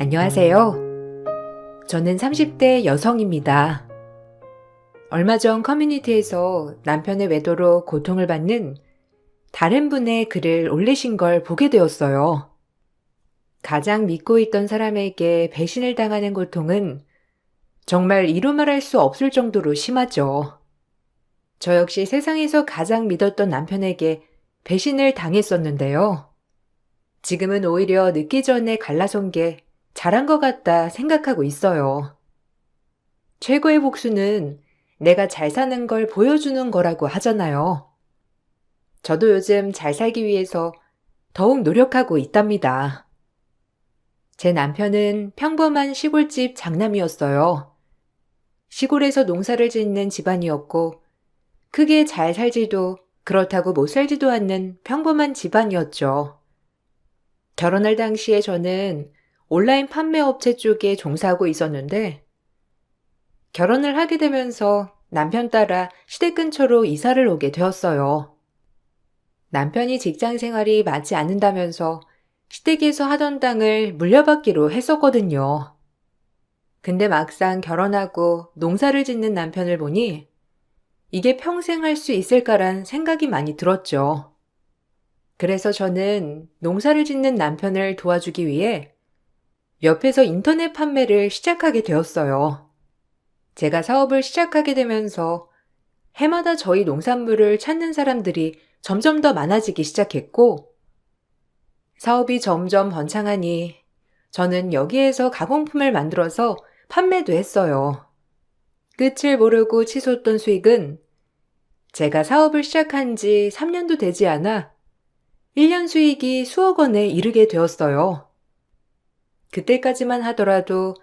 안녕하세요. 저는 30대 여성입니다. 얼마 전 커뮤니티에서 남편의 외도로 고통을 받는 다른 분의 글을 올리신 걸 보게 되었어요. 가장 믿고 있던 사람에게 배신을 당하는 고통은 정말 이루 말할 수 없을 정도로 심하죠. 저 역시 세상에서 가장 믿었던 남편에게 배신을 당했었는데요. 지금은 오히려 늦기 전에 갈라선 게 잘한 것 같다 생각하고 있어요. 최고의 복수는 내가 잘 사는 걸 보여주는 거라고 하잖아요. 저도 요즘 잘 살기 위해서 더욱 노력하고 있답니다. 제 남편은 평범한 시골집 장남이었어요. 시골에서 농사를 짓는 집안이었고, 크게 잘 살지도 그렇다고 못 살지도 않는 평범한 집안이었죠. 결혼할 당시에 저는 온라인 판매 업체 쪽에 종사하고 있었는데, 결혼을 하게 되면서 남편 따라 시댁 근처로 이사를 오게 되었어요. 남편이 직장 생활이 맞지 않는다면서 시댁에서 하던 땅을 물려받기로 했었거든요. 근데 막상 결혼하고 농사를 짓는 남편을 보니 이게 평생 할 수 있을까란 생각이 많이 들었죠. 그래서 저는 농사를 짓는 남편을 도와주기 위해 옆에서 인터넷 판매를 시작하게 되었어요. 제가 사업을 시작하게 되면서 해마다 저희 농산물을 찾는 사람들이 점점 더 많아지기 시작했고, 사업이 점점 번창하니 저는 여기에서 가공품을 만들어서 판매도 했어요. 끝을 모르고 치솟던 수익은 제가 사업을 시작한 지 3년도 되지 않아 1년 수익이 수억 원에 이르게 되었어요. 그때까지만 하더라도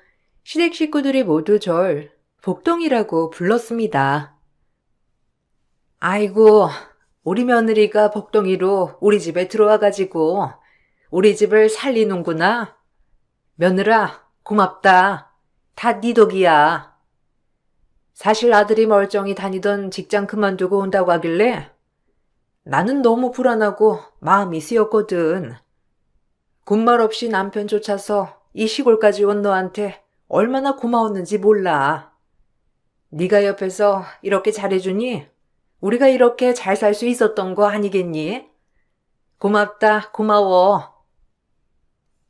시댁 식구들이 모두 절 복동이라고 불렀습니다. 아이고, 우리 며느리가 복덩이로 우리 집에 들어와가지고 우리 집을 살리는구나. 며느라, 고맙다. 다 네 덕이야. 사실 아들이 멀쩡히 다니던 직장 그만두고 온다고 하길래 나는 너무 불안하고 마음이 쓰였거든. 군말 없이 남편 쫓아서 이 시골까지 온 너한테 얼마나 고마웠는지 몰라. 네가 옆에서 이렇게 잘해주니 우리가 이렇게 잘 살 수 있었던 거 아니겠니? 고맙다, 고마워.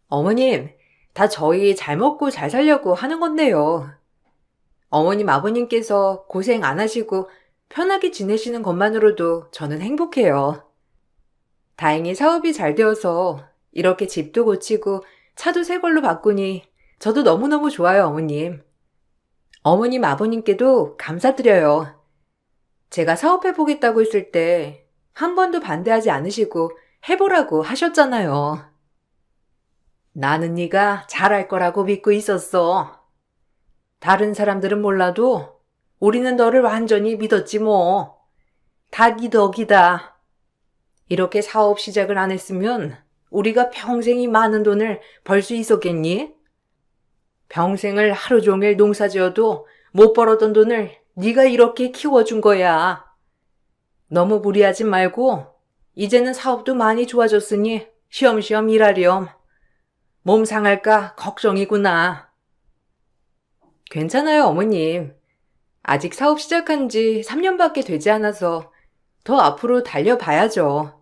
어머님, 다 저희 잘 먹고 잘 살려고 하는 건데요. 어머님, 아버님께서 고생 안 하시고 편하게 지내시는 것만으로도 저는 행복해요. 다행히 사업이 잘 되어서 이렇게 집도 고치고 차도 새 걸로 바꾸니 저도 너무너무 좋아요, 어머님. 어머님, 아버님께도 감사드려요. 제가 사업해보겠다고 했을 때 한 번도 반대하지 않으시고 해보라고 하셨잖아요. 나는 네가 잘할 거라고 믿고 있었어. 다른 사람들은 몰라도 우리는 너를 완전히 믿었지 뭐. 다 네 덕이다. 이렇게 사업 시작을 안 했으면 우리가 평생이 많은 돈을 벌 수 있었겠니? 평생을 하루 종일 농사 지어도 못 벌었던 돈을 네가 이렇게 키워준 거야. 너무 무리하지 말고 이제는 사업도 많이 좋아졌으니 쉬엄쉬엄 일하렴. 몸 상할까 걱정이구나. 괜찮아요, 어머님. 아직 사업 시작한 지 3년밖에 되지 않아서 더 앞으로 달려봐야죠.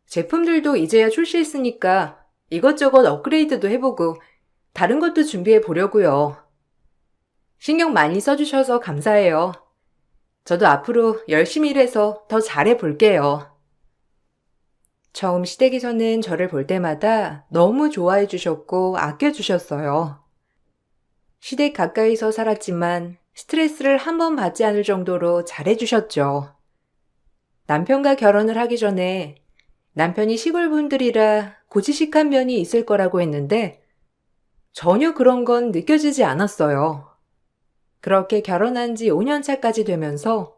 제품들도 이제야 출시했으니까 이것저것 업그레이드도 해보고 다른 것도 준비해 보려고요. 신경 많이 써주셔서 감사해요. 저도 앞으로 열심히 일해서 더 잘해 볼게요. 처음 시댁에서는 저를 볼 때마다 너무 좋아해 주셨고 아껴 주셨어요. 시댁 가까이서 살았지만 스트레스를 한 번 받지 않을 정도로 잘해 주셨죠. 남편과 결혼을 하기 전에 남편이 시골 분들이라 고지식한 면이 있을 거라고 했는데 전혀 그런 건 느껴지지 않았어요. 그렇게 결혼한 지 5년 차까지 되면서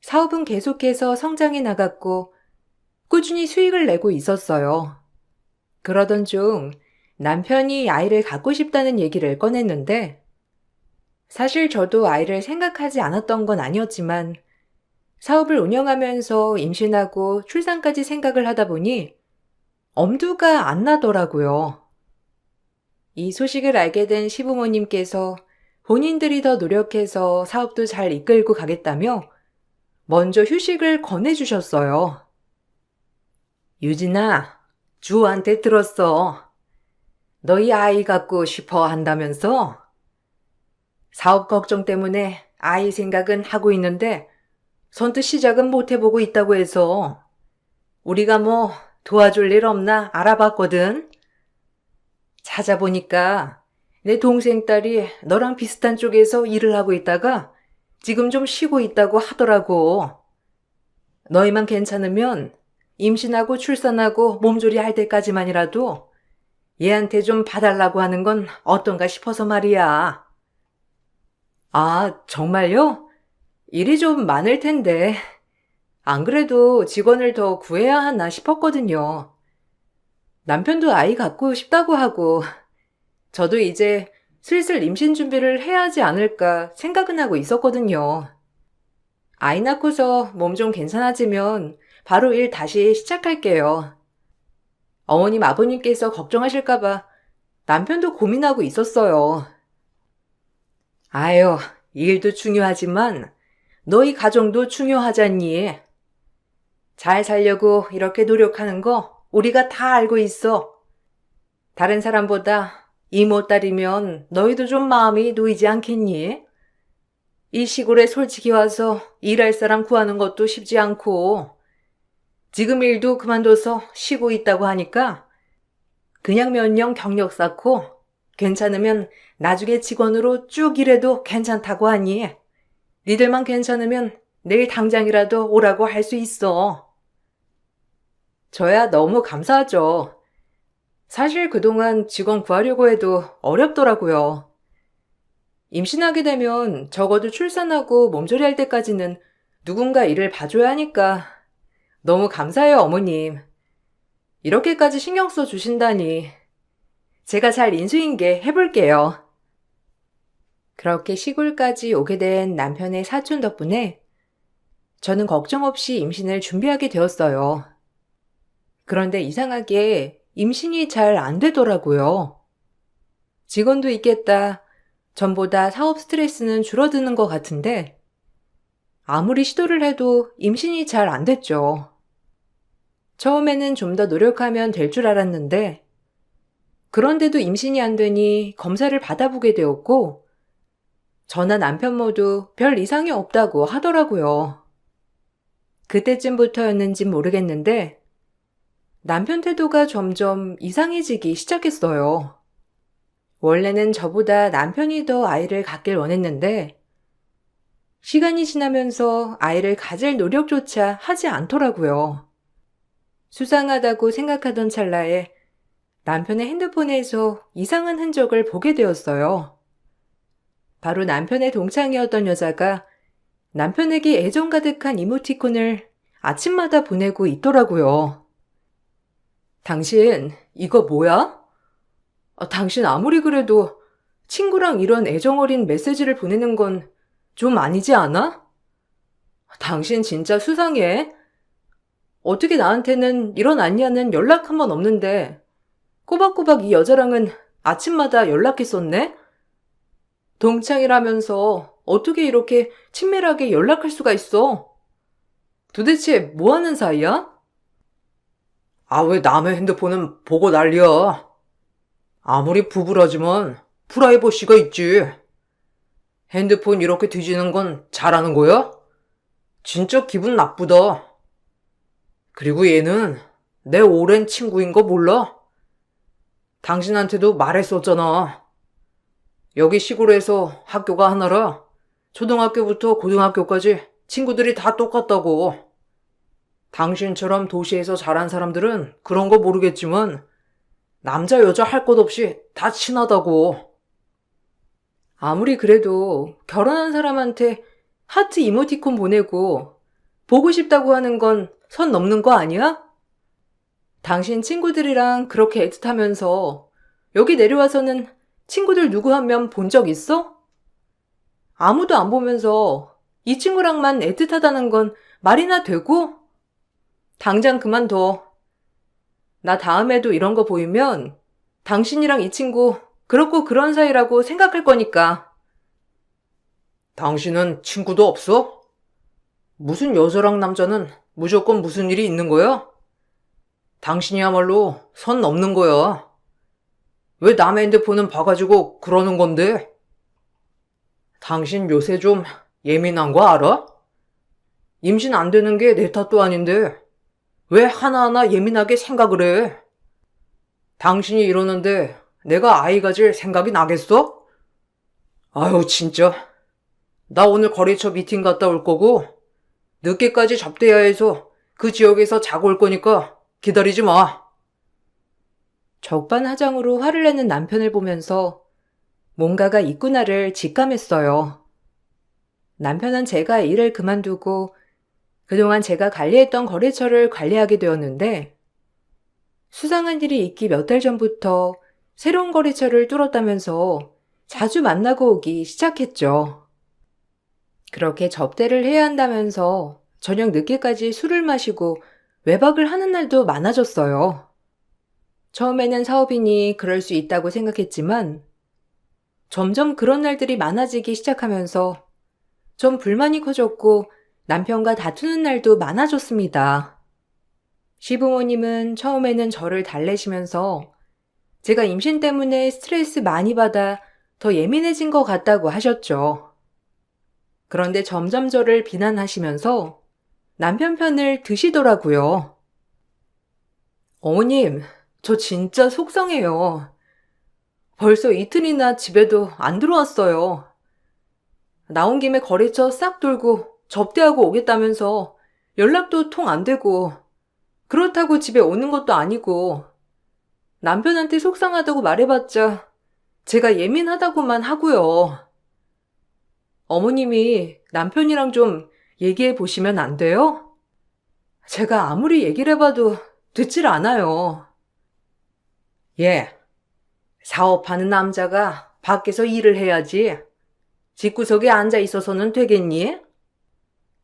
사업은 계속해서 성장해 나갔고 꾸준히 수익을 내고 있었어요. 그러던 중 남편이 아이를 갖고 싶다는 얘기를 꺼냈는데 사실 저도 아이를 생각하지 않았던 건 아니었지만 사업을 운영하면서 임신하고 출산까지 생각을 하다 보니 엄두가 안 나더라고요. 이 소식을 알게 된 시부모님께서 본인들이 더 노력해서 사업도 잘 이끌고 가겠다며 먼저 휴식을 권해주셨어요. 유진아, 주호한테 들었어. 너희 아이 갖고 싶어 한다면서? 사업 걱정 때문에 아이 생각은 하고 있는데 선뜻 시작은 못 해보고 있다고 해서 우리가 뭐 도와줄 일 없나 알아봤거든. 찾아보니까 내 동생 딸이 너랑 비슷한 쪽에서 일을 하고 있다가 지금 좀 쉬고 있다고 하더라고. 너희만 괜찮으면 임신하고 출산하고 몸조리 할 때까지만이라도 얘한테 좀 봐달라고 하는 건 어떤가 싶어서 말이야. 아, 정말요? 일이 좀 많을 텐데. 안 그래도 직원을 더 구해야 하나 싶었거든요. 남편도 아이 갖고 싶다고 하고, 저도 이제 슬슬 임신 준비를 해야 하지 않을까 생각은 하고 있었거든요. 아이 낳고서 몸 좀 괜찮아지면 바로 일 다시 시작할게요. 어머님, 아버님께서 걱정하실까봐 남편도 고민하고 있었어요. 아유, 일도 중요하지만 너희 가정도 중요하잖니. 잘 살려고 이렇게 노력하는 거 우리가 다 알고 있어. 다른 사람보다 이모 딸이면 너희도 좀 마음이 놓이지 않겠니? 이 시골에 솔직히 와서 일할 사람 구하는 것도 쉽지 않고 지금 일도 그만둬서 쉬고 있다고 하니까 그냥 몇 년 경력 쌓고 괜찮으면 나중에 직원으로 쭉 일해도 괜찮다고 하니 니들만 괜찮으면 내일 당장이라도 오라고 할 수 있어. 저야 너무 감사하죠. 사실 그동안 직원 구하려고 해도 어렵더라고요. 임신하게 되면 적어도 출산하고 몸조리할 때까지는 누군가 일을 봐줘야 하니까 너무 감사해요, 어머님. 이렇게까지 신경 써 주신다니. 제가 잘 인수인계 해볼게요. 그렇게 시골까지 오게 된 남편의 사촌 덕분에 저는 걱정 없이 임신을 준비하게 되었어요. 그런데 이상하게 임신이 잘 안 되더라고요. 직원도 있겠다. 전보다 사업 스트레스는 줄어드는 것 같은데 아무리 시도를 해도 임신이 잘 안 됐죠. 처음에는 좀 더 노력하면 될 줄 알았는데 그런데도 임신이 안 되니 검사를 받아보게 되었고 저나 남편 모두 별 이상이 없다고 하더라고요. 그때쯤부터였는지 모르겠는데 남편 태도가 점점 이상해지기 시작했어요. 원래는 저보다 남편이 더 아이를 갖길 원했는데 시간이 지나면서 아이를 가질 노력조차 하지 않더라고요. 수상하다고 생각하던 찰나에 남편의 핸드폰에서 이상한 흔적을 보게 되었어요. 바로 남편의 동창이었던 여자가 남편에게 애정 가득한 이모티콘을 아침마다 보내고 있더라고요. 당신, 이거 뭐야? 당신 아무리 그래도 친구랑 이런 애정 어린 메시지를 보내는 건 좀 아니지 않아? 당신 진짜 수상해. 어떻게 나한테는 이런 안냐는 연락 한 번 없는데 꼬박꼬박 이 여자랑은 아침마다 연락했었네? 동창이라면서 어떻게 이렇게 친밀하게 연락할 수가 있어? 도대체 뭐 하는 사이야? 왜 남의 핸드폰은 보고 난리야? 아무리 부부라지만 프라이버시가 있지. 핸드폰 이렇게 뒤지는 건 잘하는 거야? 진짜 기분 나쁘다. 그리고 얘는 내 오랜 친구인 거 몰라? 당신한테도 말했었잖아. 여기 시골에서 학교가 하나라 초등학교부터 고등학교까지 친구들이 다 똑같다고. 당신처럼 도시에서 자란 사람들은 그런 거 모르겠지만 남자 여자 할 것 없이 다 친하다고. 아무리 그래도 결혼한 사람한테 하트 이모티콘 보내고 보고 싶다고 하는 건 선 넘는 거 아니야? 당신 친구들이랑 그렇게 애틋하면서 여기 내려와서는 친구들 누구 한 명 본 적 있어? 아무도 안 보면서 이 친구랑만 애틋하다는 건 말이나 되고? 당장 그만둬. 나 다음에도 이런 거 보이면 당신이랑 이 친구 그렇고 그런 사이라고 생각할 거니까. 당신은 친구도 없어? 무슨 여자랑 남자는 무조건 무슨 일이 있는 거야? 당신이야말로 선 넘는 거야. 왜 남의 핸드폰은 봐가지고 그러는 건데? 당신 요새 좀 예민한 거 알아? 임신 안 되는 게 내 탓도 아닌데 왜 하나하나 예민하게 생각을 해? 당신이 이러는데 내가 아이 가질 생각이 나겠어? 아유 진짜. 나 오늘 거래처 미팅 갔다 올 거고 늦게까지 접대야 해서 그 지역에서 자고 올 거니까 기다리지 마. 적반하장으로 화를 내는 남편을 보면서 뭔가가 있구나를 직감했어요. 남편은 제가 일을 그만두고 그동안 제가 관리했던 거래처를 관리하게 되었는데 수상한 일이 있기 몇 달 전부터 새로운 거래처를 뚫었다면서 자주 만나고 오기 시작했죠. 그렇게 접대를 해야 한다면서 저녁 늦게까지 술을 마시고 외박을 하는 날도 많아졌어요. 처음에는 사업이니 그럴 수 있다고 생각했지만 점점 그런 날들이 많아지기 시작하면서 좀 불만이 커졌고 남편과 다투는 날도 많아졌습니다. 시부모님은 처음에는 저를 달래시면서 제가 임신 때문에 스트레스 많이 받아 더 예민해진 것 같다고 하셨죠. 그런데 점점 저를 비난하시면서 남편 편을 드시더라고요. 어머님, 저 진짜 속상해요. 벌써 이틀이나 집에도 안 들어왔어요. 나온 김에 거래처 싹 돌고 접대하고 오겠다면서 연락도 통 안 되고 그렇다고 집에 오는 것도 아니고 남편한테 속상하다고 말해봤자 제가 예민하다고만 하고요. 어머님이 남편이랑 좀 얘기해 보시면 안 돼요? 제가 아무리 얘기를 해봐도 듣질 않아요. 예, 사업하는 남자가 밖에서 일을 해야지. 집구석에 앉아 있어서는 되겠니?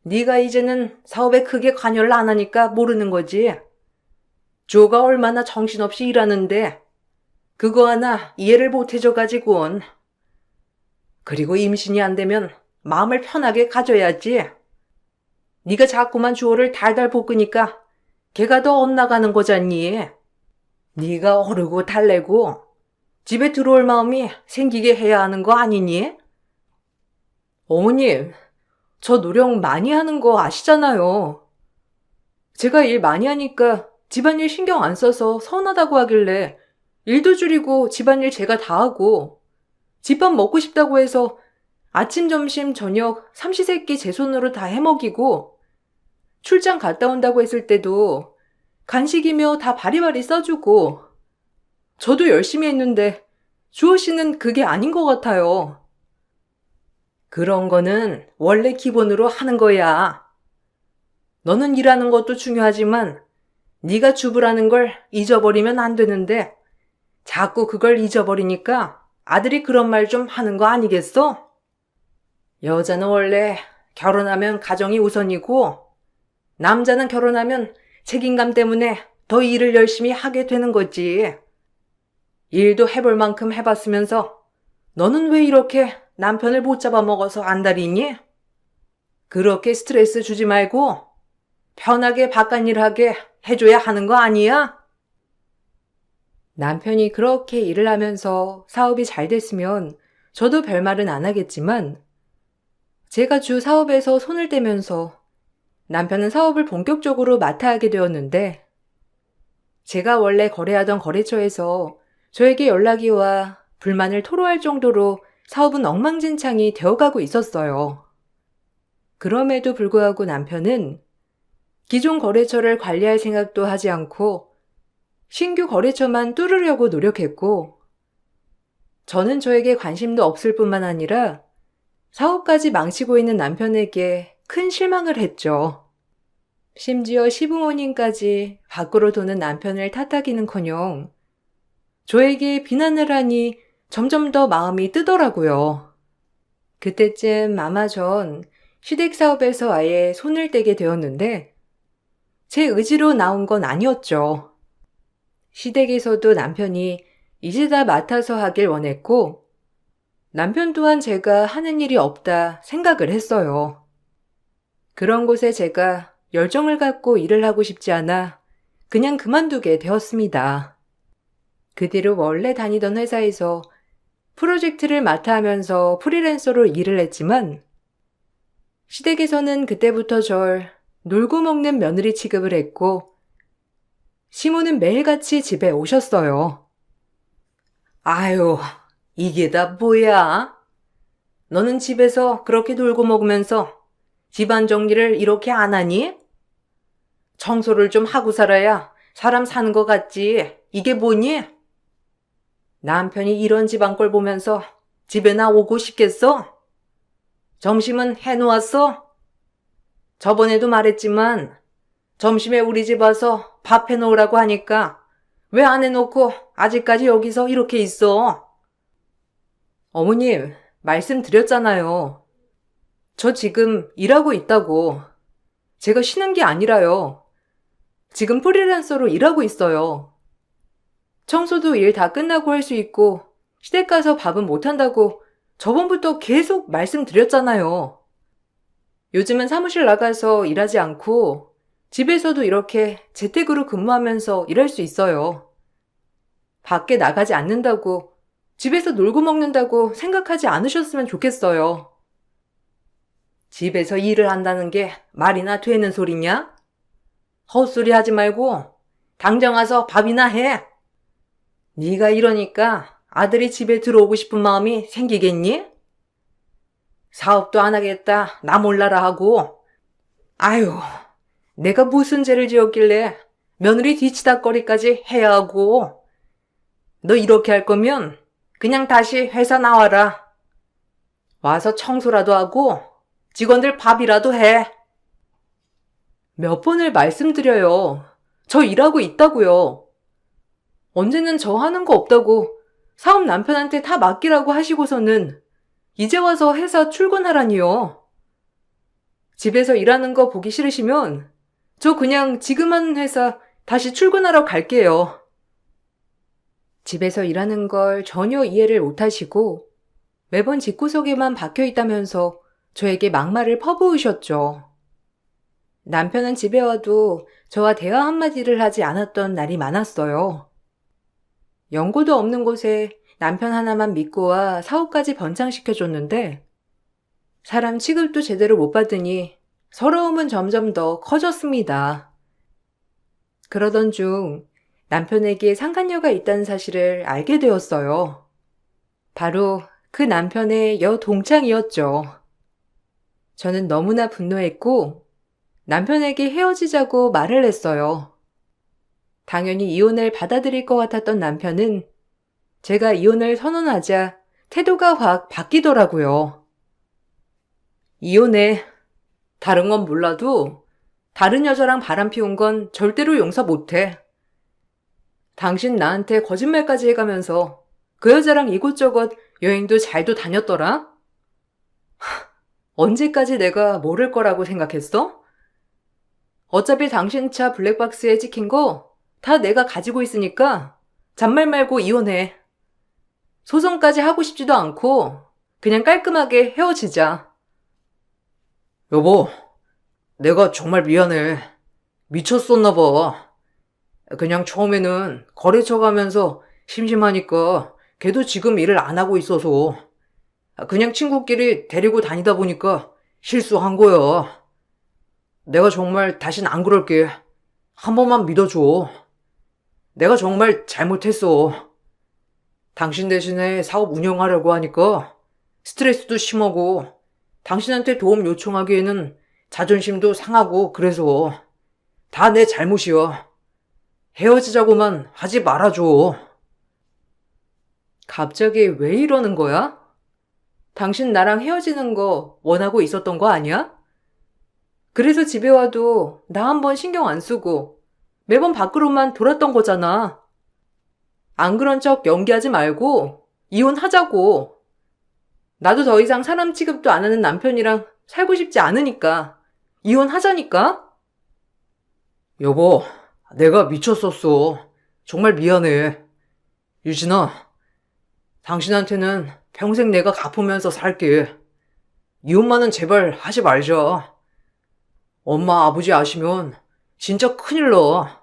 네가 이제는 사업에 크게 관여를 안 하니까 모르는 거지. 조가 얼마나 정신없이 일하는데 그거 하나 이해를 못 해줘가지고는. 그리고 임신이 안 되면 마음을 편하게 가져야지. 네가 자꾸만 주어를 달달 볶으니까 걔가 더 엇나가는 거잖니. 네가 어르고 달래고 집에 들어올 마음이 생기게 해야 하는 거 아니니? 어머님, 저 노력 많이 하는 거 아시잖아요. 제가 일 많이 하니까 집안일 신경 안 써서 서운하다고 하길래 일도 줄이고 집안일 제가 다 하고 집밥 먹고 싶다고 해서 아침, 점심, 저녁 삼시세끼 제 손으로 다 해먹이고 출장 갔다 온다고 했을 때도 간식이며 다 바리바리 써주고 저도 열심히 했는데 주호 씨는 그게 아닌 것 같아요. 그런 거는 원래 기본으로 하는 거야. 너는 일하는 것도 중요하지만 네가 주부라는 걸 잊어버리면 안 되는데 자꾸 그걸 잊어버리니까 아들이 그런 말 좀 하는 거 아니겠어? 여자는 원래 결혼하면 가정이 우선이고 남자는 결혼하면 책임감 때문에 더 일을 열심히 하게 되는 거지. 일도 해볼 만큼 해봤으면서 너는 왜 이렇게 남편을 못 잡아먹어서 안달이니? 그렇게 스트레스 주지 말고 편하게 바깥일 하게 해줘야 하는 거 아니야? 남편이 그렇게 일을 하면서 사업이 잘 됐으면 저도 별말은 안 하겠지만 제가 주 사업에서 손을 떼면서 남편은 사업을 본격적으로 맡아 하게 되었는데 제가 원래 거래하던 거래처에서 저에게 연락이 와 불만을 토로할 정도로 사업은 엉망진창이 되어가고 있었어요. 그럼에도 불구하고 남편은 기존 거래처를 관리할 생각도 하지 않고 신규 거래처만 뚫으려고 노력했고 저는 저에게 관심도 없을 뿐만 아니라 사업까지 망치고 있는 남편에게 큰 실망을 했죠. 심지어 시부모님까지 밖으로 도는 남편을 탓하기는커녕 저에게 비난을 하니 점점 더 마음이 뜨더라고요. 그때쯤 아마 전 시댁 사업에서 아예 손을 떼게 되었는데 제 의지로 나온 건 아니었죠. 시댁에서도 남편이 이제 다 맡아서 하길 원했고, 남편 또한 제가 하는 일이 없다 생각을 했어요. 그런 곳에 제가 열정을 갖고 일을 하고 싶지 않아 그냥 그만두게 되었습니다. 그 뒤로 원래 다니던 회사에서 프로젝트를 맡아 하면서 프리랜서로 일을 했지만 시댁에서는 그때부터 절 놀고 먹는 며느리 취급을 했고 시모는 매일같이 집에 오셨어요. 아유, 이게 다 뭐야? 너는 집에서 그렇게 놀고 먹으면서 집안 정리를 이렇게 안 하니? 청소를 좀 하고 살아야 사람 사는 것 같지. 이게 뭐니? 남편이 이런 집안 꼴 보면서 집에나 오고 싶겠어? 점심은 해놓았어? 저번에도 말했지만 점심에 우리 집 와서 밥 해놓으라고 하니까 왜 안 해놓고 아직까지 여기서 이렇게 있어? 어머님, 말씀드렸잖아요. 저 지금 일하고 있다고. 제가 쉬는 게 아니라요. 지금 프리랜서로 일하고 있어요. 청소도 일 다 끝나고 할 수 있고 시댁 가서 밥은 못 한다고 저번부터 계속 말씀드렸잖아요. 요즘은 사무실 나가서 일하지 않고 집에서도 이렇게 재택으로 근무하면서 일할 수 있어요. 밖에 나가지 않는다고 집에서 놀고 먹는다고 생각하지 않으셨으면 좋겠어요. 집에서 일을 한다는 게 말이나 되는 소리냐? 헛소리 하지 말고 당장 와서 밥이나 해. 네가 이러니까 아들이 집에 들어오고 싶은 마음이 생기겠니? 사업도 안 하겠다, 나 몰라라 하고. 아유, 내가 무슨 죄를 지었길래 며느리 뒤치다거리까지 해야 하고. 너 이렇게 할 거면 그냥 다시 회사 나와라. 와서 청소라도 하고 직원들 밥이라도 해. 몇 번을 말씀드려요. 저 일하고 있다고요. 언제는 저 하는 거 없다고 사업 남편한테 다 맡기라고 하시고서는 이제 와서 회사 출근하라니요. 집에서 일하는 거 보기 싫으시면 저 그냥 지금 하는 회사 다시 출근하러 갈게요. 집에서 일하는 걸 전혀 이해를 못하시고 매번 집구석에만 박혀 있다면서 저에게 막말을 퍼부으셨죠. 남편은 집에 와도 저와 대화 한마디를 하지 않았던 날이 많았어요. 연고도 없는 곳에 남편 하나만 믿고 와 사업까지 번창시켜줬는데 사람 취급도 제대로 못 받으니 서러움은 점점 더 커졌습니다. 그러던 중 남편에게 상간녀가 있다는 사실을 알게 되었어요. 바로 그 남편의 여동창이었죠. 저는 너무나 분노했고 남편에게 헤어지자고 말을 했어요. 당연히 이혼을 받아들일 것 같았던 남편은 제가 이혼을 선언하자 태도가 확 바뀌더라고요. 이혼해. 다른 건 몰라도 다른 여자랑 바람 피운 건 절대로 용서 못해. 당신 나한테 거짓말까지 해가면서 그 여자랑 이곳저곳 여행도 잘도 다녔더라? 언제까지 내가 모를 거라고 생각했어? 어차피 당신 차 블랙박스에 찍힌 거 다 내가 가지고 있으니까 잔말 말고 이혼해. 소송까지 하고 싶지도 않고 그냥 깔끔하게 헤어지자. 여보, 내가 정말 미안해. 미쳤었나 봐. 그냥 처음에는 거래처 가면서 심심하니까 걔도 지금 일을 안 하고 있어서 그냥 친구끼리 데리고 다니다 보니까 실수한 거야. 내가 정말 다신 안 그럴게. 한 번만 믿어줘. 내가 정말 잘못했어. 당신 대신에 사업 운영하려고 하니까 스트레스도 심하고 당신한테 도움 요청하기에는 자존심도 상하고 그래서 다 내 잘못이야. 헤어지자고만 하지 말아줘. 갑자기 왜 이러는 거야? 당신 나랑 헤어지는 거 원하고 있었던 거 아니야? 그래서 집에 와도 나 한 번 신경 안 쓰고 매번 밖으로만 돌았던 거잖아. 안 그런 척 연기하지 말고 이혼하자고. 나도 더 이상 사람 취급도 안 하는 남편이랑 살고 싶지 않으니까 이혼하자니까? 여보, 내가 미쳤었어. 정말 미안해. 유진아, 당신한테는 평생 내가 갚으면서 살게. 이혼만은 제발 하지 말자. 엄마, 아버지 아시면 진짜 큰일 나.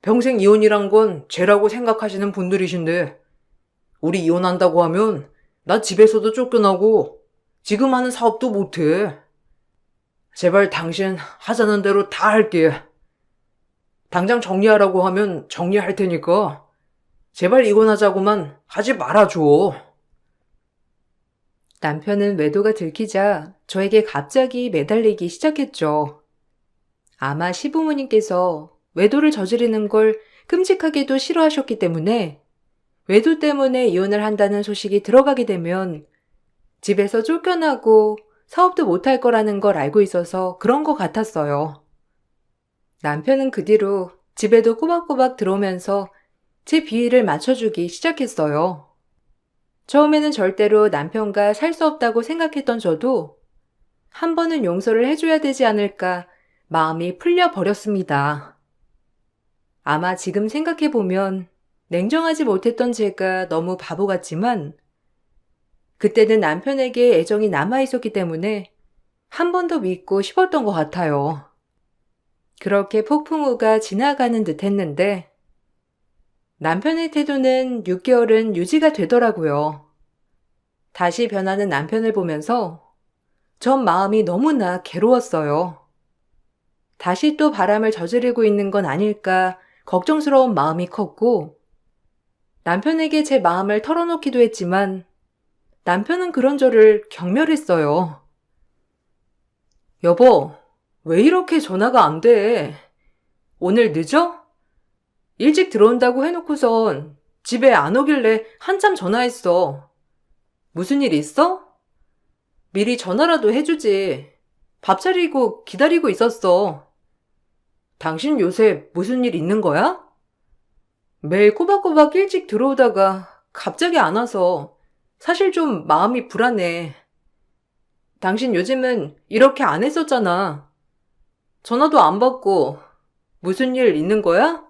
평생 이혼이란 건 죄라고 생각하시는 분들이신데, 우리 이혼한다고 하면 나 집에서도 쫓겨나고 지금 하는 사업도 못해. 제발 당신 하자는 대로 다 할게. 당장 정리하라고 하면 정리할 테니까 제발 이혼하자고만 하지 말아줘. 남편은 외도가 들키자 저에게 갑자기 매달리기 시작했죠. 아마 시부모님께서 외도를 저지르는 걸 끔찍하게도 싫어하셨기 때문에 외도 때문에 이혼을 한다는 소식이 들어가게 되면 집에서 쫓겨나고 사업도 못할 거라는 걸 알고 있어서 그런 것 같았어요. 남편은 그 뒤로 집에도 꼬박꼬박 들어오면서 제 비위를 맞춰주기 시작했어요. 처음에는 절대로 남편과 살 수 없다고 생각했던 저도 한 번은 용서를 해줘야 되지 않을까 마음이 풀려버렸습니다. 아마 지금 생각해보면 냉정하지 못했던 제가 너무 바보 같지만 그때는 남편에게 애정이 남아있었기 때문에 한 번 더 믿고 싶었던 것 같아요. 그렇게 폭풍우가 지나가는 듯 했는데 남편의 태도는 6개월은 유지가 되더라고요. 다시 변하는 남편을 보면서 전 마음이 너무나 괴로웠어요. 다시 또 바람을 저지르고 있는 건 아닐까 걱정스러운 마음이 컸고 남편에게 제 마음을 털어놓기도 했지만 남편은 그런 저를 경멸했어요. 여보, 왜 이렇게 전화가 안 돼? 오늘 늦어? 일찍 들어온다고 해놓고선 집에 안 오길래 한참 전화했어. 무슨 일 있어? 미리 전화라도 해주지. 밥 차리고 기다리고 있었어. 당신 요새 무슨 일 있는 거야? 매일 꼬박꼬박 일찍 들어오다가 갑자기 안 와서 사실 좀 마음이 불안해. 당신 요즘은 이렇게 안 했었잖아. 전화도 안 받고 무슨 일 있는 거야?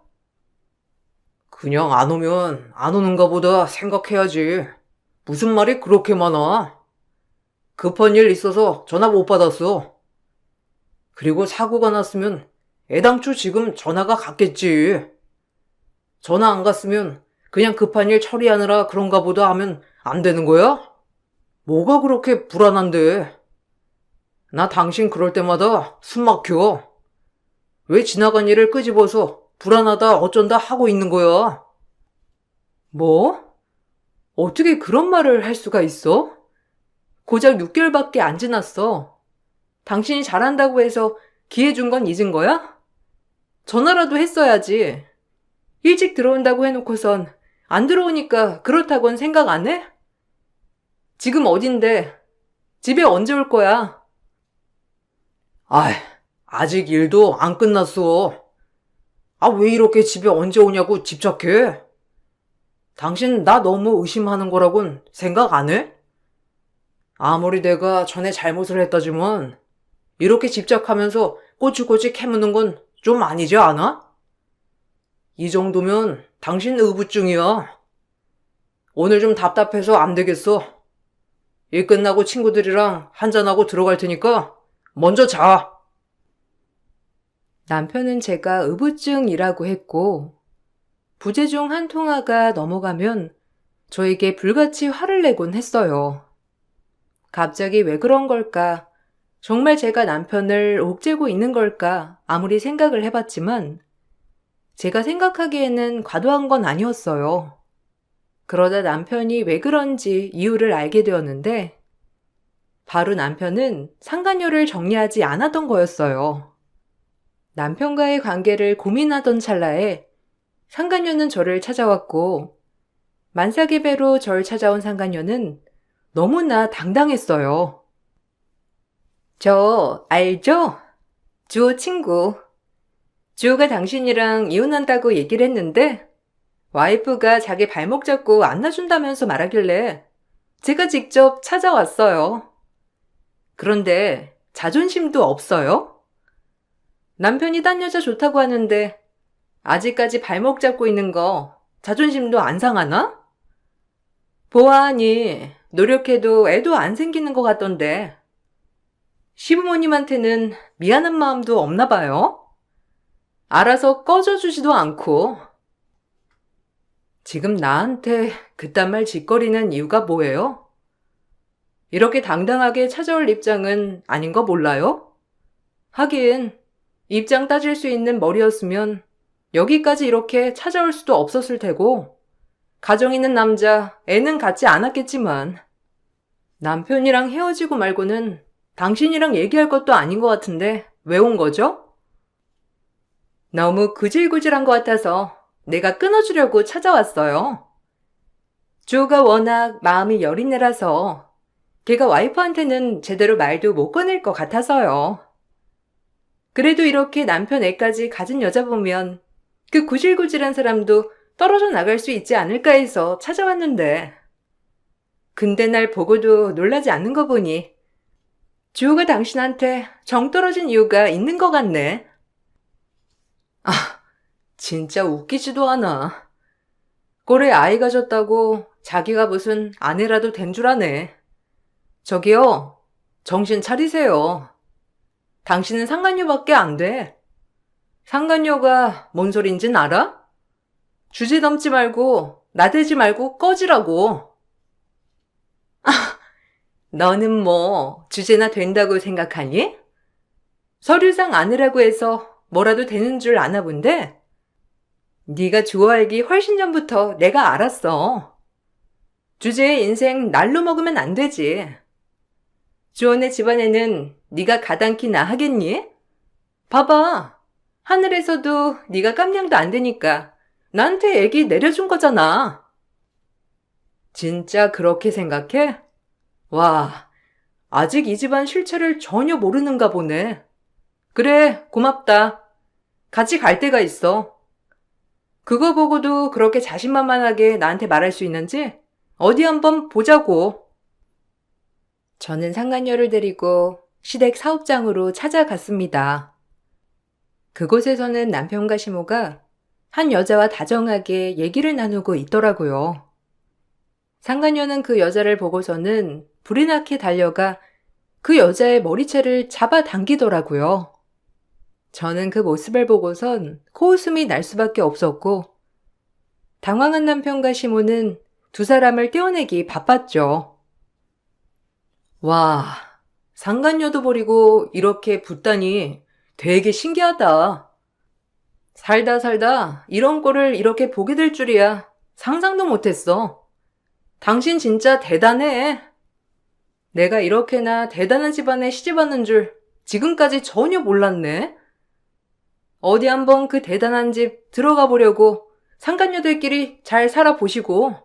그냥 안 오면 안 오는가 보다 생각해야지. 무슨 말이 그렇게 많아? 급한 일 있어서 전화 못 받았어. 그리고 사고가 났으면 애당초 지금 전화가 갔겠지. 전화 안 갔으면 그냥 급한 일 처리하느라 그런가 보다 하면 안 되는 거야? 뭐가 그렇게 불안한데? 나 당신 그럴 때마다 숨 막혀. 왜 지나간 일을 끄집어서 불안하다 어쩐다 하고 있는 거야? 뭐? 어떻게 그런 말을 할 수가 있어? 고작 6개월밖에 안 지났어. 당신이 잘한다고 해서 기회 준 건 잊은 거야? 전화라도 했어야지. 일찍 들어온다고 해놓고선 안 들어오니까 그렇다고는 생각 안 해? 지금 어딘데? 집에 언제 올 거야? 아이, 아직 일도 안 끝났어. 아, 왜 이렇게 집에 언제 오냐고 집착해? 당신 나 너무 의심하는 거라곤 생각 안 해? 아무리 내가 전에 잘못을 했다지만 이렇게 집착하면서 꼬치꼬치 캐무는 건 좀 아니지 않아? 이 정도면 당신 의부증이야. 오늘 좀 답답해서 안 되겠어. 일 끝나고 친구들이랑 한잔하고 들어갈 테니까 먼저 자. 남편은 제가 의부증이라고 했고 부재 중 한 통화가 넘어가면 저에게 불같이 화를 내곤 했어요. 갑자기 왜 그런 걸까? 정말 제가 남편을 옥죄고 있는 걸까? 아무리 생각을 해봤지만 제가 생각하기에는 과도한 건 아니었어요. 그러다 남편이 왜 그런지 이유를 알게 되었는데 바로 남편은 상간녀를 정리하지 않았던 거였어요. 남편과의 관계를 고민하던 찰나에 상간녀는 저를 찾아왔고 만사계배로 절 찾아온 상간녀는 너무나 당당했어요. 저 알죠? 주호 친구. 주호가 당신이랑 이혼한다고 얘기를 했는데 와이프가 자기 발목 잡고 안놔준다면서 말하길래 제가 직접 찾아왔어요. 그런데 자존심도 없어요? 남편이 딴 여자 좋다고 하는데 아직까지 발목 잡고 있는 거 자존심도 안 상하나? 보아하니 노력해도 애도 안 생기는 것 같던데. 시부모님한테는 미안한 마음도 없나 봐요? 알아서 꺼져주지도 않고. 지금 나한테 그딴 말 짓거리는 이유가 뭐예요? 이렇게 당당하게 찾아올 입장은 아닌 거 몰라요? 하긴 입장 따질 수 있는 머리였으면 여기까지 이렇게 찾아올 수도 없었을 테고 가정 있는 남자, 애는 갖지 않았겠지만 남편이랑 헤어지고 말고는 당신이랑 얘기할 것도 아닌 것 같은데 왜 온 거죠? 너무 구질구질한 것 같아서 내가 끊어주려고 찾아왔어요. 주호가 워낙 마음이 여린 애라서 걔가 와이프한테는 제대로 말도 못 꺼낼 것 같아서요. 그래도 이렇게 남편 애까지 가진 여자 보면 그 구질구질한 사람도 떨어져 나갈 수 있지 않을까 해서 찾아왔는데 근데 날 보고도 놀라지 않는 거 보니 주호가 당신한테 정 떨어진 이유가 있는 것 같네. 아, 진짜 웃기지도 않아. 꼴에 아이 가졌다고 자기가 무슨 아내라도 된 줄 아네. 저기요, 정신 차리세요. 당신은 상간녀밖에 안 돼. 상간녀가 뭔 소린진 알아? 주제 넘지 말고 나대지 말고 꺼지라고. 너는 뭐 주제나 된다고 생각하니? 서류상 아내라고 해서 뭐라도 되는 줄 아나 본데? 네가 좋아하기 훨씬 전부터 내가 알았어. 주제의 인생 날로 먹으면 안 되지. 주원의 집안에는 네가 가당키나 하겠니? 봐봐. 하늘에서도 네가 깜냥도 안 되니까 나한테 애기 내려준 거잖아. 진짜 그렇게 생각해? 와, 아직 이 집안 실체를 전혀 모르는가 보네. 그래, 고맙다. 같이 갈 데가 있어. 그거 보고도 그렇게 자신만만하게 나한테 말할 수 있는지 어디 한번 보자고. 저는 상간녀를 데리고 시댁 사업장으로 찾아갔습니다. 그곳에서는 남편과 시모가 한 여자와 다정하게 얘기를 나누고 있더라고요. 상간녀는 그 여자를 보고서는 불이 나게 달려가 그 여자의 머리채를 잡아당기더라고요. 저는 그 모습을 보고선 코웃음이 날 수밖에 없었고 당황한 남편과 시모는 두 사람을 떼어내기 바빴죠. 와, 상간녀도 버리고 이렇게 붙다니 되게 신기하다. 살다 이런 꼴을 이렇게 보게 될 줄이야 상상도 못했어. 당신 진짜 대단해. 내가 이렇게나 대단한 집안에 시집왔는 줄 지금까지 전혀 몰랐네. 어디 한번 그 대단한 집 들어가 보려고 상간녀들끼리 잘 살아보시고.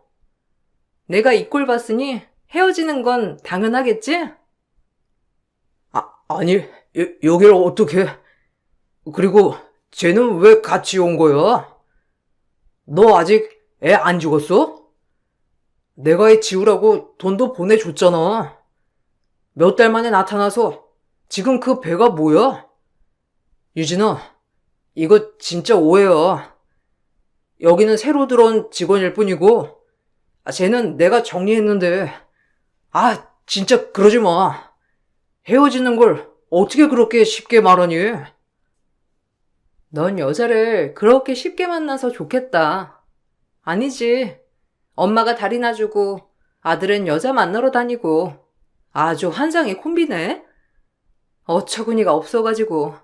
내가 이 꼴 봤으니 헤어지는 건 당연하겠지? 아니, 여길 어떻게... 그리고 쟤는 왜 같이 온 거야? 너 아직 애 안 죽었어? 내가 애 지우라고 돈도 보내줬잖아. 몇 달 만에 나타나서 지금 그 배가 뭐야? 유진아, 이거 진짜 오해야. 여기는 새로 들어온 직원일 뿐이고 쟤는 내가 정리했는데 진짜 그러지 마. 헤어지는 걸 어떻게 그렇게 쉽게 말하니? 넌 여자를 그렇게 쉽게 만나서 좋겠다. 아니지. 엄마가 다리 놔주고 아들은 여자 만나러 다니고 아주 환상의 콤비네. 어처구니가 없어가지고.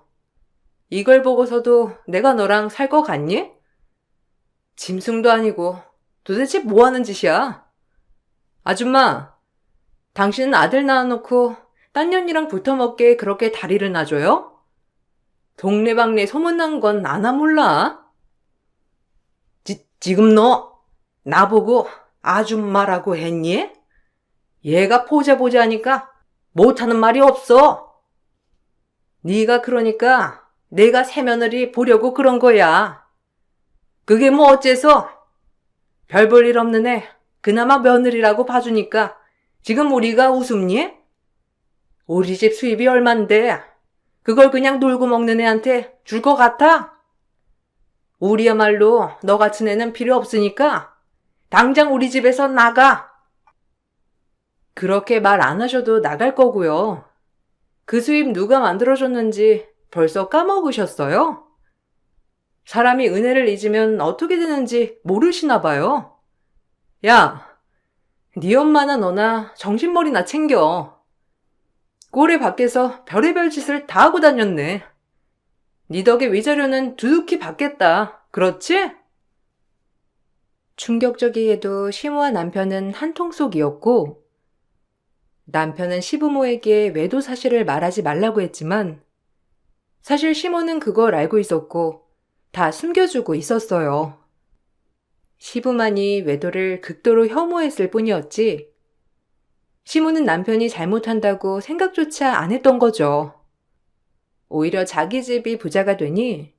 이걸 보고서도 내가 너랑 살 거 같니? 짐승도 아니고 도대체 뭐 하는 짓이야? 아줌마, 당신은 아들 낳아놓고 딴 년이랑 붙어먹게 그렇게 다리를 놔줘요? 동네방네 소문난 건 아나 몰라? 지금 너 나보고 아줌마라고 했니? 얘가 보자 하니까 못하는 말이 없어. 네가 그러니까 내가 새며느리 보려고 그런 거야. 그게 뭐 어째서? 별 볼 일 없는 애 그나마 며느리라고 봐주니까 지금 우리가 웃음니? 우리 집 수입이 얼만데 그걸 그냥 놀고 먹는 애한테 줄 것 같아? 우리야말로 너 같은 애는 필요 없으니까 당장 우리 집에서 나가. 그렇게 말 안 하셔도 나갈 거고요. 그 수입 누가 만들어줬는지 벌써 까먹으셨어요? 사람이 은혜를 잊으면 어떻게 되는지 모르시나 봐요. 야, 네 엄마나 너나 정신머리나 챙겨. 꼴에 밖에서 별의별 짓을 다 하고 다녔네. 네 덕에 위자료는 두둑히 받겠다. 그렇지? 충격적이게도 시모와 남편은 한통속이었고, 남편은 시부모에게 외도 사실을 말하지 말라고 했지만, 사실 시모는 그걸 알고 있었고, 다 숨겨주고 있었어요. 시부만이 외도를 극도로 혐오했을 뿐이었지, 시모는 남편이 잘못한다고 생각조차 안 했던 거죠. 오히려 자기 집이 부자가 되니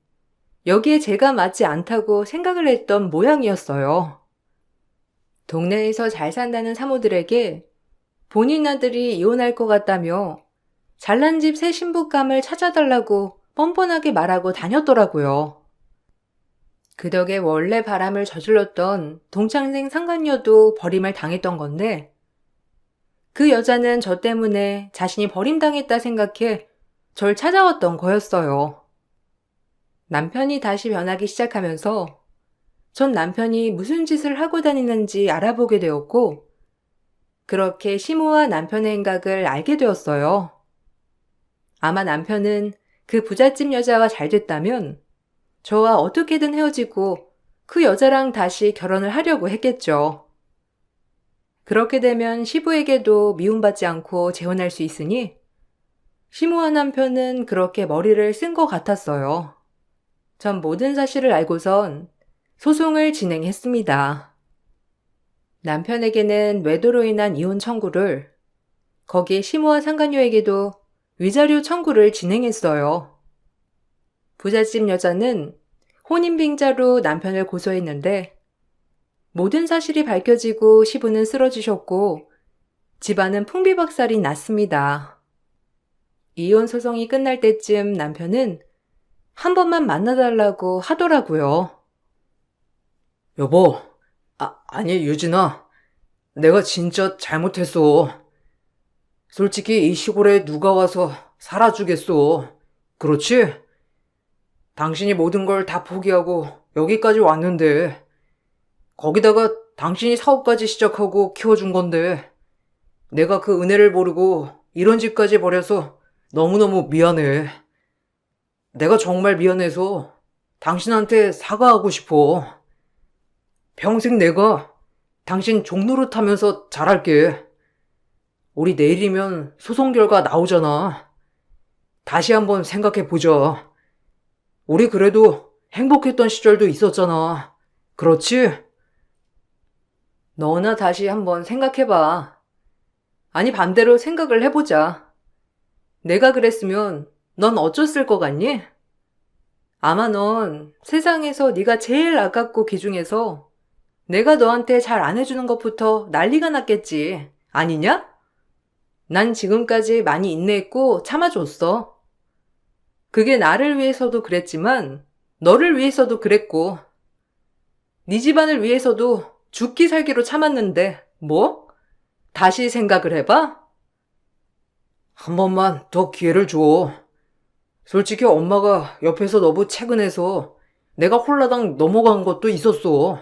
여기에 제가 맞지 않다고 생각을 했던 모양이었어요. 동네에서 잘 산다는 사모들에게 본인 아들이 이혼할 것 같다며 잘난 집 새 신부감을 찾아달라고 뻔뻔하게 말하고 다녔더라고요. 그 덕에 원래 바람을 저질렀던 동창생 상간녀도 버림을 당했던 건데, 그 여자는 저 때문에 자신이 버림당했다 생각해 절 찾아왔던 거였어요. 남편이 다시 변하기 시작하면서 전 남편이 무슨 짓을 하고 다니는지 알아보게 되었고, 그렇게 시모와 남편의 행각을 알게 되었어요. 아마 남편은 그 부잣집 여자와 잘 됐다면 저와 어떻게든 헤어지고 그 여자랑 다시 결혼을 하려고 했겠죠. 그렇게 되면 시부에게도 미움받지 않고 재혼할 수 있으니 시모와 남편은 그렇게 머리를 쓴 것 같았어요. 전 모든 사실을 알고선 소송을 진행했습니다. 남편에게는 외도로 인한 이혼 청구를, 거기에 시모와 상간녀에게도 위자료 청구를 진행했어요. 부잣집 여자는 혼인빙자로 남편을 고소했는데 모든 사실이 밝혀지고 시부는 쓰러지셨고 집안은 풍비박살이 났습니다. 이혼 소송이 끝날 때쯤 남편은 한 번만 만나달라고 하더라고요. 여보, 아니, 유진아. 내가 진짜 잘못했어. 솔직히 이 시골에 누가 와서 살아주겠어. 그렇지? 당신이 모든 걸 다 포기하고 여기까지 왔는데, 거기다가 당신이 사업까지 시작하고 키워준 건데, 내가 그 은혜를 모르고 이런 집까지 버려서 너무너무 미안해. 내가 정말 미안해서 당신한테 사과하고 싶어. 평생 내가 당신 종노릇하면서 잘할게. 우리 내일이면 소송 결과 나오잖아. 다시 한번 생각해보자. 우리 그래도 행복했던 시절도 있었잖아. 그렇지? 너나 다시 한번 생각해봐. 아니, 반대로 생각을 해보자. 내가 그랬으면 넌 어쩌을 것 같니? 아마 넌 세상에서 네가 제일 아깝고 귀중해서 내가 너한테 잘 안 해주는 것부터 난리가 났겠지. 아니냐? 난 지금까지 많이 인내했고 참아줬어. 그게 나를 위해서도 그랬지만 너를 위해서도 그랬고 네 집안을 위해서도 죽기 살기로 참았는데 뭐? 다시 생각을 해봐? 한 번만 더 기회를 줘. 솔직히 엄마가 옆에서 너무 채근해서 내가 홀라당 넘어간 것도 있었어.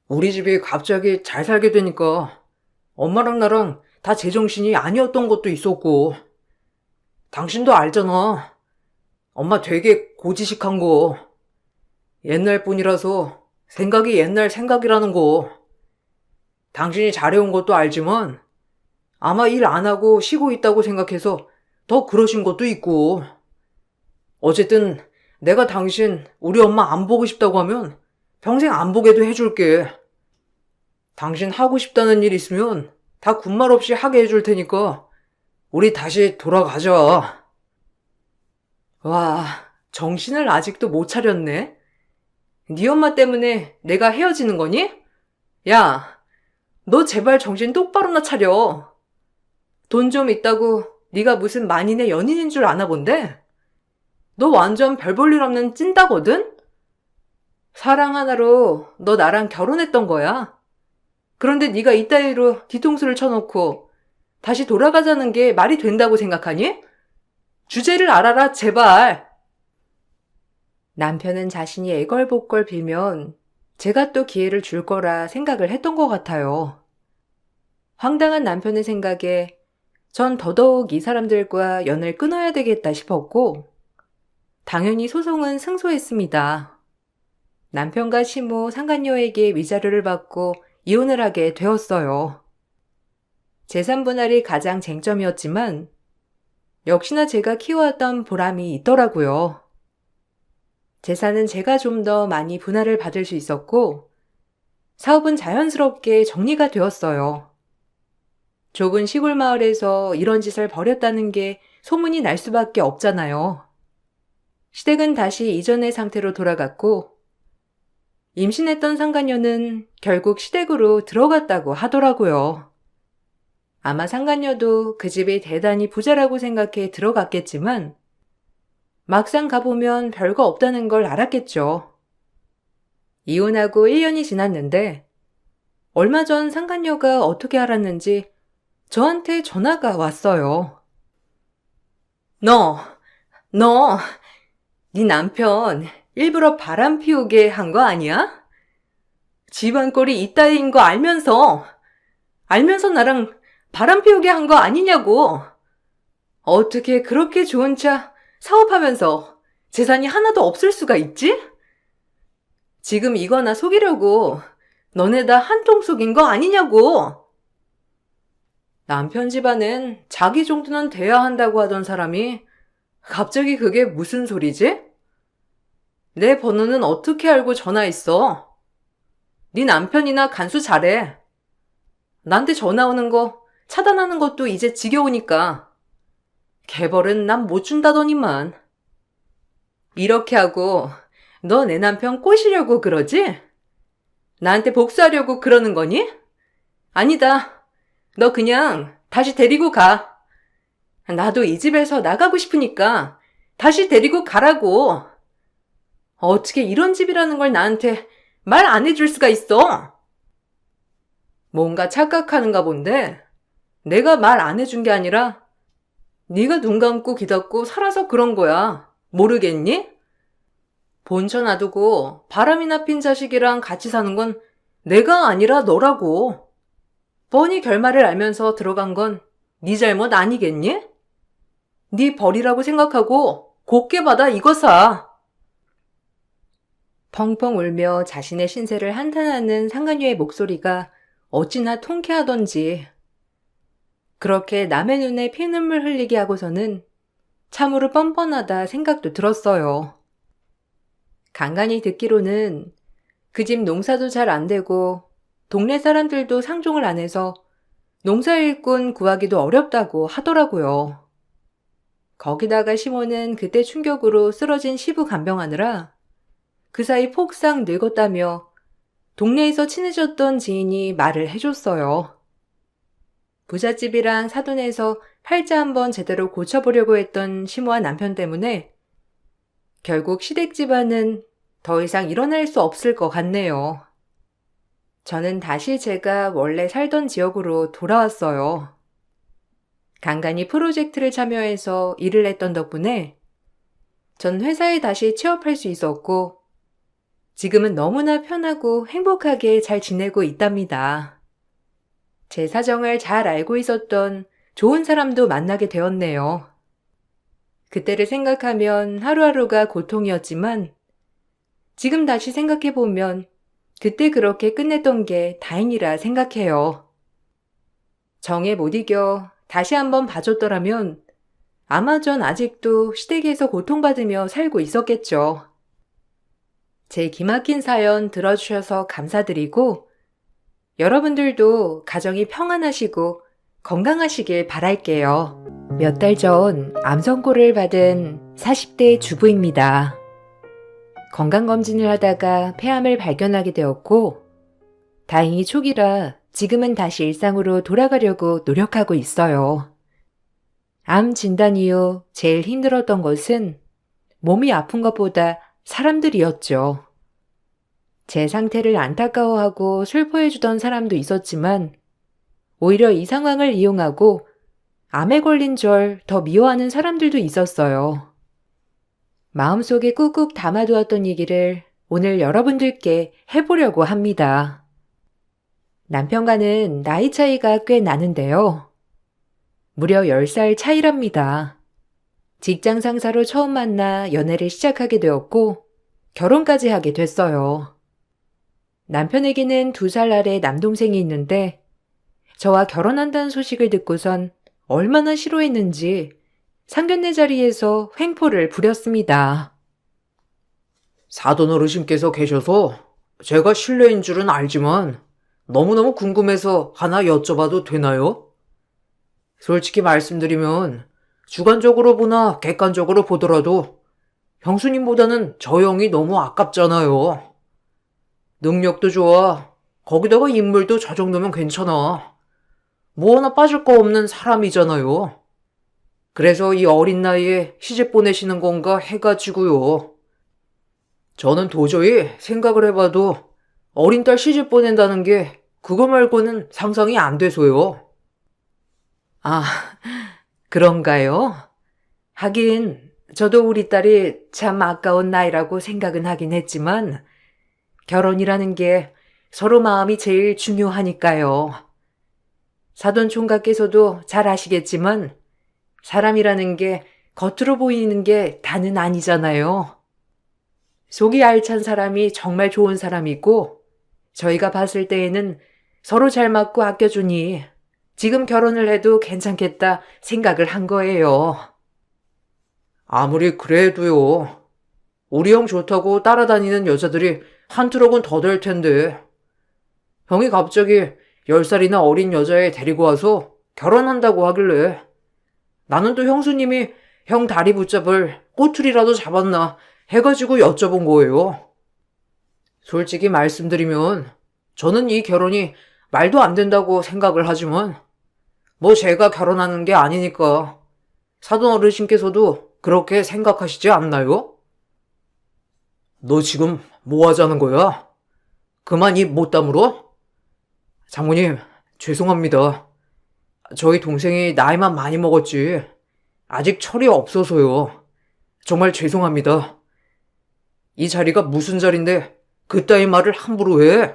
우리 집이 갑자기 잘 살게 되니까 엄마랑 나랑 다 제정신이 아니었던 것도 있었고, 당신도 알잖아. 엄마 되게 고지식한 거. 옛날 뿐이라서 생각이 옛날 생각이라는 거. 당신이 잘해온 것도 알지만 아마 일 안 하고 쉬고 있다고 생각해서 더 그러신 것도 있고. 어쨌든 내가 당신 우리 엄마 안 보고 싶다고 하면 평생 안 보게도 해줄게. 당신 하고 싶다는 일 있으면 다 군말 없이 하게 해줄 테니까 우리 다시 돌아가자. 와, 정신을 아직도 못 차렸네. 네 엄마 때문에 내가 헤어지는 거니? 야, 너 제발 정신 똑바로나 차려. 돈 좀 있다고 네가 무슨 만인의 연인인 줄 아나 본데? 너 완전 별 볼 일 없는 찐따거든? 사랑 하나로 너 나랑 결혼했던 거야. 그런데 네가 이따위로 뒤통수를 쳐놓고 다시 돌아가자는 게 말이 된다고 생각하니? 주제를 알아라, 제발. 남편은 자신이 애걸복걸 빌면 제가 또 기회를 줄 거라 생각을 했던 것 같아요. 황당한 남편의 생각에 전 더더욱 이 사람들과 연을 끊어야 되겠다 싶었고, 당연히 소송은 승소했습니다. 남편과 시모, 상간녀에게 위자료를 받고 이혼을 하게 되었어요. 재산 분할이 가장 쟁점이었지만 역시나 제가 키워왔던 보람이 있더라고요. 재산은 제가 좀 더 많이 분할을 받을 수 있었고 사업은 자연스럽게 정리가 되었어요. 좁은 시골 마을에서 이런 짓을 벌였다는 게 소문이 날 수밖에 없잖아요. 시댁은 다시 이전의 상태로 돌아갔고 임신했던 상간녀는 결국 시댁으로 들어갔다고 하더라고요. 아마 상간녀도 그 집이 대단히 부자라고 생각해 들어갔겠지만 막상 가보면 별거 없다는 걸 알았겠죠. 이혼하고 1년이 지났는데 얼마 전 상간녀가 어떻게 알았는지 저한테 전화가 왔어요. 너, 네 남편 일부러 바람 피우게 한 거 아니야? 집안 꼴이 이따위인 거 알면서 나랑 바람 피우게 한 거 아니냐고. 어떻게 그렇게 좋은 차 사업하면서 재산이 하나도 없을 수가 있지? 지금 이거 나 속이려고 너네 다 한통 속인 거 아니냐고. 남편 집안은 자기 정도는 돼야 한다고 하던 사람이 갑자기 그게 무슨 소리지? 내 번호는 어떻게 알고 전화했어? 네 남편이나 간수 잘해. 나한테 전화 오는 거 차단하는 것도 이제 지겨우니까. 개벌은 난 못 준다더니만. 이렇게 하고 너 내 남편 꼬시려고 그러지? 나한테 복수하려고 그러는 거니? 아니다. 너 그냥 다시 데리고 가. 나도 이 집에서 나가고 싶으니까 다시 데리고 가라고. 어떻게 이런 집이라는 걸 나한테 말 안 해줄 수가 있어? 뭔가 착각하는가 본데 내가 말 안 해준 게 아니라 네가 눈 감고 귀 닫고 살아서 그런 거야. 모르겠니? 본처 놔두고 바람이나 핀 자식이랑 같이 사는 건 내가 아니라 너라고. 뻔히 결말을 알면서 들어간 건 네 잘못 아니겠니? 네 벌이라고 생각하고 곱게 받아 이거사. 펑펑 울며 자신의 신세를 한탄하는 상간녀의 목소리가 어찌나 통쾌하던지. 그렇게 남의 눈에 피눈물 흘리게 하고서는 참으로 뻔뻔하다 생각도 들었어요. 간간히 듣기로는 그 집 농사도 잘 안 되고 동네 사람들도 상종을 안 해서 농사일꾼 구하기도 어렵다고 하더라고요. 거기다가 시모는 그때 충격으로 쓰러진 시부 간병하느라 그 사이 폭삭 늙었다며 동네에서 친해졌던 지인이 말을 해줬어요. 부잣집이랑 사돈에서 팔자 한번 제대로 고쳐보려고 했던 시모와 남편 때문에 결국 시댁 집안은 더 이상 일어날 수 없을 것 같네요. 저는 다시 제가 원래 살던 지역으로 돌아왔어요. 간간히 프로젝트를 참여해서 일을 했던 덕분에 전 회사에 다시 취업할 수 있었고 지금은 너무나 편하고 행복하게 잘 지내고 있답니다. 제 사정을 잘 알고 있었던 좋은 사람도 만나게 되었네요. 그때를 생각하면 하루하루가 고통이었지만 지금 다시 생각해보면 그때 그렇게 끝냈던 게 다행이라 생각해요. 정에 못 이겨 다시 한번 봐줬더라면 아마 전 아직도 시댁에서 고통받으며 살고 있었겠죠. 제 기막힌 사연 들어주셔서 감사드리고 여러분들도 가정이 평안하시고 건강하시길 바랄게요. 몇 달 전 암선고를 받은 40대 주부입니다. 건강검진을 하다가 폐암을 발견하게 되었고 다행히 초기라 지금은 다시 일상으로 돌아가려고 노력하고 있어요. 암 진단 이후 제일 힘들었던 것은 몸이 아픈 것보다 사람들이었죠. 제 상태를 안타까워하고 슬퍼해주던 사람도 있었지만 오히려 이 상황을 이용하고 암에 걸린 절 더 미워하는 사람들도 있었어요. 마음속에 꾹꾹 담아두었던 얘기를 오늘 여러분들께 해보려고 합니다. 남편과는 나이 차이가 꽤 나는데요. 무려 10살 차이랍니다. 직장 상사로 처음 만나 연애를 시작하게 되었고 결혼까지 하게 됐어요. 남편에게는 2살 아래 남동생이 있는데 저와 결혼한다는 소식을 듣고선 얼마나 싫어했는지 상견례 자리에서 횡포를 부렸습니다. 사돈 어르신께서 계셔서 제가 실례인 줄은 알지만 너무너무 궁금해서 하나 여쭤봐도 되나요? 솔직히 말씀드리면 주관적으로 보나 객관적으로 보더라도 형수님보다는 저 형이 너무 아깝잖아요. 능력도 좋아. 거기다가 인물도 저 정도면 괜찮아. 뭐 하나 빠질 거 없는 사람이잖아요. 그래서 이 어린 나이에 시집 보내시는 건가 해가지고요. 저는 도저히 생각을 해봐도 어린 딸 시집 보낸다는 게 그거 말고는 상상이 안 돼서요. 아, 그런가요? 하긴 저도 우리 딸이 참 아까운 나이라고 생각은 하긴 했지만 결혼이라는 게 서로 마음이 제일 중요하니까요. 사돈 총각께서도 잘 아시겠지만 사람이라는 게 겉으로 보이는 게 다는 아니잖아요. 속이 알찬 사람이 정말 좋은 사람이고 저희가 봤을 때에는 서로 잘 맞고 아껴주니 지금 결혼을 해도 괜찮겠다 생각을 한 거예요. 아무리 그래도요. 우리 형 좋다고 따라다니는 여자들이 한 트럭은 더 될 텐데. 형이 갑자기 10살이나 어린 여자애 데리고 와서 결혼한다고 하길래 나는 또 형수님이 형 다리 붙잡을 꼬투리라도 잡았나 해가지고 여쭤본 거예요. 솔직히 말씀드리면 저는 이 결혼이 말도 안 된다고 생각을 하지만 뭐 제가 결혼하는 게 아니니까 사돈 어르신께서도 그렇게 생각하시지 않나요? 너 지금 뭐 하자는 거야? 그만 입 못 다물어? 장모님, 죄송합니다. 저희 동생이 나이만 많이 먹었지 아직 철이 없어서요. 정말 죄송합니다. 이 자리가 무슨 자리인데 그따위 말을 함부로 해?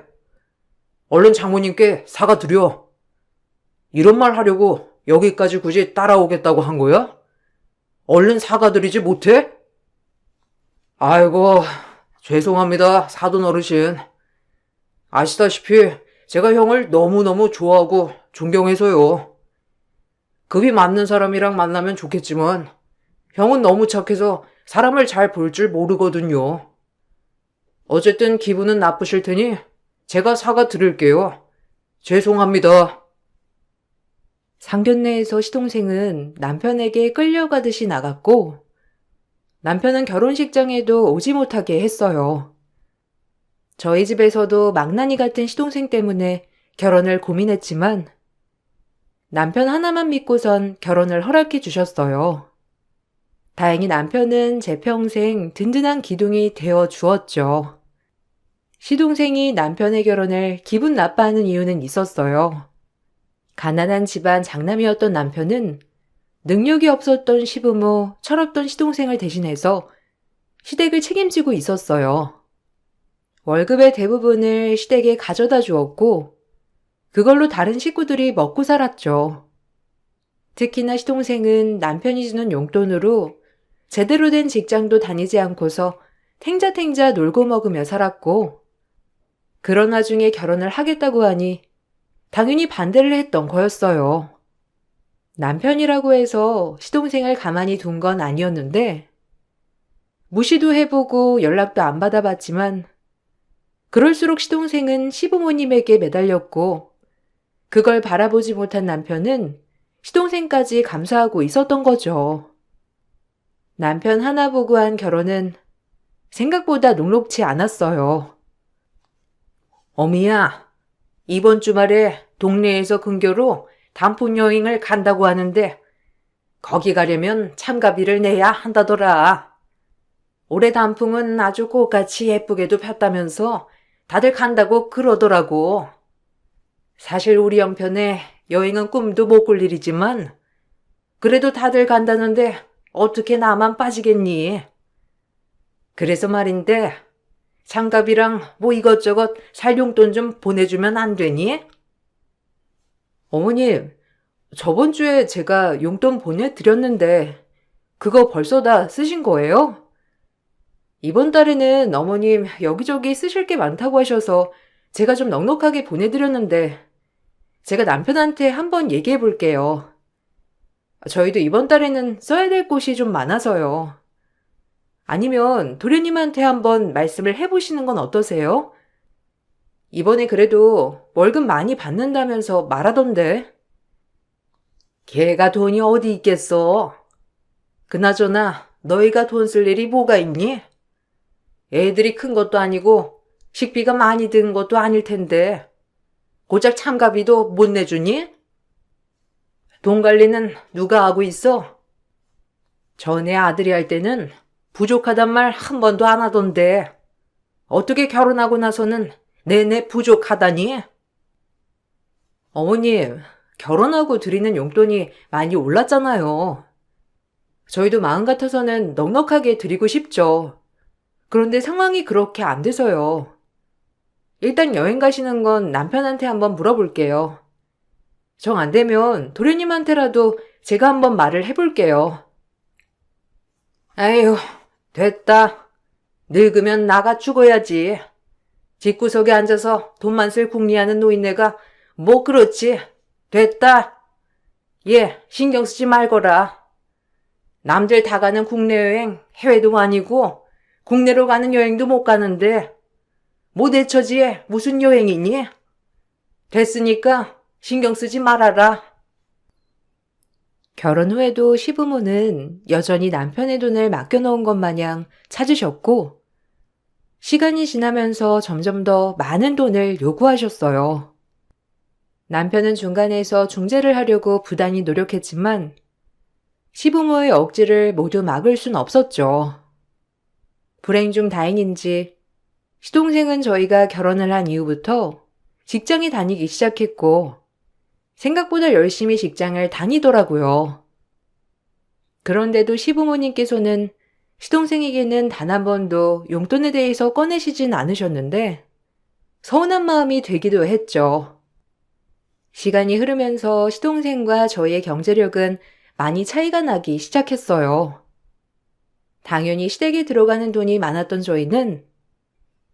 얼른 장모님께 사과드려. 이런 말 하려고 여기까지 굳이 따라오겠다고 한 거야? 얼른 사과드리지 못해? 아이고, 죄송합니다, 사돈 어르신. 아시다시피 제가 형을 너무너무 좋아하고 존경해서요. 급이 맞는 사람이랑 만나면 좋겠지만 형은 너무 착해서 사람을 잘 볼 줄 모르거든요. 어쨌든 기분은 나쁘실 테니 제가 사과드릴게요. 죄송합니다. 상견례에서 시동생은 남편에게 끌려가듯이 나갔고 남편은 결혼식장에도 오지 못하게 했어요. 저희 집에서도 망나니 같은 시동생 때문에 결혼을 고민했지만 남편 하나만 믿고선 결혼을 허락해 주셨어요. 다행히 남편은 제 평생 든든한 기둥이 되어 주었죠. 시동생이 남편의 결혼을 기분 나빠하는 이유는 있었어요. 가난한 집안 장남이었던 남편은 능력이 없었던 시부모, 철없던 시동생을 대신해서 시댁을 책임지고 있었어요. 월급의 대부분을 시댁에 가져다 주었고 그걸로 다른 식구들이 먹고 살았죠. 특히나 시동생은 남편이 주는 용돈으로 제대로 된 직장도 다니지 않고서 탱자탱자 놀고 먹으며 살았고 그런 와중에 결혼을 하겠다고 하니 당연히 반대를 했던 거였어요. 남편이라고 해서 시동생을 가만히 둔 건 아니었는데 무시도 해보고 연락도 안 받아봤지만 그럴수록 시동생은 시부모님에게 매달렸고 그걸 바라보지 못한 남편은 시동생까지 감수하고 있었던 거죠. 남편 하나 보고 한 결혼은 생각보다 녹록지 않았어요. 어미야, 이번 주말에 동네에서 근교로 단풍 여행을 간다고 하는데 거기 가려면 참가비를 내야 한다더라. 올해 단풍은 아주 꽃같이 예쁘게도 폈다면서 다들 간다고 그러더라고. 사실 우리 형편에 여행은 꿈도 못 꿀 일이지만 그래도 다들 간다는데 어떻게 나만 빠지겠니? 그래서 말인데 장갑이랑 뭐 이것저것 살 용돈 좀 보내주면 안 되니? 어머님, 저번 주에 제가 용돈 보내드렸는데 그거 벌써 다 쓰신 거예요? 이번 달에는 어머님 여기저기 쓰실 게 많다고 하셔서 제가 좀 넉넉하게 보내드렸는데 제가 남편한테 한번 얘기해 볼게요. 저희도 이번 달에는 써야 될 곳이 좀 많아서요. 아니면 도련님한테 한번 말씀을 해보시는 건 어떠세요? 이번에 그래도 월급 많이 받는다면서 말하던데. 걔가 돈이 어디 있겠어? 그나저나 너희가 돈 쓸 일이 뭐가 있니? 애들이 큰 것도 아니고 식비가 많이 든 것도 아닐 텐데 고작 참가비도 못 내주니? 돈 관리는 누가 하고 있어? 전에 아들이 할 때는 부족하단 말 한 번도 안 하던데 어떻게 결혼하고 나서는 내내 부족하다니? 어머님, 결혼하고 드리는 용돈이 많이 올랐잖아요. 저희도 마음 같아서는 넉넉하게 드리고 싶죠. 그런데 상황이 그렇게 안 돼서요. 일단 여행 가시는 건 남편한테 한번 물어볼게요. 정 안 되면 도련님한테라도 제가 한번 말을 해볼게요. 아유, 됐다. 늙으면 나가 죽어야지. 집구석에 앉아서 돈만 쓸 궁리하는 노인네가 뭐 그렇지. 됐다. 얘 신경 쓰지 말거라. 남들 다 가는 국내 여행 해외도 아니고 국내로 가는 여행도 못 가는데 뭐 내 처지에 무슨 여행이니? 됐으니까 신경 쓰지 말아라. 결혼 후에도 시부모는 여전히 남편의 돈을 맡겨놓은 것 마냥 찾으셨고 시간이 지나면서 점점 더 많은 돈을 요구하셨어요. 남편은 중간에서 중재를 하려고 부단히 노력했지만 시부모의 억지를 모두 막을 순 없었죠. 불행 중 다행인지 시동생은 저희가 결혼을 한 이후부터 직장에 다니기 시작했고 생각보다 열심히 직장을 다니더라고요. 그런데도 시부모님께서는 시동생에게는 단 한 번도 용돈에 대해서 꺼내시진 않으셨는데 서운한 마음이 되기도 했죠. 시간이 흐르면서 시동생과 저희의 경제력은 많이 차이가 나기 시작했어요. 당연히 시댁에 들어가는 돈이 많았던 저희는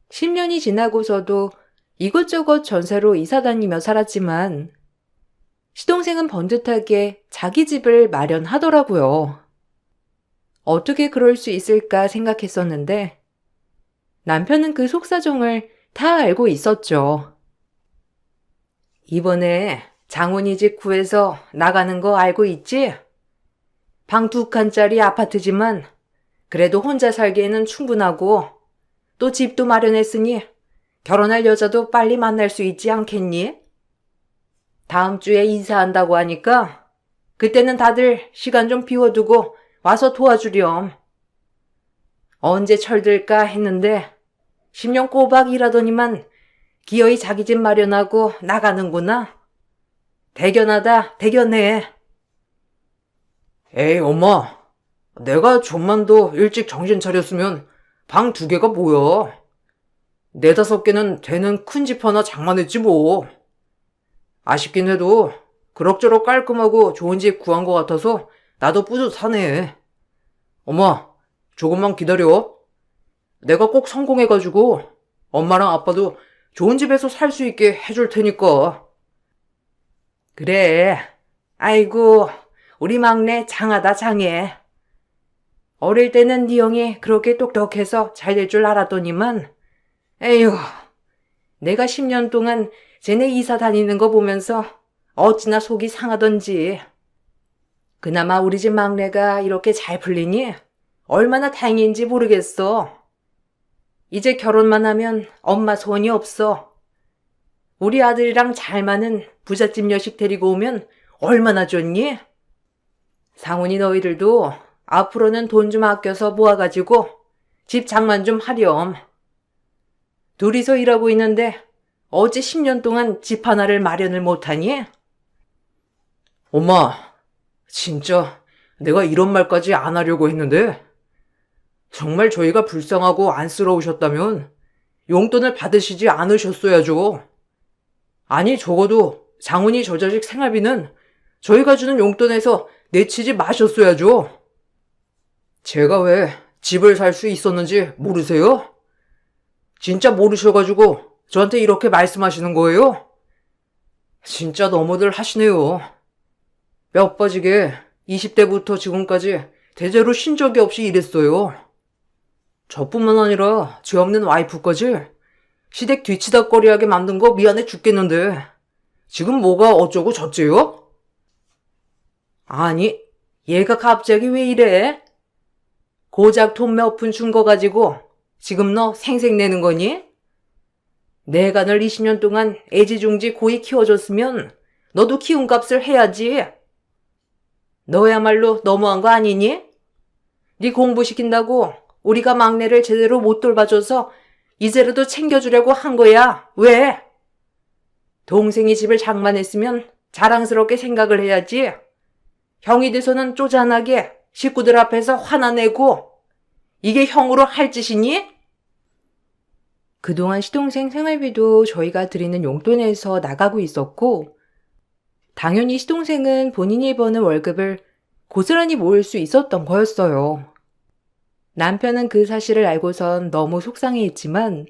10년이 지나고서도 이것저것 전세로 이사 다니며 살았지만 시동생은 번듯하게 자기 집을 마련하더라고요. 어떻게 그럴 수 있을까 생각했었는데 남편은 그 속사정을 다 알고 있었죠. 이번에 장훈이 집 구해서 나가는 거 알고 있지? 방 2칸짜리 아파트지만 그래도 혼자 살기에는 충분하고 또 집도 마련했으니 결혼할 여자도 빨리 만날 수 있지 않겠니? 다음 주에 이사한다고 하니까 그때는 다들 시간 좀 비워두고 와서 도와주렴. 언제 철들까 했는데 10년 꼬박 일하더니만 기어이 자기 집 마련하고 나가는구나. 대견하다, 대견해. 에이, 엄마. 내가 좀만 더 일찍 정신 차렸으면 방 2개가 뭐야. 4-5개는 되는 큰 집 하나 장만했지 뭐. 아쉽긴 해도 그럭저럭 깔끔하고 좋은 집 구한 것 같아서 나도 뿌듯하네. 엄마, 조금만 기다려. 내가 꼭 성공해가지고 엄마랑 아빠도 좋은 집에서 살 수 있게 해줄 테니까. 그래. 아이고, 우리 막내 장하다 장해. 어릴 때는 네 형이 그렇게 똑똑해서 잘 될 줄 알았더니만 에휴, 내가 10년 동안 쟤네 이사 다니는 거 보면서 어찌나 속이 상하던지. 그나마 우리 집 막내가 이렇게 잘 풀리니 얼마나 다행인지 모르겠어. 이제 결혼만 하면 엄마 소원이 없어. 우리 아들이랑 잘 맞는 부잣집 여식 데리고 오면 얼마나 좋니? 상훈이 너희들도 앞으로는 돈 좀 아껴서 모아가지고 집 장만 좀 하렴. 둘이서 일하고 있는데 어째 10년 동안 집 하나를 마련을 못하니? 엄마, 진짜 내가 이런 말까지 안 하려고 했는데 정말 저희가 불쌍하고 안쓰러우셨다면 용돈을 받으시지 않으셨어야죠. 아니, 적어도 장훈이 저 자식 생활비는 저희가 주는 용돈에서 내치지 마셨어야죠. 제가 왜 집을 살 수 있었는지 모르세요? 진짜 모르셔가지고 저한테 이렇게 말씀하시는 거예요? 진짜 너무들 하시네요. 뼈 빠지게 20대부터 지금까지 대대로 쉰 적이 없이 일했어요. 저뿐만 아니라 죄 없는 와이프까지 시댁 뒤치다꺼리하게 만든 거 미안해 죽겠는데 지금 뭐가 어쩌고 저쩌요? 아니, 얘가 갑자기 왜 이래? 고작 돈 몇 푼 준 거 가지고 지금 너 생색내는 거니? 내가 널 20년 동안 애지중지 고이 키워줬으면 너도 키움값을 해야지. 너야말로 너무한 거 아니니? 네 공부시킨다고 우리가 막내를 제대로 못 돌봐줘서 이제라도 챙겨주려고 한 거야. 왜? 동생이 집을 장만했으면 자랑스럽게 생각을 해야지. 형이 돼서는 쪼잔하게 식구들 앞에서 화나 내고 이게 형으로 할 짓이니? 그동안 시동생 생활비도 저희가 드리는 용돈에서 나가고 있었고, 당연히 시동생은 본인이 버는 월급을 고스란히 모을 수 있었던 거였어요. 남편은 그 사실을 알고선 너무 속상해했지만,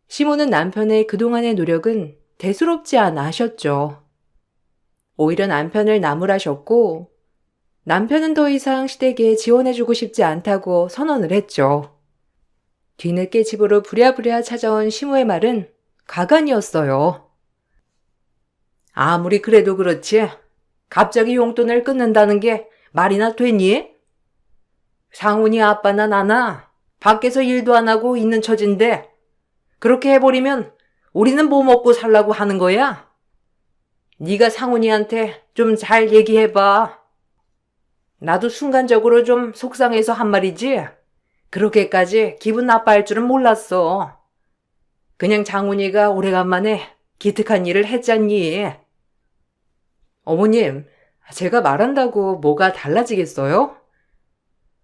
시모는 남편의 그동안의 노력은 대수롭지 않아 하셨죠. 오히려 남편을 나무라셨고, 남편은 더 이상 시댁에 지원해주고 싶지 않다고 선언을 했죠. 뒤늦게 집으로 부랴부랴 찾아온 시모의 말은 가관이었어요. 아무리 그래도 그렇지. 갑자기 용돈을 끊는다는 게 말이나 되니? 상훈이 아빠나 나나 밖에서 일도 안 하고 있는 처진데 그렇게 해버리면 우리는 뭐 먹고 살라고 하는 거야? 네가 상훈이한테 좀 잘 얘기해봐. 나도 순간적으로 좀 속상해서 한 말이지. 그렇게까지 기분 나빠할 줄은 몰랐어. 그냥 장훈이가 오래간만에 기특한 일을 했잖니. 어머님, 제가 말한다고 뭐가 달라지겠어요?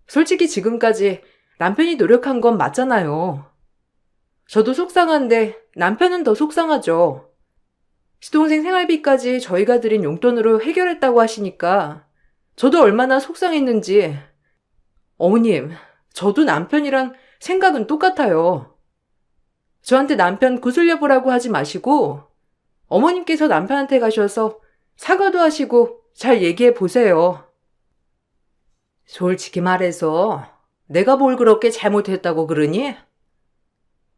솔직히 지금까지 남편이 노력한 건 맞잖아요. 저도 속상한데 남편은 더 속상하죠. 시동생 생활비까지 저희가 드린 용돈으로 해결했다고 하시니까 저도 얼마나 속상했는지. 어머님, 저도 남편이랑 생각은 똑같아요. 저한테 남편 구슬려보라고 하지 마시고 어머님께서 남편한테 가셔서 사과도 하시고 잘 얘기해 보세요. 솔직히 말해서 내가 뭘 그렇게 잘못했다고 그러니?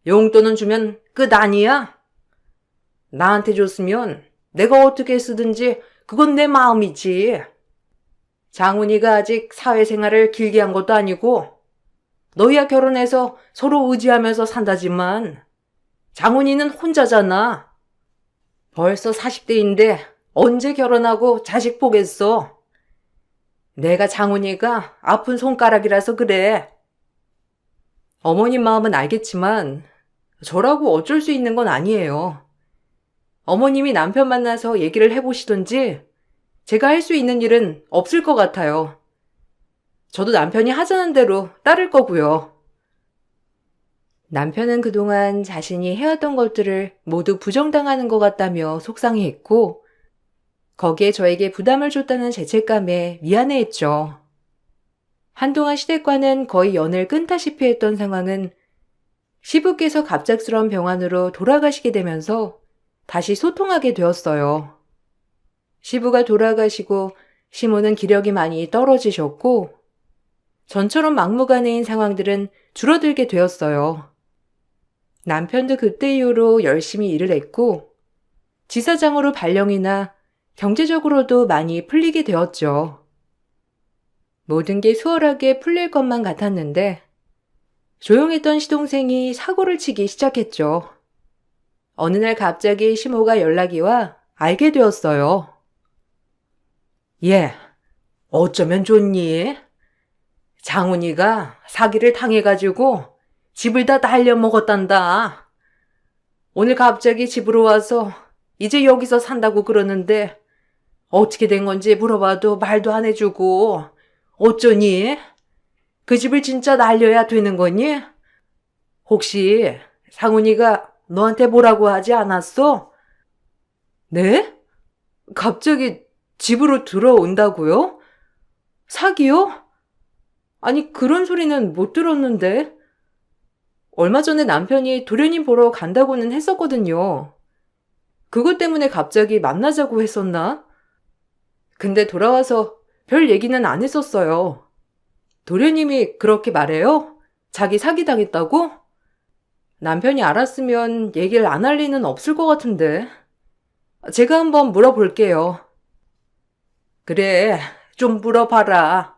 용돈은 주면 끝 아니야? 나한테 줬으면 내가 어떻게 쓰든지 그건 내 마음이지. 장훈이가 아직 사회생활을 길게 한 것도 아니고 너희야 결혼해서 서로 의지하면서 산다지만 장훈이는 혼자잖아. 벌써 40대인데 언제 결혼하고 자식 보겠어. 내가 장훈이가 아픈 손가락이라서 그래. 어머님 마음은 알겠지만 저라고 어쩔 수 있는 건 아니에요. 어머님이 남편 만나서 얘기를 해보시던지 제가 할 수 있는 일은 없을 것 같아요. 저도 남편이 하자는 대로 따를 거고요. 남편은 그동안 자신이 해왔던 것들을 모두 부정당하는 것 같다며 속상해했고, 거기에 저에게 부담을 줬다는 죄책감에 미안해했죠. 한동안 시댁과는 거의 연을 끊다시피 했던 상황은 시부께서 갑작스러운 병환으로 돌아가시게 되면서 다시 소통하게 되었어요. 시부가 돌아가시고 시모는 기력이 많이 떨어지셨고 전처럼 막무가내인 상황들은 줄어들게 되었어요. 남편도 그때 이후로 열심히 일을 했고 지사장으로 발령이나 경제적으로도 많이 풀리게 되었죠. 모든 게 수월하게 풀릴 것만 같았는데 조용했던 시동생이 사고를 치기 시작했죠. 어느 날 갑자기 시모가 연락이 와 알게 되었어요. 얘, 어쩌면 좋니? 장훈이가 사기를 당해가지고 집을 다 날려먹었단다. 오늘 갑자기 집으로 와서 이제 여기서 산다고 그러는데 어떻게 된 건지 물어봐도 말도 안 해주고 어쩌니? 그 집을 진짜 날려야 되는 거니? 혹시 상훈이가 너한테 뭐라고 하지 않았어? 네? 갑자기 집으로 들어온다고요? 사기요? 아니, 그런 소리는 못 들었는데. 얼마 전에 남편이 도련님 보러 간다고는 했었거든요. 그것 때문에 갑자기 만나자고 했었나? 근데 돌아와서 별 얘기는 안 했었어요. 도련님이 그렇게 말해요? 자기 사기당했다고? 남편이 알았으면 얘기를 안 할 리는 없을 것 같은데. 제가 한번 물어볼게요. 그래, 좀 물어봐라.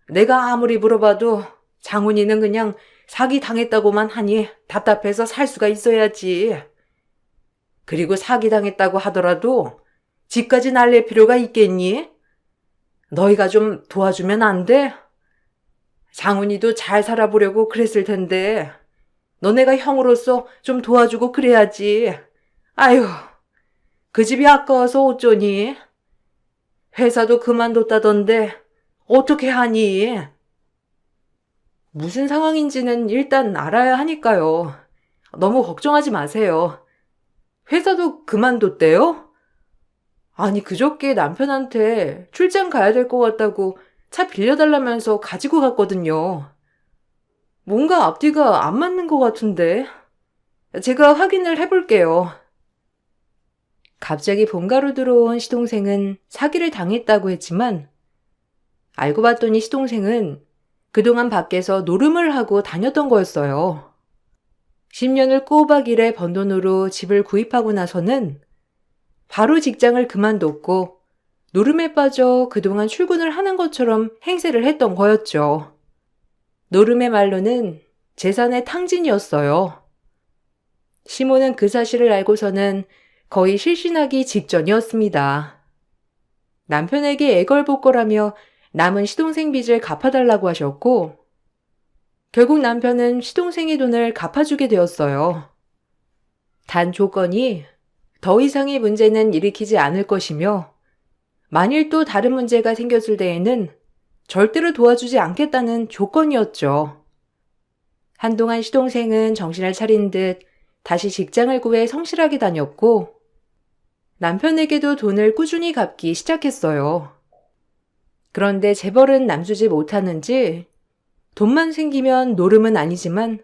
내가 아무리 물어봐도 장훈이는 그냥 사기 당했다고만 하니 답답해서 살 수가 있어야지. 그리고 사기 당했다고 하더라도 집까지 날릴 필요가 있겠니? 너희가 좀 도와주면 안 돼? 장훈이도 잘 살아보려고 그랬을 텐데 너네가 형으로서 좀 도와주고 그래야지. 아휴, 그 집이 아까워서 어쩌니? 회사도 그만뒀다던데 어떻게 하니? 무슨 상황인지는 일단 알아야 하니까요. 너무 걱정하지 마세요. 회사도 그만뒀대요? 아니, 그저께 남편한테 출장 가야 될 것 같다고 차 빌려달라면서 가지고 갔거든요. 뭔가 앞뒤가 안 맞는 것 같은데. 제가 확인을 해볼게요. 갑자기 본가로 들어온 시동생은 사기를 당했다고 했지만 알고 봤더니 시동생은 그동안 밖에서 노름을 하고 다녔던 거였어요. 10년을 꼬박 일해 번 돈으로 집을 구입하고 나서는 바로 직장을 그만뒀고 노름에 빠져 그동안 출근을 하는 것처럼 행세를 했던 거였죠. 노름의 말로는 재산의 탕진이었어요. 시모는 그 사실을 알고서는 거의 실신하기 직전이었습니다. 남편에게 애걸복걸하며 남은 시동생 빚을 갚아달라고 하셨고 결국 남편은 시동생의 돈을 갚아주게 되었어요. 단 조건이 더 이상의 문제는 일으키지 않을 것이며 만일 또 다른 문제가 생겼을 때에는 절대로 도와주지 않겠다는 조건이었죠. 한동안 시동생은 정신을 차린 듯 다시 직장을 구해 성실하게 다녔고 남편에게도 돈을 꾸준히 갚기 시작했어요. 그런데 재벌은 남주지 못하는지 돈만 생기면 노름은 아니지만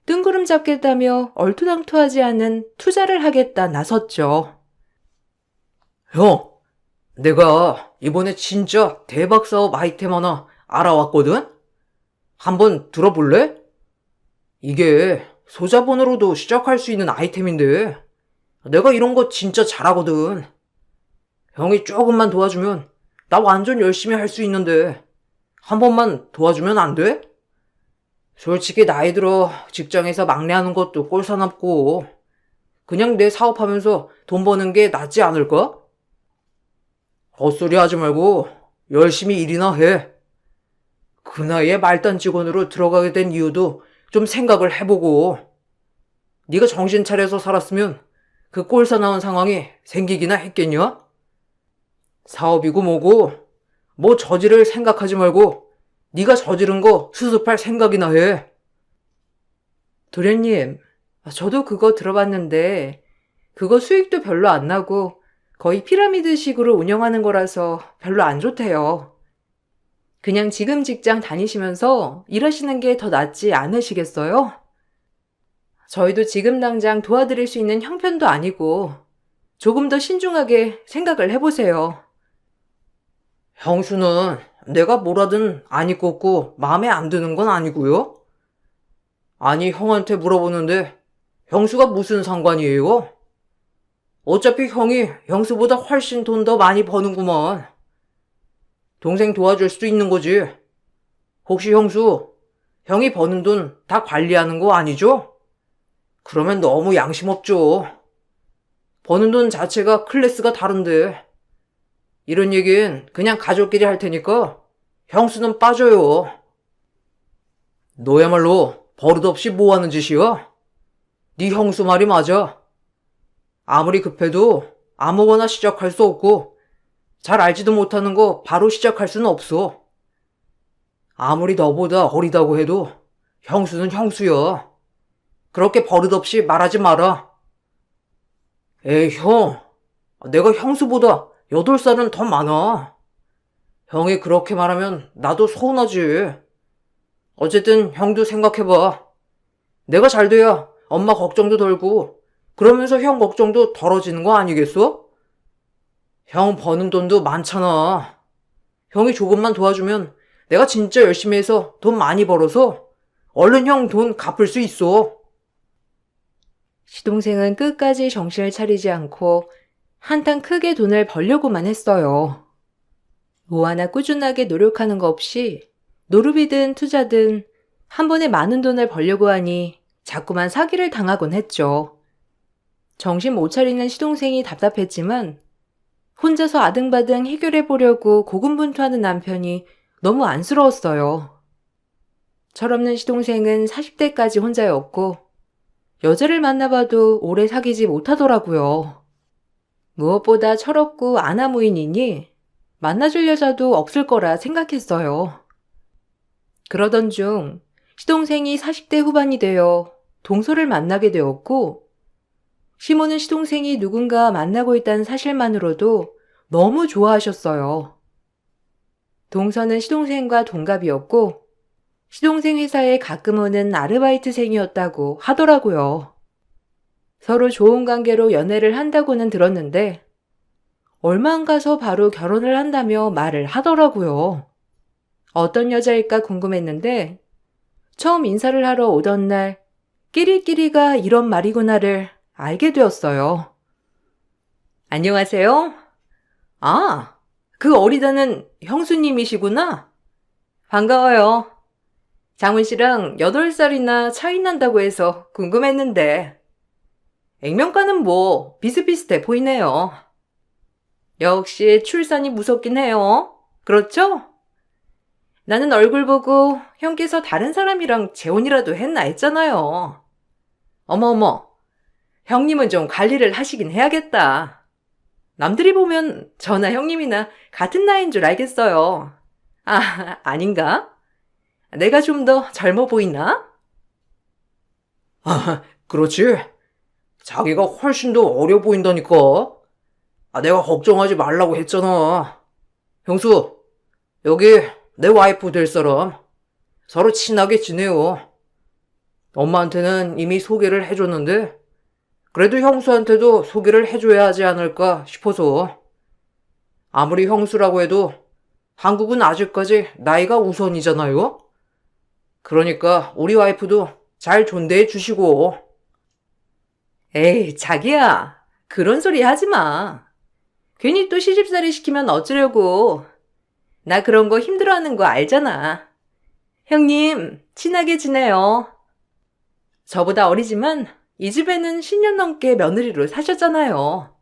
뜬구름 잡겠다며 얼토당토하지 않은 투자를 하겠다 나섰죠. 형, 내가 이번에 진짜 대박 사업 아이템 하나 알아왔거든? 한번 들어볼래? 이게 소자본으로도 시작할 수 있는 아이템인데 내가 이런 거 진짜 잘하거든. 형이 조금만 도와주면 나 완전 열심히 할 수 있는데 한 번만 도와주면 안 돼? 솔직히 나이 들어 직장에서 막내하는 것도 꼴사납고 그냥 내 사업하면서 돈 버는 게 낫지 않을까? 헛소리 하지 말고 열심히 일이나 해. 그 나이에 말단 직원으로 들어가게 된 이유도 좀 생각을 해보고 네가 정신 차려서 살았으면 그 꼴사 나온 상황이 생기기나 했겠냐? 사업이고 뭐고 뭐 저지를 생각하지 말고 네가 저지른 거 수습할 생각이나 해. 도련님, 저도 그거 들어봤는데 그거 수익도 별로 안 나고 거의 피라미드식으로 운영하는 거라서 별로 안 좋대요. 그냥 지금 직장 다니시면서 일하시는 게 더 낫지 않으시겠어요? 저희도 지금 당장 도와드릴 수 있는 형편도 아니고 조금 더 신중하게 생각을 해보세요. 형수는 내가 뭐라든 안 입고 마음에 안 드는 건 아니고요. 아니, 형한테 물어보는데 형수가 무슨 상관이에요? 어차피 형이 형수보다 훨씬 돈 더 많이 버는구먼. 동생 도와줄 수도 있는 거지. 혹시 형수, 형이 버는 돈 다 관리하는 거 아니죠? 그러면 너무 양심 없죠. 버는 돈 자체가 클래스가 다른데. 이런 얘기는 그냥 가족끼리 할 테니까 형수는 빠져요. 너야말로 버릇없이 뭐 하는 짓이야? 네 형수 말이 맞아. 아무리 급해도 아무거나 시작할 수 없고 잘 알지도 못하는 거 바로 시작할 수는 없어. 아무리 너보다 어리다고 해도 형수는 형수야. 그렇게 버릇없이 말하지 마라. 에이, 형. 내가 형수보다 8살은 더 많아. 형이 그렇게 말하면 나도 서운하지. 어쨌든 형도 생각해봐. 내가 잘 돼야 엄마 걱정도 덜고 그러면서 형 걱정도 덜어지는 거 아니겠어? 형 버는 돈도 많잖아. 형이 조금만 도와주면 내가 진짜 열심히 해서 돈 많이 벌어서 얼른 형 돈 갚을 수 있어. 시동생은 끝까지 정신을 차리지 않고 한탕 크게 돈을 벌려고만 했어요. 뭐 하나 꾸준하게 노력하는 거 없이 노름이든 투자든 한 번에 많은 돈을 벌려고 하니 자꾸만 사기를 당하곤 했죠. 정신 못 차리는 시동생이 답답했지만 혼자서 아등바등 해결해 보려고 고군분투하는 남편이 너무 안쓰러웠어요. 철없는 시동생은 40대까지 혼자였고 여자를 만나봐도 오래 사귀지 못하더라고요. 무엇보다 철없고 아나무인이니 만나줄 여자도 없을 거라 생각했어요. 그러던 중 시동생이 40대 후반이 되어 동서를 만나게 되었고 시모는 시동생이 누군가 만나고 있다는 사실만으로도 너무 좋아하셨어요. 동서는 시동생과 동갑이었고 시동생 회사에 가끔 오는 아르바이트생이었다고 하더라고요. 서로 좋은 관계로 연애를 한다고는 들었는데 얼마 안 가서 바로 결혼을 한다며 말을 하더라고요. 어떤 여자일까 궁금했는데 처음 인사를 하러 오던 날 끼리끼리가 이런 말이구나를 알게 되었어요. 안녕하세요. 아, 그 어리다는 형수님이시구나. 반가워요. 장훈 씨랑 8살이나 차이 난다고 해서 궁금했는데 액면가는 뭐 비슷비슷해 보이네요. 역시 출산이 무섭긴 해요. 그렇죠? 나는 얼굴 보고 형께서 다른 사람이랑 재혼이라도 했나 했잖아요. 어머어머, 형님은 좀 관리를 하시긴 해야겠다. 남들이 보면 저나 형님이나 같은 나이인 줄 알겠어요. 아, 아닌가? 내가 좀 더 젊어 보이나? 아, 그렇지. 자기가 훨씬 더 어려 보인다니까. 내가 걱정하지 말라고 했잖아. 형수, 여기 내 와이프 될 사람. 서로 친하게 지내요. 엄마한테는 이미 소개를 해줬는데 그래도 형수한테도 소개를 해줘야 하지 않을까 싶어서. 아무리 형수라고 해도 한국은 아직까지 나이가 우선이잖아요. 그러니까 우리 와이프도 잘 존대해 주시고. 에이, 자기야. 그런 소리 하지 마. 괜히 또 시집살이 시키면 어쩌려고. 나 그런 거 힘들어하는 거 알잖아. 형님, 친하게 지내요. 저보다 어리지만 이 집에는 10년 넘게 며느리로 사셨잖아요.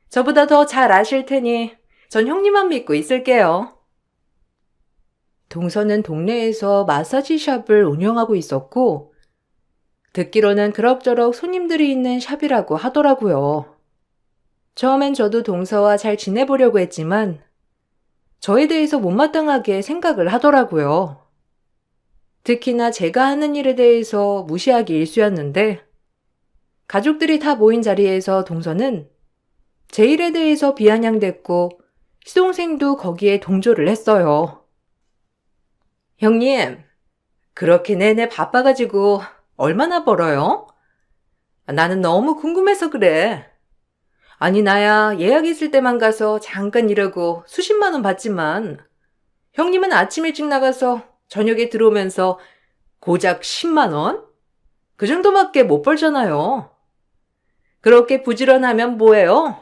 저보다 더 잘 아실 테니 전 형님만 믿고 있을게요. 동서는 동네에서 마사지 샵을 운영하고 있었고 듣기로는 그럭저럭 손님들이 있는 샵이라고 하더라고요. 처음엔 저도 동서와 잘 지내보려고 했지만 저에 대해서 못마땅하게 생각을 하더라고요. 특히나 제가 하는 일에 대해서 무시하기 일쑤였는데 가족들이 다 모인 자리에서 동서는 제 일에 대해서 비아냥댔고 시동생도 거기에 동조를 했어요. 형님, 그렇게 내내 바빠가지고 얼마나 벌어요? 나는 너무 궁금해서 그래. 아니 나야 예약 있을 때만 가서 잠깐 일하고 수십만 원 받지만 형님은 아침 일찍 나가서 저녁에 들어오면서 고작 10만 원? 그 정도밖에 못 벌잖아요. 그렇게 부지런하면 뭐해요?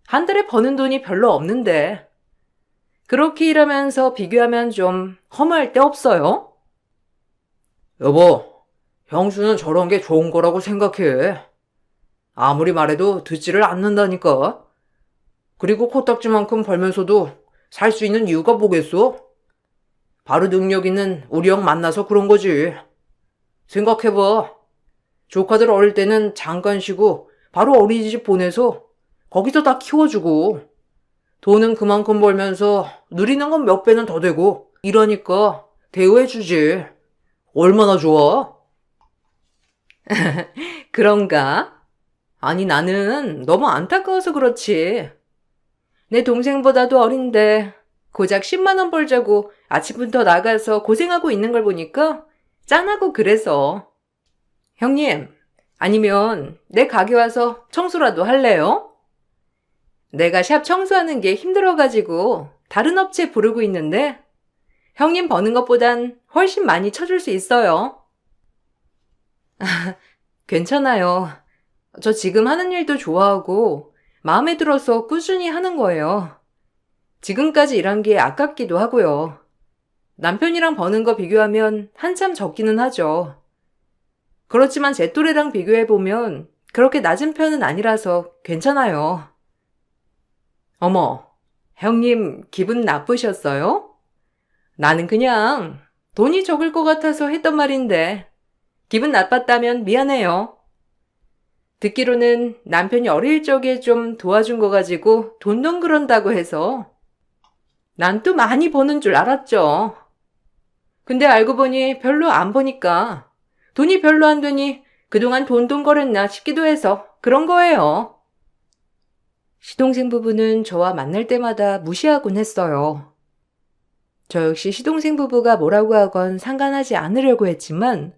한 달에 버는 돈이 별로 없는데. 그렇게 일하면서 비교하면 좀 허무할 데 없어요? 여보, 형수는 저런 게 좋은 거라고 생각해. 아무리 말해도 듣지를 않는다니까. 그리고 코딱지만큼 벌면서도 살 수 있는 이유가 뭐겠어? 바로 능력 있는 우리 형 만나서 그런 거지. 생각해봐. 조카들 어릴 때는 잠깐 쉬고 바로 어린이집 보내서 거기서 다 키워주고 돈은 그만큼 벌면서 누리는 건 몇 배는 더 되고 이러니까 대우해주지. 얼마나 좋아? 그런가? 아니 나는 너무 안타까워서 그렇지. 내 동생보다도 어린데 고작 10만 원 벌자고 아침부터 나가서 고생하고 있는 걸 보니까 짠하고 그래서. 형님, 아니면 내 가게 와서 청소라도 할래요? 내가 샵 청소하는 게 힘들어가지고 다른 업체 부르고 있는데 형님 버는 것보단 훨씬 많이 쳐줄 수 있어요. 괜찮아요. 저 지금 하는 일도 좋아하고 마음에 들어서 꾸준히 하는 거예요. 지금까지 일한 게 아깝기도 하고요. 남편이랑 버는 거 비교하면 한참 적기는 하죠. 그렇지만 제 또래랑 비교해보면 그렇게 낮은 편은 아니라서 괜찮아요. 어머, 형님 기분 나쁘셨어요? 나는 그냥 돈이 적을 것 같아서 했던 말인데 기분 나빴다면 미안해요. 듣기로는 남편이 어릴 적에 좀 도와준 거 가지고 돈돈 그런다고 해서 난 또 많이 버는 줄 알았죠. 근데 알고 보니 별로 안 버니까 돈이 별로 안 되니 그동안 돈돈 거랬나 싶기도 해서 그런 거예요. 시동생 부부는 저와 만날 때마다 무시하곤 했어요. 저 역시 시동생 부부가 뭐라고 하건 상관하지 않으려고 했지만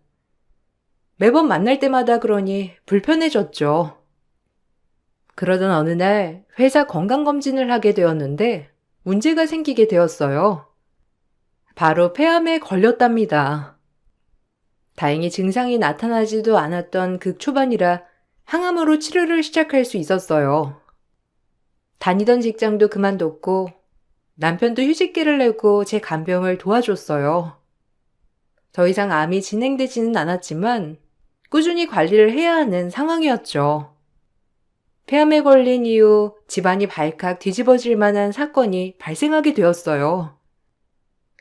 매번 만날 때마다 그러니 불편해졌죠. 그러던 어느 날 회사 건강검진을 하게 되었는데 문제가 생기게 되었어요. 바로 폐암에 걸렸답니다. 다행히 증상이 나타나지도 않았던 극초반이라 항암으로 치료를 시작할 수 있었어요. 다니던 직장도 그만뒀고 남편도 휴직기를 내고 제 간병을 도와줬어요. 더 이상 암이 진행되지는 않았지만 꾸준히 관리를 해야 하는 상황이었죠. 폐암에 걸린 이후 집안이 발칵 뒤집어질 만한 사건이 발생하게 되었어요.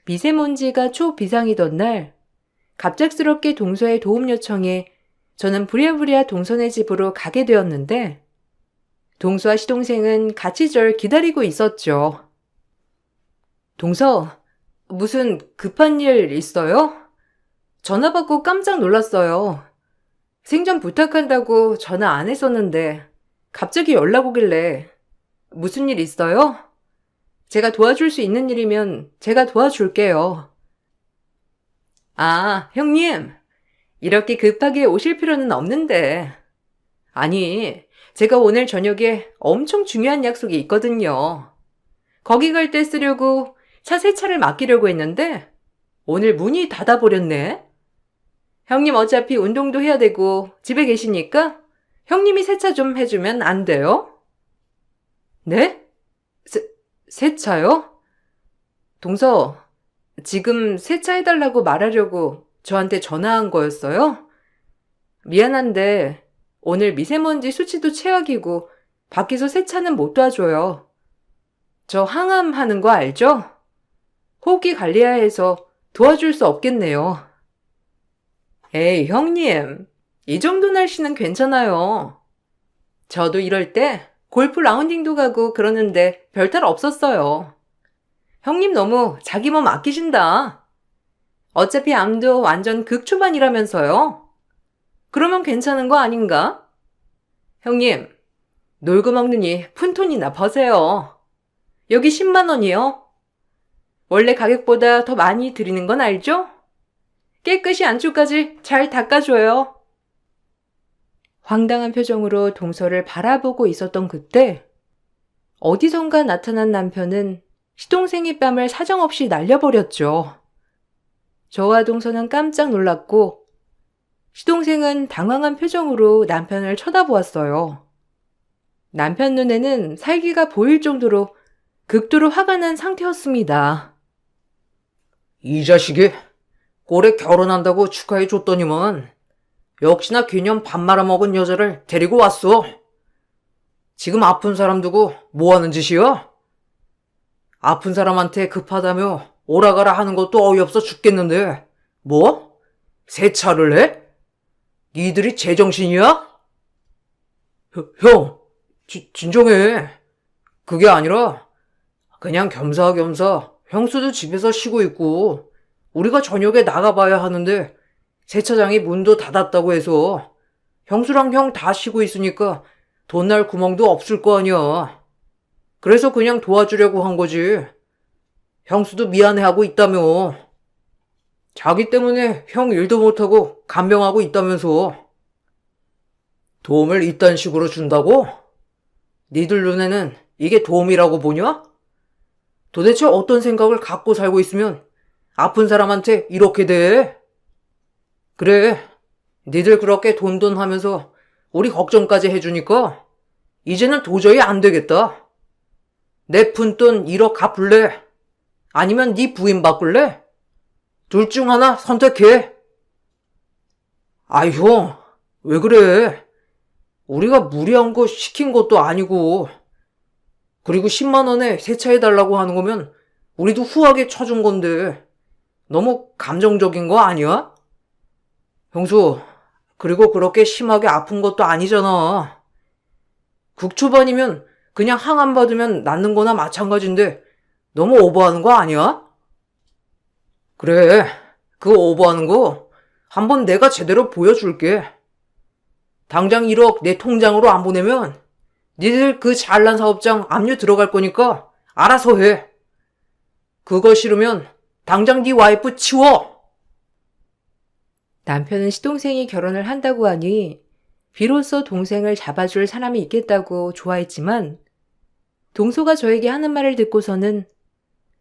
미세먼지가 초비상이던 날 갑작스럽게 동서의 도움 요청에 저는 부랴부랴 동서네 집으로 가게 되었는데 동서와 시동생은 같이 절 기다리고 있었죠. 동서, 무슨 급한 일 있어요? 전화 받고 깜짝 놀랐어요. 생전 부탁한다고 전화 안 했었는데 갑자기 연락 오길래 무슨 일 있어요? 제가 도와줄 수 있는 일이면 제가 도와줄게요. 아, 형님. 이렇게 급하게 오실 필요는 없는데. 아니, 제가 오늘 저녁에 엄청 중요한 약속이 있거든요. 거기 갈 때 쓰려고 차 세차를 맡기려고 했는데 오늘 문이 닫아버렸네. 형님 어차피 운동도 해야 되고 집에 계시니까 형님이 세차 좀 해주면 안 돼요? 네? 세차요? 동서, 지금 세차해달라고 말하려고 저한테 전화한 거였어요? 미안한데 오늘 미세먼지 수치도 최악이고 밖에서 세차는 못 도와줘요. 저 항암하는 거 알죠? 호흡기 관리해야 해서 도와줄 수 없겠네요. 에이, 형님. 이 정도 날씨는 괜찮아요. 저도 이럴 때 골프 라운딩도 가고 그러는데 별탈 없었어요. 형님 너무 자기 몸 아끼신다. 어차피 암도 완전 극초반이라면서요. 그러면 괜찮은 거 아닌가? 형님, 놀고 먹느니 푼돈이나 버세요. 여기 10만 원이요. 원래 가격보다 더 많이 드리는 건 알죠? 깨끗이 안쪽까지 잘 닦아줘요. 황당한 표정으로 동서를 바라보고 있었던 그때 어디선가 나타난 남편은 시동생의 뺨을 사정없이 날려버렸죠. 저와 동서는 깜짝 놀랐고 시동생은 당황한 표정으로 남편을 쳐다보았어요. 남편 눈에는 살기가 보일 정도로 극도로 화가 난 상태였습니다. 이 자식이 올해 결혼한다고 축하해줬더니만 역시나 기념 밥 말아먹은 여자를 데리고 왔어. 지금 아픈 사람 두고 뭐 하는 짓이야? 아픈 사람한테 급하다며 오라가라 하는 것도 어이없어 죽겠는데 뭐? 세차를 해? 니들이 제정신이야? 형, 진정해. 그게 아니라 그냥 겸사겸사 형수도 집에서 쉬고 있고 우리가 저녁에 나가봐야 하는데 세차장이 문도 닫았다고 해서 형수랑 형 다 쉬고 있으니까 돈 날 구멍도 없을 거 아니야. 그래서 그냥 도와주려고 한 거지. 형수도 미안해하고 있다며. 자기 때문에 형 일도 못하고 간병하고 있다면서. 도움을 이딴 식으로 준다고? 니들 눈에는 이게 도움이라고 보냐? 도대체 어떤 생각을 갖고 살고 있으면 아픈 사람한테 이렇게 돼? 그래, 니들 그렇게 돈돈 하면서 우리 걱정까지 해주니까 이제는 도저히 안 되겠다. 내 푼돈 1억 갚을래? 아니면 네 부인 바꿀래? 둘 중 하나 선택해. 아이 형, 왜 그래? 우리가 무리한 거 시킨 것도 아니고. 그리고 10만 원에 세차해달라고 하는 거면 우리도 후하게 쳐준 건데 너무 감정적인 거 아니야? 형수, 그리고 그렇게 심하게 아픈 것도 아니잖아. 극초반이면 그냥 항암 받으면 낫는 거나 마찬가지인데 너무 오버하는 거 아니야? 그래, 그 오버하는 거 한번 내가 제대로 보여줄게. 당장 1억 내 통장으로 안 보내면 니들 그 잘난 사업장 압류 들어갈 거니까 알아서 해. 그거 싫으면 당장 네 와이프 치워. 남편은 시동생이 결혼을 한다고 하니 비로소 동생을 잡아줄 사람이 있겠다고 좋아했지만 동서가 저에게 하는 말을 듣고서는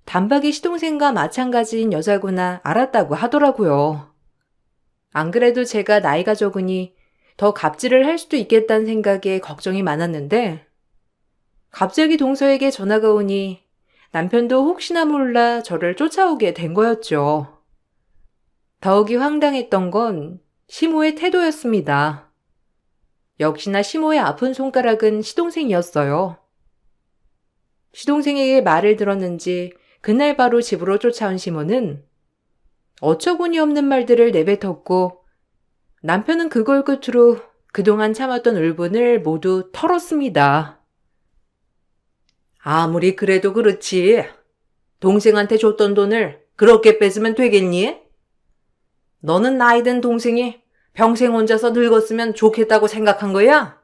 단박에 시동생과 마찬가지인 여자구나 알았다고 하더라고요. 안 그래도 제가 나이가 적으니 더 갑질을 할 수도 있겠다는 생각에 걱정이 많았는데 갑자기 동서에게 전화가 오니 남편도 혹시나 몰라 저를 쫓아오게 된 거였죠. 더욱이 황당했던 건 시모의 태도였습니다. 역시나 시모의 아픈 손가락은 시동생이었어요. 시동생에게 말을 들었는지 그날 바로 집으로 쫓아온 시모는 어처구니 없는 말들을 내뱉었고 남편은 그걸 끝으로 그동안 참았던 울분을 모두 털었습니다. 아무리 그래도 그렇지. 동생한테 줬던 돈을 그렇게 뺏으면 되겠니? 너는 나이 든 동생이 평생 혼자서 늙었으면 좋겠다고 생각한 거야?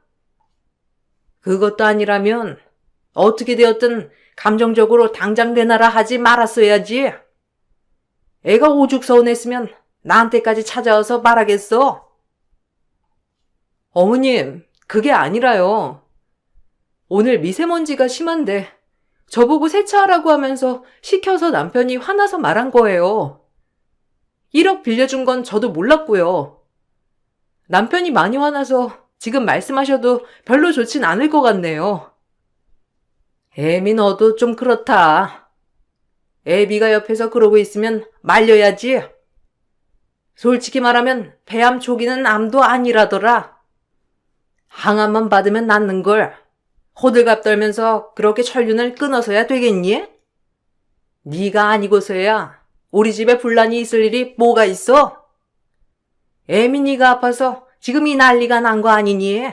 그것도 아니라면 어떻게 되었든 감정적으로 당장 내놔라 하지 말았어야지. 애가 오죽 서운했으면 나한테까지 찾아와서 말하겠어. 어머님, 그게 아니라요. 오늘 미세먼지가 심한데 저보고 세차하라고 하면서 시켜서 남편이 화나서 말한 거예요. 1억 빌려준 건 저도 몰랐고요. 남편이 많이 화나서 지금 말씀하셔도 별로 좋진 않을 것 같네요. 애미 너도 좀 그렇다. 애비가 옆에서 그러고 있으면 말려야지. 솔직히 말하면 폐암 초기는 암도 아니라더라. 항암만 받으면 낫는 걸 호들갑 떨면서 그렇게 천륜을 끊어서야 되겠니? 네가 아니고서야 우리 집에 분란이 있을 일이 뭐가 있어? 애민이가 아파서 지금 이 난리가 난 거 아니니?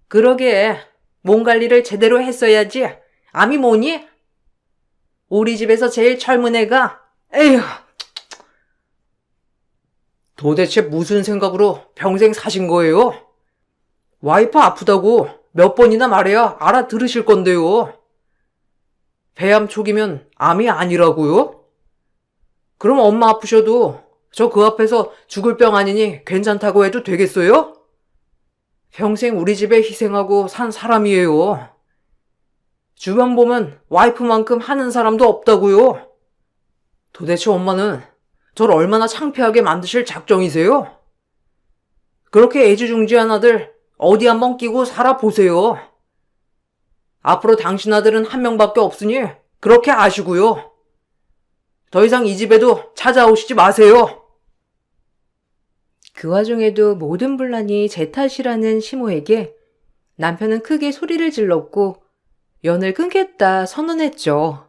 그러게 몸 관리를 제대로 했어야지. 암이 뭐니? 우리 집에서 제일 젊은 애가 에휴. 도대체 무슨 생각으로 평생 사신 거예요? 와이프 아프다고 몇 번이나 말해야 알아들으실 건데요. 폐암 초기면 암이 아니라고요? 그럼 엄마 아프셔도 저 그 앞에서 죽을 병 아니니 괜찮다고 해도 되겠어요? 평생 우리 집에 희생하고 산 사람이에요. 주변 보면 와이프만큼 하는 사람도 없다고요. 도대체 엄마는 저를 얼마나 창피하게 만드실 작정이세요? 그렇게 애지중지한 아들 어디 한번 끼고 살아보세요. 앞으로 당신 아들은 한 명밖에 없으니 그렇게 아시고요. 더 이상 이 집에도 찾아오시지 마세요. 그 와중에도 모든 분란이 제 탓이라는 시모에게 남편은 크게 소리를 질렀고 연을 끊겠다 선언했죠.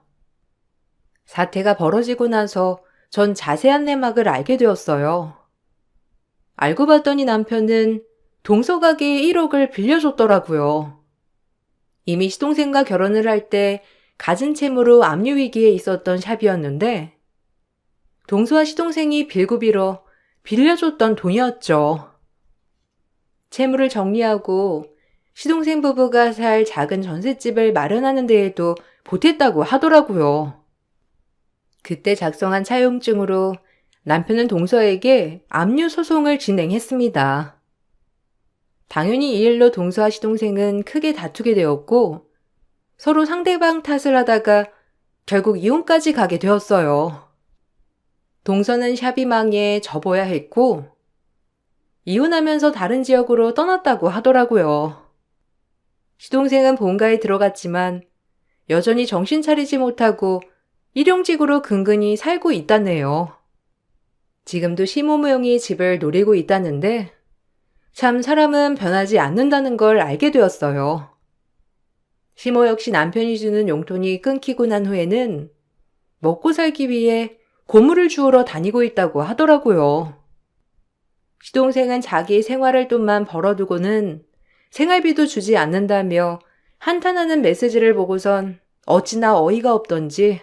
사태가 벌어지고 나서 전 자세한 내막을 알게 되었어요. 알고 봤더니 남편은 동서 가게 1억을 빌려줬더라고요. 이미 시동생과 결혼을 할 때 갖은 채무로 압류 위기에 있었던 샵이었는데 동서와 시동생이 빌고 빌어 빌려줬던 돈이었죠. 채무를 정리하고 시동생 부부가 살 작은 전셋집을 마련하는 데에도 보탰다고 하더라고요. 그때 작성한 차용증으로 남편은 동서에게 압류 소송을 진행했습니다. 당연히 이 일로 동서와 시동생은 크게 다투게 되었고 서로 상대방 탓을 하다가 결국 이혼까지 가게 되었어요. 동서는 샵이 망해 접어야 했고 이혼하면서 다른 지역으로 떠났다고 하더라고요. 시동생은 본가에 들어갔지만 여전히 정신 차리지 못하고 일용직으로 근근히 살고 있다네요. 지금도 시모모형이 집을 노리고 있다는데 참 사람은 변하지 않는다는 걸 알게 되었어요. 시모 역시 남편이 주는 용돈이 끊기고 난 후에는 먹고 살기 위해 고물을 주우러 다니고 있다고 하더라고요. 시동생은 자기 생활할 돈만 벌어두고는 생활비도 주지 않는다며 한탄하는 메시지를 보고선 어찌나 어이가 없던지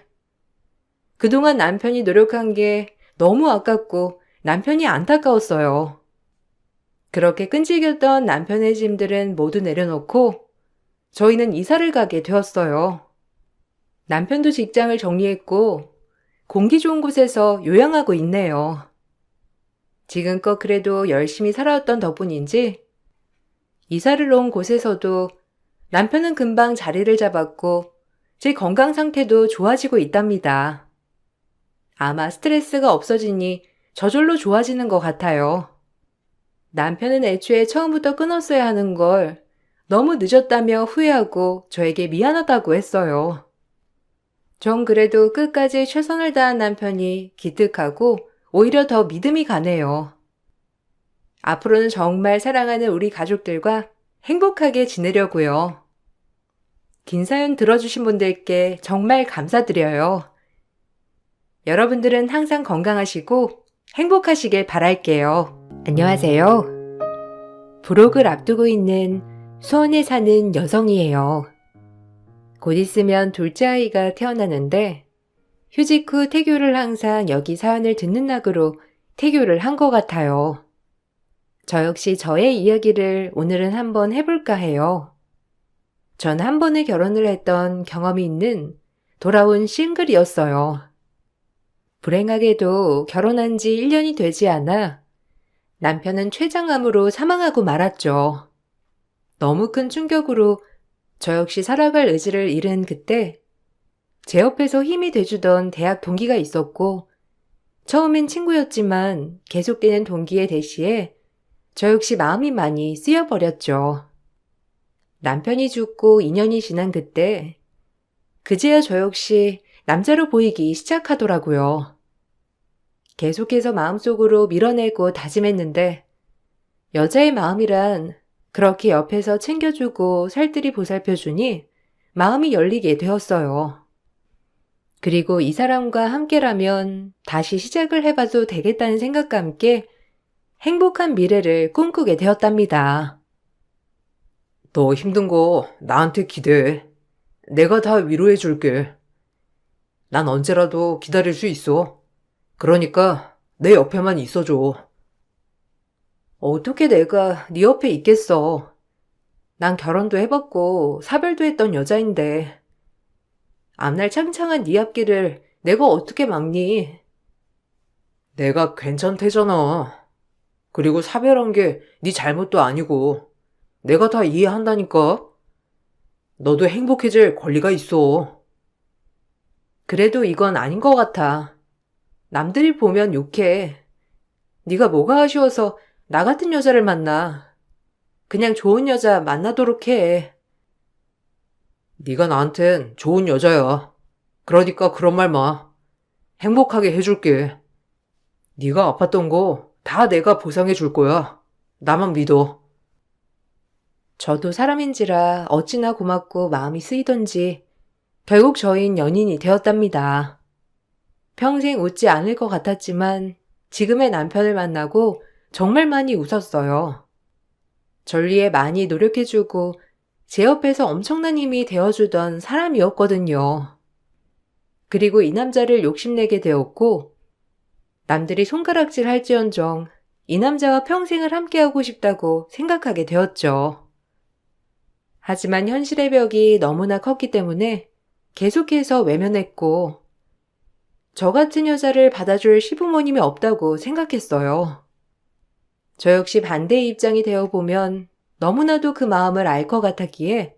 그동안 남편이 노력한 게 너무 아깝고 남편이 안타까웠어요. 그렇게 끈질겼던 남편의 짐들은 모두 내려놓고 저희는 이사를 가게 되었어요. 남편도 직장을 정리했고 공기 좋은 곳에서 요양하고 있네요. 지금껏 그래도 열심히 살아왔던 덕분인지 이사를 온 곳에서도 남편은 금방 자리를 잡았고 제 건강 상태도 좋아지고 있답니다. 아마 스트레스가 없어지니 저절로 좋아지는 것 같아요. 남편은 애초에 처음부터 끊었어야 하는 걸 너무 늦었다며 후회하고 저에게 미안하다고 했어요. 전 그래도 끝까지 최선을 다한 남편이 기특하고 오히려 더 믿음이 가네요. 앞으로는 정말 사랑하는 우리 가족들과 행복하게 지내려고요. 긴 사연 들어주신 분들께 정말 감사드려요. 여러분들은 항상 건강하시고 행복하시길 바랄게요. 안녕하세요. 부록을 앞두고 있는 수원에 사는 여성이에요. 곧 있으면 둘째 아이가 태어나는데 휴직 후 태교를 항상 여기 사연을 듣는 낙으로 태교를 한 것 같아요. 저 역시 저의 이야기를 오늘은 한번 해볼까 해요. 전 한 번에 결혼을 했던 경험이 있는 돌아온 싱글이었어요. 불행하게도 결혼한 지 1년이 되지 않아 남편은 췌장암으로 사망하고 말았죠. 너무 큰 충격으로 저 역시 살아갈 의지를 잃은 그때 제 옆에서 힘이 돼주던 대학 동기가 있었고 처음엔 친구였지만 계속되는 동기의 대시에 저 역시 마음이 많이 쓰여버렸죠. 남편이 죽고 2년이 지난 그때 그제야 저 역시 남자로 보이기 시작하더라고요. 계속해서 마음속으로 밀어내고 다짐했는데 여자의 마음이란 그렇게 옆에서 챙겨주고 살뜰히 보살펴주니 마음이 열리게 되었어요. 그리고 이 사람과 함께라면 다시 시작을 해봐도 되겠다는 생각과 함께 행복한 미래를 꿈꾸게 되었답니다. 너 힘든 거 나한테 기대해. 내가 다 위로해줄게. 난 언제라도 기다릴 수 있어. 그러니까 내 옆에만 있어줘. 어떻게 내가 네 옆에 있겠어. 난 결혼도 해봤고 사별도 했던 여자인데 앞날 창창한 네 앞길을 내가 어떻게 막니? 내가 괜찮대잖아. 그리고 사별한 게 네 잘못도 아니고 내가 다 이해한다니까. 너도 행복해질 권리가 있어. 그래도 이건 아닌 것 같아. 남들이 보면 욕해. 네가 뭐가 아쉬워서 나 같은 여자를 만나. 그냥 좋은 여자 만나도록 해. 네가 나한텐 좋은 여자야. 그러니까 그런 말 마. 행복하게 해줄게. 네가 아팠던 거 다 내가 보상해 줄 거야. 나만 믿어. 저도 사람인지라 어찌나 고맙고 마음이 쓰이던지 결국 저희는 연인이 되었답니다. 평생 웃지 않을 것 같았지만 지금의 남편을 만나고 정말 많이 웃었어요. 절 위해 많이 노력해주고 제 옆에서 엄청난 힘이 되어주던 사람이었거든요. 그리고 이 남자를 욕심내게 되었고 남들이 손가락질 할지언정 이 남자와 평생을 함께하고 싶다고 생각하게 되었죠. 하지만 현실의 벽이 너무나 컸기 때문에 계속해서 외면했고 저 같은 여자를 받아줄 시부모님이 없다고 생각했어요. 저 역시 반대의 입장이 되어보면 너무나도 그 마음을 알 것 같았기에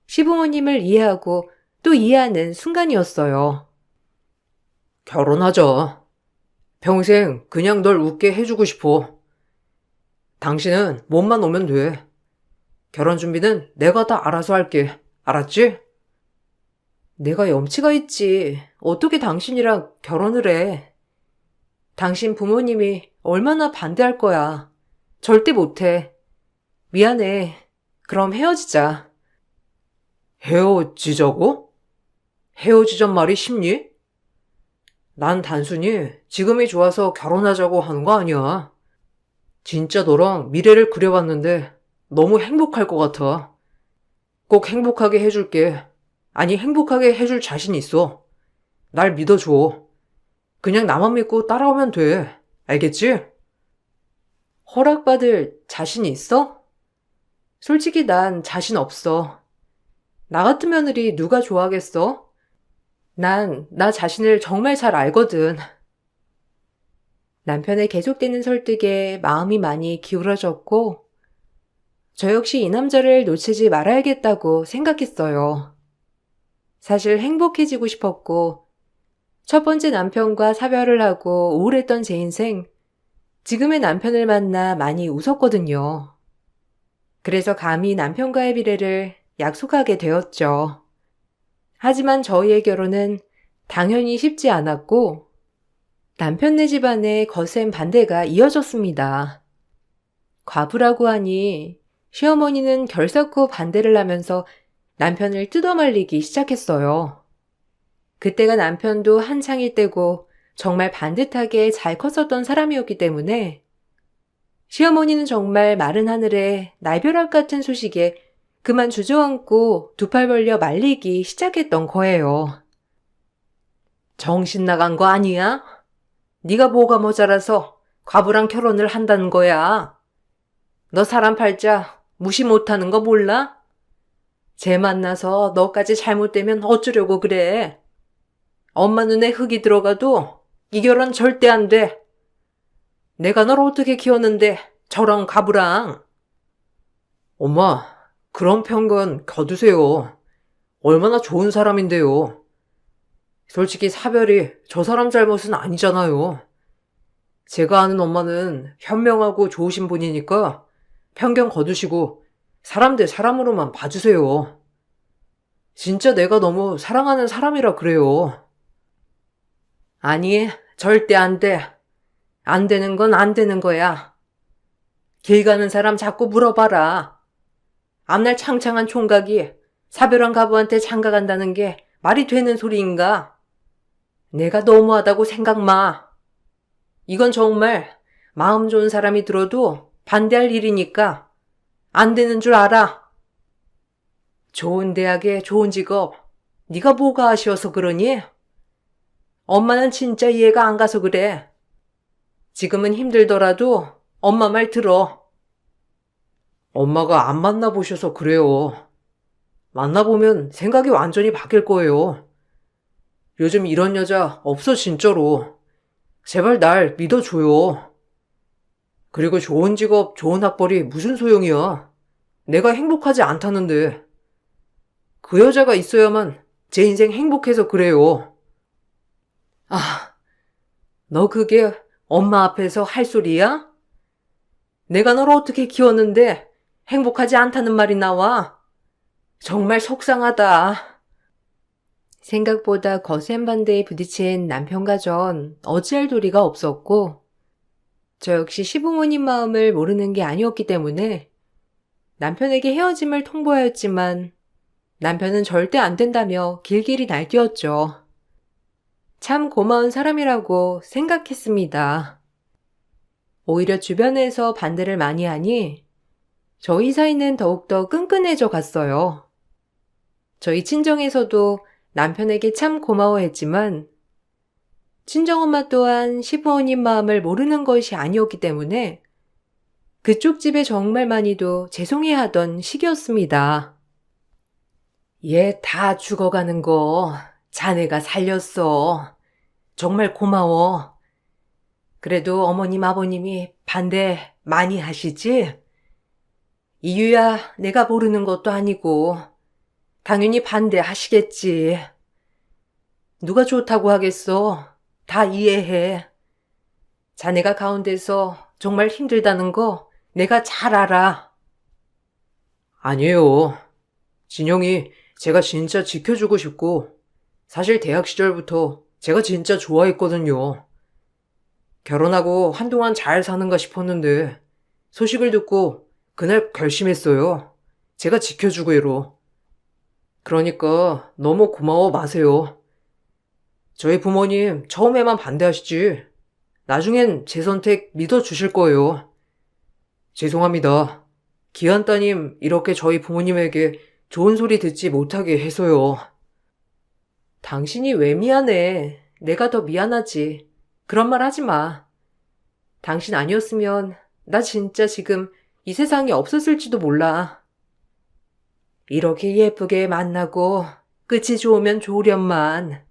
시부모님을 이해하고 또 이해하는 순간이었어요. 결혼하자. 평생 그냥 널 웃게 해주고 싶어. 당신은 몸만 오면 돼. 결혼 준비는 내가 다 알아서 할게. 알았지? 내가 염치가 있지. 어떻게 당신이랑 결혼을 해? 당신 부모님이 얼마나 반대할 거야. 절대 못해. 미안해. 그럼 헤어지자. 헤어지자고? 헤어지잔 말이 쉽니? 난 단순히 지금이 좋아서 결혼하자고 하는 거 아니야. 진짜 너랑 미래를 그려봤는데 너무 행복할 것 같아. 꼭 행복하게 해줄게. 아니, 행복하게 해줄 자신 있어. 날 믿어줘. 그냥 나만 믿고 따라오면 돼. 알겠지? 허락받을 자신 있어? 솔직히 난 자신 없어. 나 같은 며느리 누가 좋아하겠어? 난 나 자신을 정말 잘 알거든. 남편의 계속되는 설득에 마음이 많이 기울어졌고 저 역시 이 남자를 놓치지 말아야겠다고 생각했어요. 사실 행복해지고 싶었고 첫 번째 남편과 사별을 하고 우울했던 제 인생, 지금의 남편을 만나 많이 웃었거든요. 그래서 감히 남편과의 미래를 약속하게 되었죠. 하지만 저희의 결혼은 당연히 쉽지 않았고 남편네 집안의 거센 반대가 이어졌습니다. 과부라고 하니 시어머니는 결사코 반대를 하면서 남편을 뜯어말리기 시작했어요. 그때가 남편도 한창일 때고 정말 반듯하게 잘 컸었던 사람이었기 때문에 시어머니는 정말 마른 하늘에 날벼락 같은 소식에 그만 주저앉고 두 팔 벌려 말리기 시작했던 거예요. 정신 나간 거 아니야? 네가 뭐가 모자라서 과부랑 결혼을 한다는 거야. 너 사람 팔자 무시 못하는 거 몰라? 쟤 만나서 너까지 잘못되면 어쩌려고 그래. 엄마 눈에 흙이 들어가도 이 결혼 절대 안 돼. 내가 널 어떻게 키웠는데 저런 과부랑. 엄마, 그런 편견 거두세요. 얼마나 좋은 사람인데요. 솔직히 사별이 저 사람 잘못은 아니잖아요. 제가 아는 엄마는 현명하고 좋으신 분이니까 편견 거두시고 사람 대 사람으로만 봐주세요. 진짜 내가 너무 사랑하는 사람이라 그래요. 아니, 절대 안 돼. 안 되는 건 안 되는 거야. 길 가는 사람 자꾸 물어봐라. 앞날 창창한 총각이 사별한 가부한테 장가간다는 게 말이 되는 소리인가? 내가 너무하다고 생각 마. 이건 정말 마음 좋은 사람이 들어도 반대할 일이니까 안 되는 줄 알아. 좋은 대학에 좋은 직업, 네가 뭐가 아쉬워서 그러니? 엄마는 진짜 이해가 안 가서 그래. 지금은 힘들더라도 엄마 말 들어. 엄마가 안 만나보셔서 그래요. 만나보면 생각이 완전히 바뀔 거예요. 요즘 이런 여자 없어 진짜로. 제발 날 믿어줘요. 그리고 좋은 직업, 좋은 학벌이 무슨 소용이야. 내가 행복하지 않다는데. 그 여자가 있어야만 제 인생 행복해서 그래요. 아, 너 그게 엄마 앞에서 할 소리야? 내가 널 어떻게 키웠는데 행복하지 않다는 말이 나와? 정말 속상하다. 생각보다 거센 반대에 부딪힌 남편과 전 어찌할 도리가 없었고 저 역시 시부모님 마음을 모르는 게 아니었기 때문에 남편에게 헤어짐을 통보하였지만 남편은 절대 안 된다며 길길이 날뛰었죠. 참 고마운 사람이라고 생각했습니다. 오히려 주변에서 반대를 많이 하니 저희 사이는 더욱더 끈끈해져 갔어요. 저희 친정에서도 남편에게 참 고마워했지만 친정엄마 또한 시부모님 마음을 모르는 것이 아니었기 때문에 그쪽 집에 정말 많이도 죄송해하던 시기였습니다. 얘 다 죽어가는 거 자네가 살렸어. 정말 고마워. 그래도 어머님 아버님이 반대 많이 하시지? 이유야 내가 모르는 것도 아니고 당연히 반대하시겠지. 누가 좋다고 하겠어. 다 이해해. 자네가 가운데서 정말 힘들다는 거 내가 잘 알아. 아니에요. 진영이 제가 진짜 지켜주고 싶고, 사실 대학 시절부터 제가 진짜 좋아했거든요. 결혼하고 한동안 잘 사는가 싶었는데, 소식을 듣고 그날 결심했어요. 제가 지켜주기로. 그러니까 너무 고마워 마세요. 저희 부모님 처음에만 반대하시지, 나중엔 제 선택 믿어주실 거예요. 죄송합니다. 기한 따님 이렇게 저희 부모님에게 좋은 소리 듣지 못하게 해서요. 당신이 왜 미안해? 내가 더 미안하지. 그런 말 하지 마. 당신 아니었으면 나 진짜 지금 이 세상에 없었을지도 몰라. 이렇게 예쁘게 만나고 끝이 좋으면 좋으련만.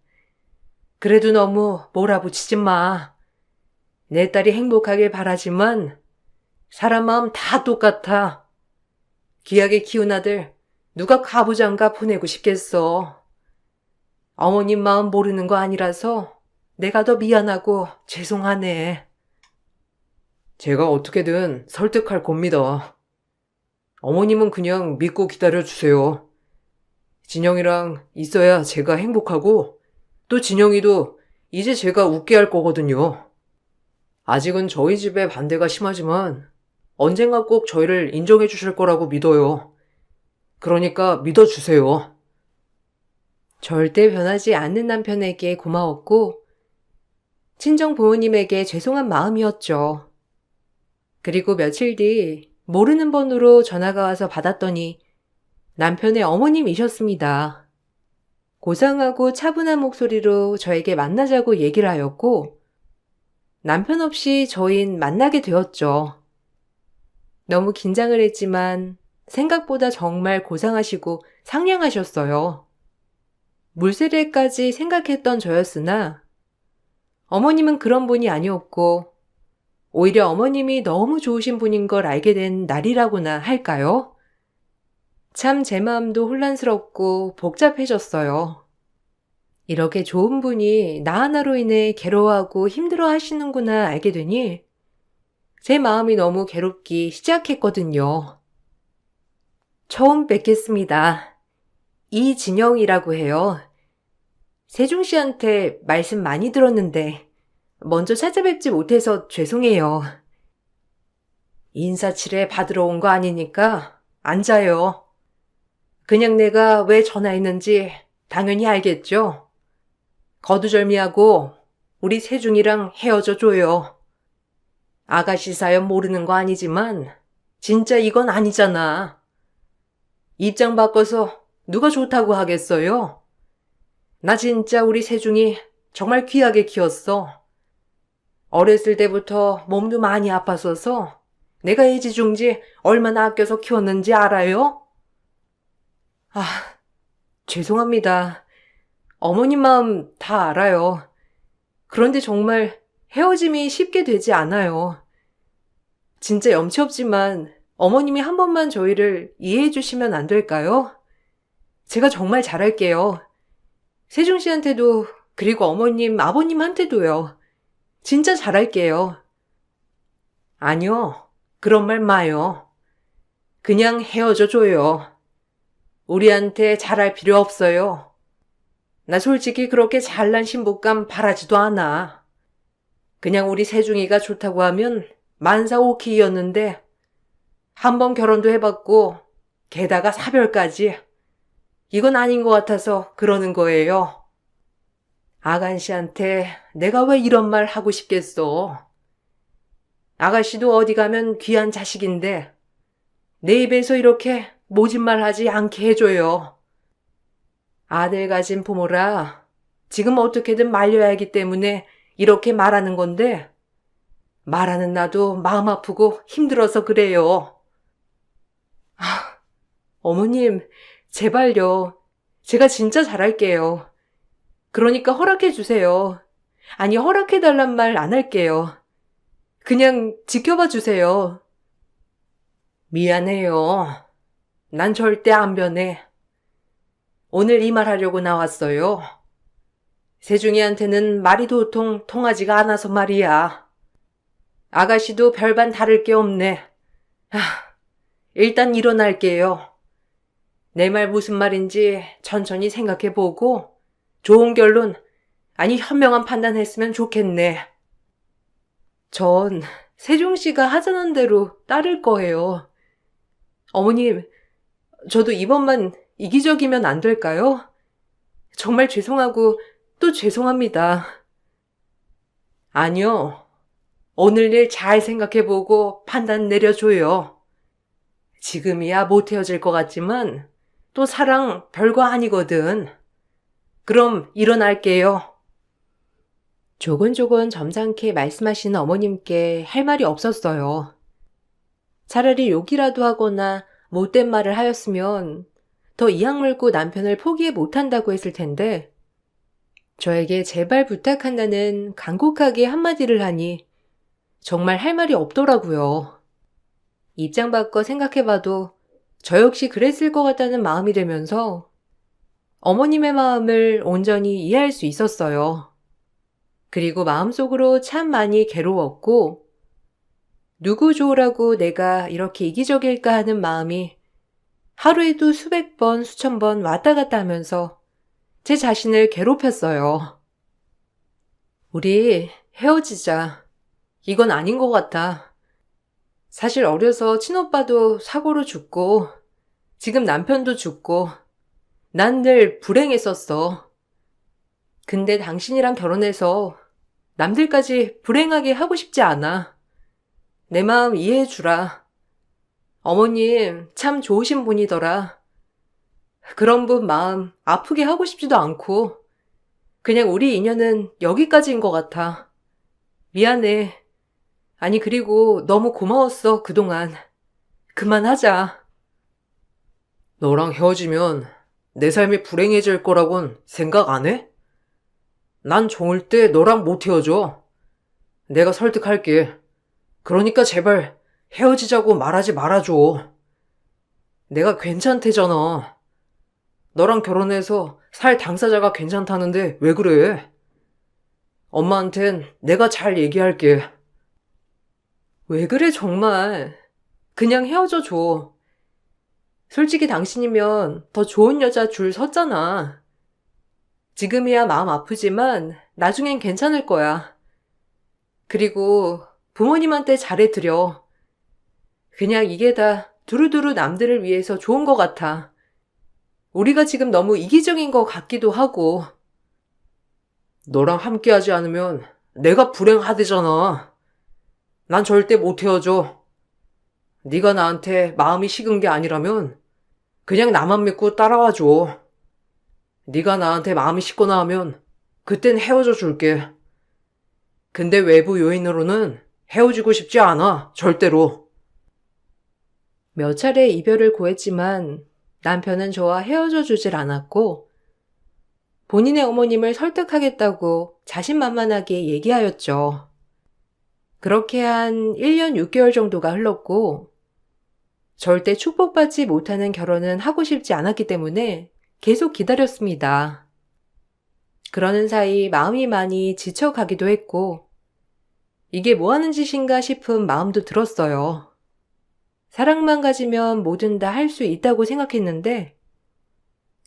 그래도 너무 몰아붙이지 마. 내 딸이 행복하길 바라지만 사람 마음 다 똑같아. 귀하게 키운 아들 누가 가부장가 보내고 싶겠어. 어머님 마음 모르는 거 아니라서 내가 더 미안하고 죄송하네. 제가 어떻게든 설득할 겁니다. 어머님은 그냥 믿고 기다려주세요. 진영이랑 있어야 제가 행복하고, 또 진영이도 이제 제가 웃게 할 거거든요. 아직은 저희 집에 반대가 심하지만 언젠가 꼭 저희를 인정해 주실 거라고 믿어요. 그러니까 믿어주세요. 절대 변하지 않는 남편에게 고마웠고 친정 부모님에게 죄송한 마음이었죠. 그리고 며칠 뒤 모르는 번호로 전화가 와서 받았더니 남편의 어머님이셨습니다. 고상하고 차분한 목소리로 저에게 만나자고 얘기를 하였고 남편 없이 저흰 만나게 되었죠. 너무 긴장을 했지만 생각보다 정말 고상하시고 상냥하셨어요. 물세례까지 생각했던 저였으나 어머님은 그런 분이 아니었고 오히려 어머님이 너무 좋으신 분인 걸 알게 된 날이라고나 할까요? 참 제 마음도 혼란스럽고 복잡해졌어요. 이렇게 좋은 분이 나 하나로 인해 괴로워하고 힘들어 하시는구나 알게 되니 제 마음이 너무 괴롭기 시작했거든요. 처음 뵙겠습니다. 이진영이라고 해요. 세중 씨한테 말씀 많이 들었는데 먼저 찾아뵙지 못해서 죄송해요. 인사치레 받으러 온 거 아니니까 앉아요. 그냥 내가 왜 전화했는지 당연히 알겠죠? 거두절미하고 우리 세중이랑 헤어져 줘요. 아가씨 사연 모르는 거 아니지만 진짜 이건 아니잖아. 입장 바꿔서 누가 좋다고 하겠어요? 나 진짜 우리 세중이 정말 귀하게 키웠어. 어렸을 때부터 몸도 많이 아팠어서 내가 애지중지 얼마나 아껴서 키웠는지 알아요? 아, 죄송합니다. 어머님 마음 다 알아요. 그런데 정말 헤어짐이 쉽게 되지 않아요. 진짜 염치 없지만 어머님이 한 번만 저희를 이해해 주시면 안 될까요? 제가 정말 잘할게요. 세중 씨한테도 그리고 어머님, 아버님한테도요. 진짜 잘할게요. 아니요. 그런 말 마요. 그냥 헤어져 줘요. 우리한테 잘할 필요 없어요. 나 솔직히 그렇게 잘난 신부감 바라지도 않아. 그냥 우리 세중이가 좋다고 하면 만사 오케이였는데 한 번 결혼도 해봤고 게다가 사별까지. 이건 아닌 것 같아서 그러는 거예요. 아간 씨한테 내가 왜 이런 말 하고 싶겠어. 아가씨도 어디 가면 귀한 자식인데 내 입에서 이렇게 모진 말 하지 않게 해줘요. 아들 가진 부모라 지금 어떻게든 말려야 하기 때문에 이렇게 말하는 건데 말하는 나도 마음 아프고 힘들어서 그래요. 어머님, 제발요. 제가 진짜 잘할게요. 그러니까 허락해 주세요. 아니, 허락해 달란 말 안 할게요. 그냥 지켜봐 주세요. 미안해요. 난 절대 안 변해. 오늘 이 말 하려고 나왔어요. 세중이한테는 말이 도통 통하지가 않아서 말이야. 아가씨도 별반 다를 게 없네. 일단 일어날게요. 내 말 무슨 말인지 천천히 생각해보고 좋은 결론, 아니 현명한 판단했으면 좋겠네. 전 세종씨가 하자는 대로 따를 거예요. 어머님, 저도 이번만 이기적이면 안 될까요? 정말 죄송하고 또 죄송합니다. 아니요. 오늘 일 잘 생각해보고 판단 내려줘요. 지금이야 못 헤어질 것 같지만 또 사랑 별거 아니거든. 그럼 일어날게요. 조곤조곤 점잖게 말씀하시는 어머님께 할 말이 없었어요. 차라리 욕이라도 하거나 못된 말을 하였으면 더 이악 물고 남편을 포기해 못한다고 했을 텐데 저에게 제발 부탁한다는 간곡하게 한마디를 하니 정말 할 말이 없더라고요. 입장 바꿔 생각해봐도 저 역시 그랬을 것 같다는 마음이 들면서 어머님의 마음을 온전히 이해할 수 있었어요. 그리고 마음속으로 참 많이 괴로웠고 누구 좋으라고 내가 이렇게 이기적일까 하는 마음이 하루에도 수백 번, 수천 번 왔다 갔다 하면서 제 자신을 괴롭혔어요. 우리 헤어지자. 이건 아닌 것 같아. 사실 어려서 친오빠도 사고로 죽고 지금 남편도 죽고 난 늘 불행했었어. 근데 당신이랑 결혼해서 남들까지 불행하게 하고 싶지 않아. 내 마음 이해해 주라. 어머님 참 좋으신 분이더라. 그런 분 마음 아프게 하고 싶지도 않고 그냥 우리 인연은 여기까지인 것 같아. 미안해. 아니 그리고 너무 고마웠어 그동안. 그만하자. 너랑 헤어지면 내 삶이 불행해질 거라곤 생각 안 해? 난 절대 너랑 못 헤어져. 내가 설득할게. 그러니까 제발 헤어지자고 말하지 말아줘. 내가 괜찮대잖아. 너랑 결혼해서 살 당사자가 괜찮다는데 왜 그래? 엄마한텐 내가 잘 얘기할게. 왜 그래 정말. 그냥 헤어져 줘. 솔직히 당신이면 더 좋은 여자 줄 섰잖아. 지금이야 마음 아프지만 나중엔 괜찮을 거야. 그리고 부모님한테 잘해드려. 그냥 이게 다 두루두루 남들을 위해서 좋은 것 같아. 우리가 지금 너무 이기적인 것 같기도 하고. 너랑 함께하지 않으면 내가 불행하대잖아. 난 절대 못 헤어져. 네가 나한테 마음이 식은 게 아니라면 그냥 나만 믿고 따라와줘. 네가 나한테 마음이 식거나 하면 그땐 헤어져 줄게. 근데 외부 요인으로는 헤어지고 싶지 않아. 절대로. 몇 차례 이별을 고했지만 남편은 저와 헤어져 주질 않았고 본인의 어머님을 설득하겠다고 자신만만하게 얘기하였죠. 그렇게 한 1년 6개월 정도가 흘렀고 절대 축복받지 못하는 결혼은 하고 싶지 않았기 때문에 계속 기다렸습니다. 그러는 사이 마음이 많이 지쳐가기도 했고 이게 뭐 하는 짓인가 싶은 마음도 들었어요. 사랑만 가지면 뭐든 다 할 수 있다고 생각했는데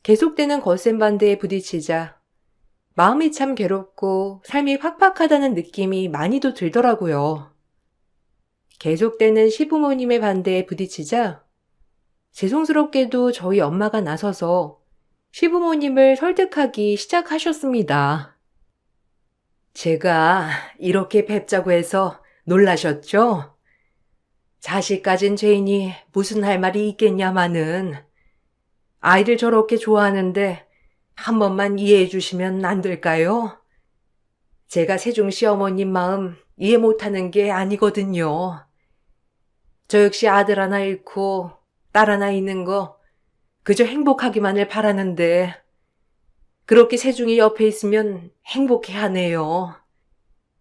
계속되는 거센 반대에 부딪히자 마음이 참 괴롭고 삶이 팍팍하다는 느낌이 많이도 들더라고요. 계속되는 시부모님의 반대에 부딪히자 죄송스럽게도 저희 엄마가 나서서 시부모님을 설득하기 시작하셨습니다. 제가 이렇게 뵙자고 해서 놀라셨죠? 자식 가진 죄인이 무슨 할 말이 있겠냐마는 아이를 저렇게 좋아하는데 한 번만 이해해 주시면 안 될까요? 제가 세종 시어머님 마음 이해 못하는 게 아니거든요. 저 역시 아들 하나 잃고 딸 하나 있는 거 그저 행복하기만을 바라는데 그렇게 세종이 옆에 있으면 행복해하네요.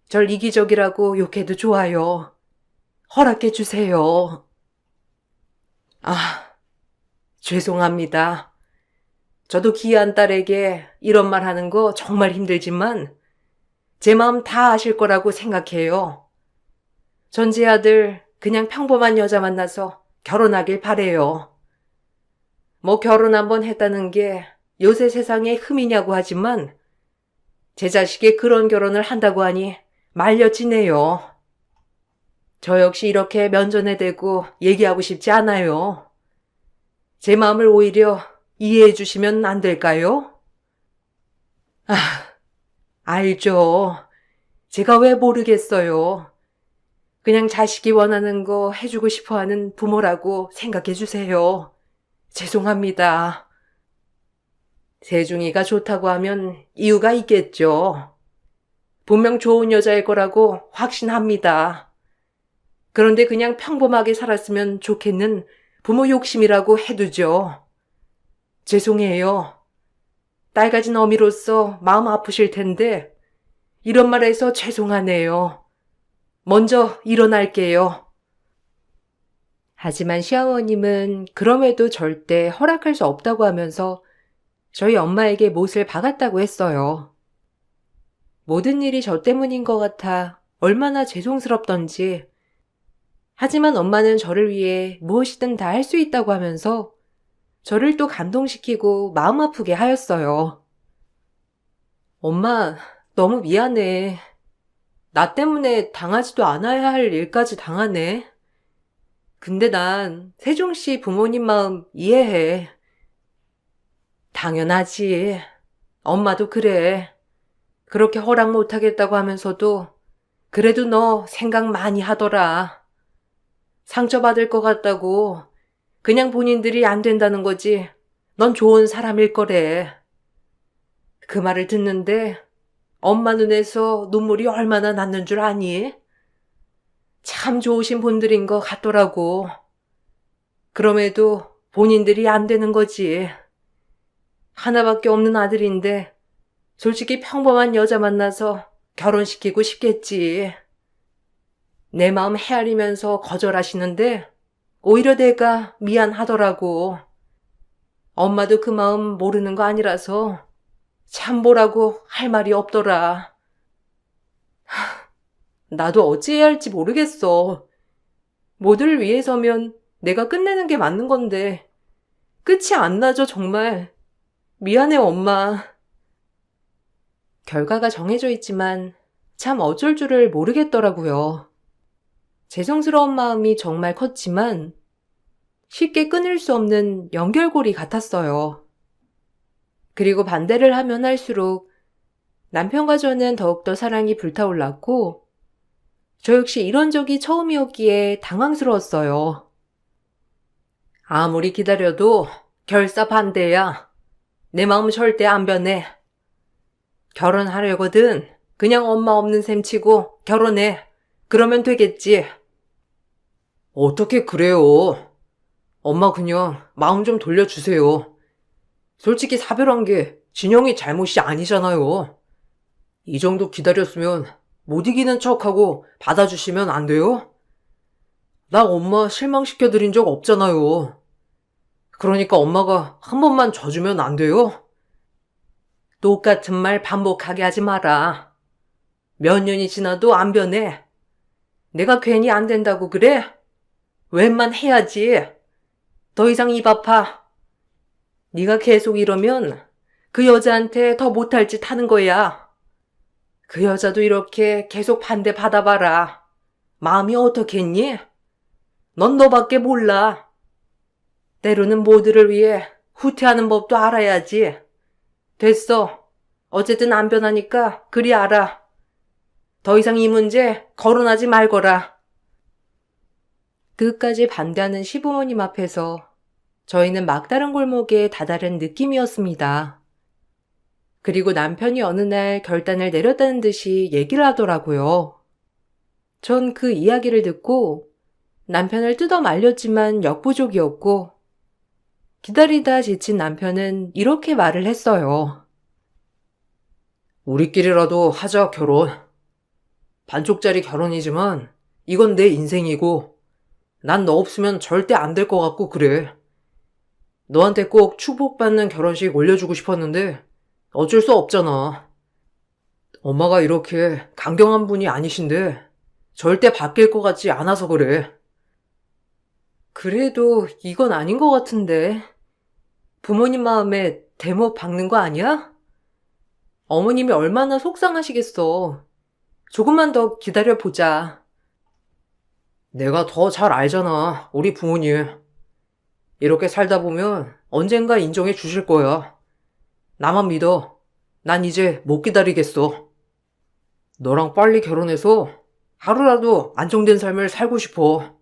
절 이기적이라고 욕해도 좋아요. 허락해 주세요. 아, 죄송합니다. 저도 귀한 딸에게 이런 말 하는 거 정말 힘들지만 제 마음 다 아실 거라고 생각해요. 전 제 아들 그냥 평범한 여자 만나서 결혼하길 바래요. 뭐 결혼 한번 했다는 게 요새 세상에 흠이냐고 하지만 제 자식이 그런 결혼을 한다고 하니 말려지네요. 저 역시 이렇게 면전에 대고 얘기하고 싶지 않아요. 제 마음을 오히려 이해해 주시면 안 될까요? 아, 알죠. 제가 왜 모르겠어요. 그냥 자식이 원하는 거 해주고 싶어 하는 부모라고 생각해 주세요. 죄송합니다. 세중이가 좋다고 하면 이유가 있겠죠. 분명 좋은 여자일 거라고 확신합니다. 그런데 그냥 평범하게 살았으면 좋겠는 부모 욕심이라고 해두죠. 죄송해요. 딸 가진 어미로서 마음 아프실 텐데 이런 말해서 죄송하네요. 먼저 일어날게요. 하지만 시어머님은 그럼에도 절대 허락할 수 없다고 하면서 저희 엄마에게 못을 박았다고 했어요. 모든 일이 저 때문인 것 같아 얼마나 죄송스럽던지. 하지만 엄마는 저를 위해 무엇이든 다 할 수 있다고 하면서 저를 또 감동시키고 마음 아프게 하였어요. 엄마, 너무 미안해. 나 때문에 당하지도 않아야 할 일까지 당하네. 근데 난 세종씨 부모님 마음 이해해. 당연하지. 엄마도 그래. 그렇게 허락 못하겠다고 하면서도 그래도 너 생각 많이 하더라. 상처받을 것 같다고 그냥 본인들이 안 된다는 거지. 넌 좋은 사람일 거래. 그 말을 듣는데 엄마 눈에서 눈물이 얼마나 났는 줄 아니? 참 좋으신 분들인 것 같더라고. 그럼에도 본인들이 안 되는 거지. 하나밖에 없는 아들인데 솔직히 평범한 여자 만나서 결혼시키고 싶겠지. 내 마음 헤아리면서 거절하시는데 오히려 내가 미안하더라고. 엄마도 그 마음 모르는 거 아니라서 참 뭐라고 할 말이 없더라. 나도 어찌해야 할지 모르겠어. 모두를 위해서면 내가 끝내는 게 맞는 건데 끝이 안 나죠, 정말. 미안해, 엄마. 결과가 정해져 있지만 참 어쩔 줄을 모르겠더라고요. 죄송스러운 마음이 정말 컸지만 쉽게 끊을 수 없는 연결고리 같았어요. 그리고 반대를 하면 할수록 남편과 저는 더욱더 사랑이 불타올랐고 저 역시 이런 적이 처음이었기에 당황스러웠어요. 아무리 기다려도 결사 반대야. 내 마음 절대 안 변해. 결혼하려거든. 그냥 엄마 없는 셈 치고 결혼해. 그러면 되겠지. 어떻게 그래요? 엄마 그냥 마음 좀 돌려주세요. 솔직히 사별한 게 진영이 잘못이 아니잖아요. 이 정도 기다렸으면 못 이기는 척하고 받아주시면 안 돼요? 나 엄마 실망시켜드린 적 없잖아요. 그러니까 엄마가 한 번만 져주면 안 돼요? 똑같은 말 반복하게 하지 마라. 몇 년이 지나도 안 변해. 내가 괜히 안 된다고 그래? 웬만해야지. 더 이상 입 아파. 네가 계속 이러면 그 여자한테 더 못할 짓 하는 거야. 그 여자도 이렇게 계속 반대 받아봐라. 마음이 어떻겠니? 넌 너밖에 몰라. 때로는 모두를 위해 후퇴하는 법도 알아야지. 됐어. 어쨌든 안 변하니까 그리 알아. 더 이상 이 문제 거론하지 말거라. 끝까지 반대하는 시부모님 앞에서 저희는 막다른 골목에 다다른 느낌이었습니다. 그리고 남편이 어느 날 결단을 내렸다는 듯이 얘기를 하더라고요. 전 그 이야기를 듣고 남편을 뜯어 말렸지만 역부족이었고, 기다리다 지친 남편은 이렇게 말을 했어요. 우리끼리라도 하자, 결혼. 반쪽짜리 결혼이지만 이건 내 인생이고 난 너 없으면 절대 안 될 것 같고 그래. 너한테 꼭 축복받는 결혼식 올려주고 싶었는데 어쩔 수 없잖아. 엄마가 이렇게 강경한 분이 아니신데 절대 바뀔 것 같지 않아서 그래. 그래도 이건 아닌 것 같은데. 부모님 마음에 대못 박는 거 아니야? 어머님이 얼마나 속상하시겠어. 조금만 더 기다려보자. 내가 더 잘 알잖아, 우리 부모님. 이렇게 살다 보면 언젠가 인정해 주실 거야. 나만 믿어. 난 이제 못 기다리겠어. 너랑 빨리 결혼해서 하루라도 안정된 삶을 살고 싶어.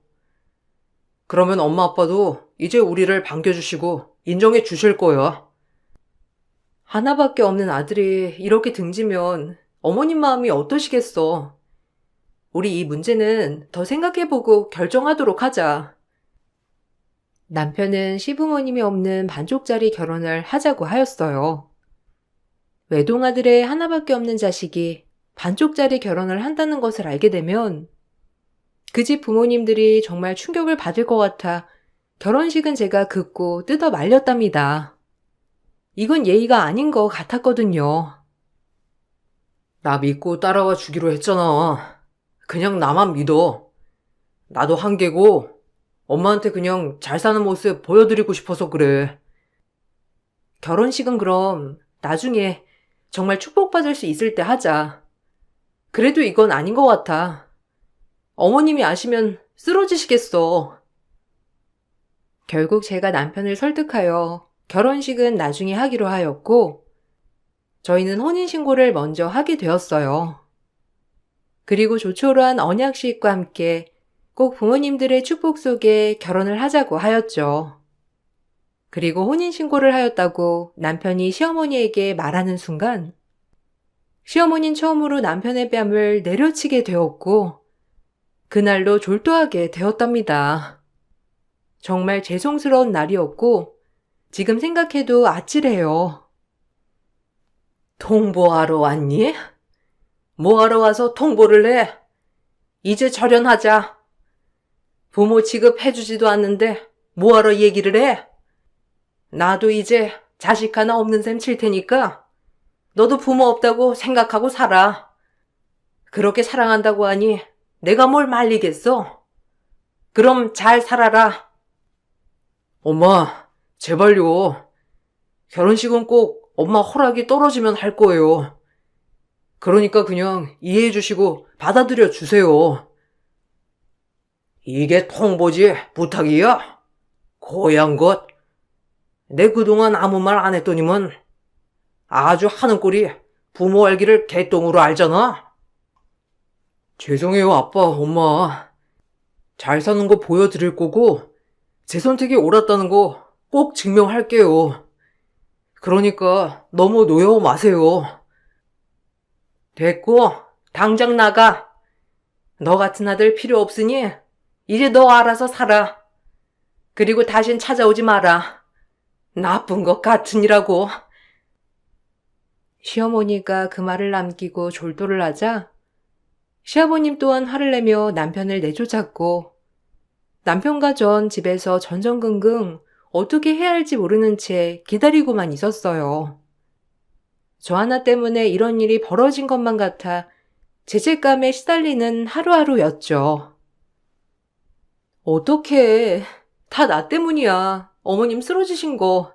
그러면 엄마 아빠도 이제 우리를 반겨주시고 인정해 주실 거야. 하나밖에 없는 아들이 이렇게 등지면 어머님 마음이 어떠시겠어. 우리 이 문제는 더 생각해보고 결정하도록 하자. 남편은 시부모님이 없는 반쪽짜리 결혼을 하자고 하였어요. 외동아들의 하나밖에 없는 자식이 반쪽짜리 결혼을 한다는 것을 알게 되면 그 집 부모님들이 정말 충격을 받을 것 같아 결혼식은 제가 긋고 뜯어 말렸답니다. 이건 예의가 아닌 것 같았거든요. 나 믿고 따라와 주기로 했잖아. 그냥 나만 믿어. 나도 한계고 엄마한테 그냥 잘 사는 모습 보여드리고 싶어서 그래. 결혼식은 그럼 나중에 정말 축복받을 수 있을 때 하자. 그래도 이건 아닌 것 같아. 어머님이 아시면 쓰러지시겠어. 결국 제가 남편을 설득하여 결혼식은 나중에 하기로 하였고, 저희는 혼인신고를 먼저 하게 되었어요. 그리고 조촐한 언약식과 함께 꼭 부모님들의 축복 속에 결혼을 하자고 하였죠. 그리고 혼인신고를 하였다고 남편이 시어머니에게 말하는 순간, 시어머니는 처음으로 남편의 뺨을 내려치게 되었고, 그날로 졸도하게 되었답니다. 정말 죄송스러운 날이었고, 지금 생각해도 아찔해요. 통보하러 왔니? 뭐하러 와서 통보를 해? 이제 절연하자. 부모 취급해주지도 않는데 뭐하러 얘기를 해? 나도 이제 자식 하나 없는 셈 칠 테니까 너도 부모 없다고 생각하고 살아. 그렇게 사랑한다고 하니 내가 뭘 말리겠어? 그럼 잘 살아라. 엄마, 제발요. 결혼식은 꼭 엄마 허락이 떨어지면 할 거예요. 그러니까 그냥 이해해 주시고 받아들여 주세요. 이게 통보지 부탁이야? 고얀 것. 내 그동안 아무 말 안 했더니만 아주 하는 꼴이 부모 알기를 개똥으로 알잖아. 죄송해요, 아빠, 엄마. 잘 사는 거 보여드릴 거고 제 선택이 옳았다는 거 꼭 증명할게요. 그러니까 너무 노여워 마세요. 됐고, 당장 나가. 너 같은 아들 필요 없으니 이제 너 알아서 살아. 그리고 다신 찾아오지 마라. 나쁜 것 같으니라고. 시어머니가 그 말을 남기고 졸도를 하자 시아버님 또한 화를 내며 남편을 내쫓았고 남편과 전 집에서 전전긍긍 어떻게 해야 할지 모르는 채 기다리고만 있었어요. 저 하나 때문에 이런 일이 벌어진 것만 같아 죄책감에 시달리는 하루하루였죠. 어떡해. 다 나 때문이야. 어머님 쓰러지신 거.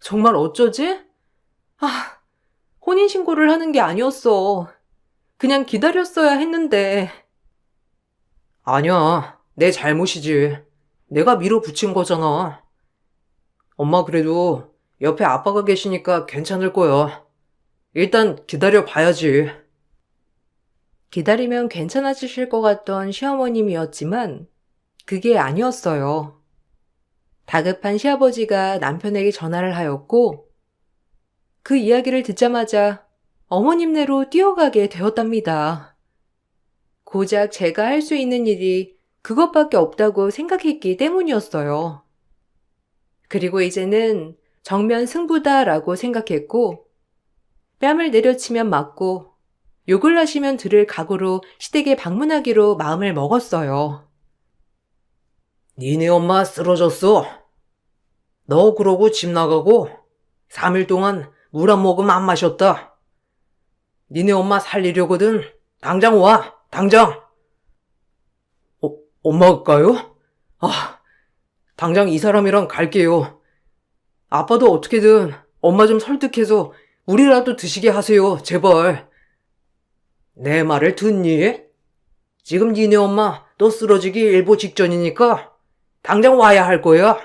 정말 어쩌지? 아, 혼인신고를 하는 게 아니었어. 그냥 기다렸어야 했는데. 아니야, 내 잘못이지. 내가 밀어붙인 거잖아. 엄마 그래도 옆에 아빠가 계시니까 괜찮을 거야. 일단 기다려 봐야지. 기다리면 괜찮아지실 것 같던 시어머님이었지만 그게 아니었어요. 다급한 시아버지가 남편에게 전화를 하였고 그 이야기를 듣자마자 어머님네로 뛰어가게 되었답니다. 고작 제가 할 수 있는 일이 그것밖에 없다고 생각했기 때문이었어요. 그리고 이제는 정면 승부다라고 생각했고 뺨을 내려치면 맞고 욕을 하시면 들을 각오로 시댁에 방문하기로 마음을 먹었어요. 니네 엄마 쓰러졌어. 너 그러고 집 나가고 3일 동안 물 한 모금 안 마셨다. 니네 엄마 살리려거든. 당장 와. 당장. 엄마가요? 아, 당장 이 사람이랑 갈게요. 아빠도 어떻게든 엄마 좀 설득해서 우리라도 드시게 하세요. 제발. 내 말을 듣니? 지금 니네 엄마 너 쓰러지기 일보 직전이니까 당장 와야 할 거야.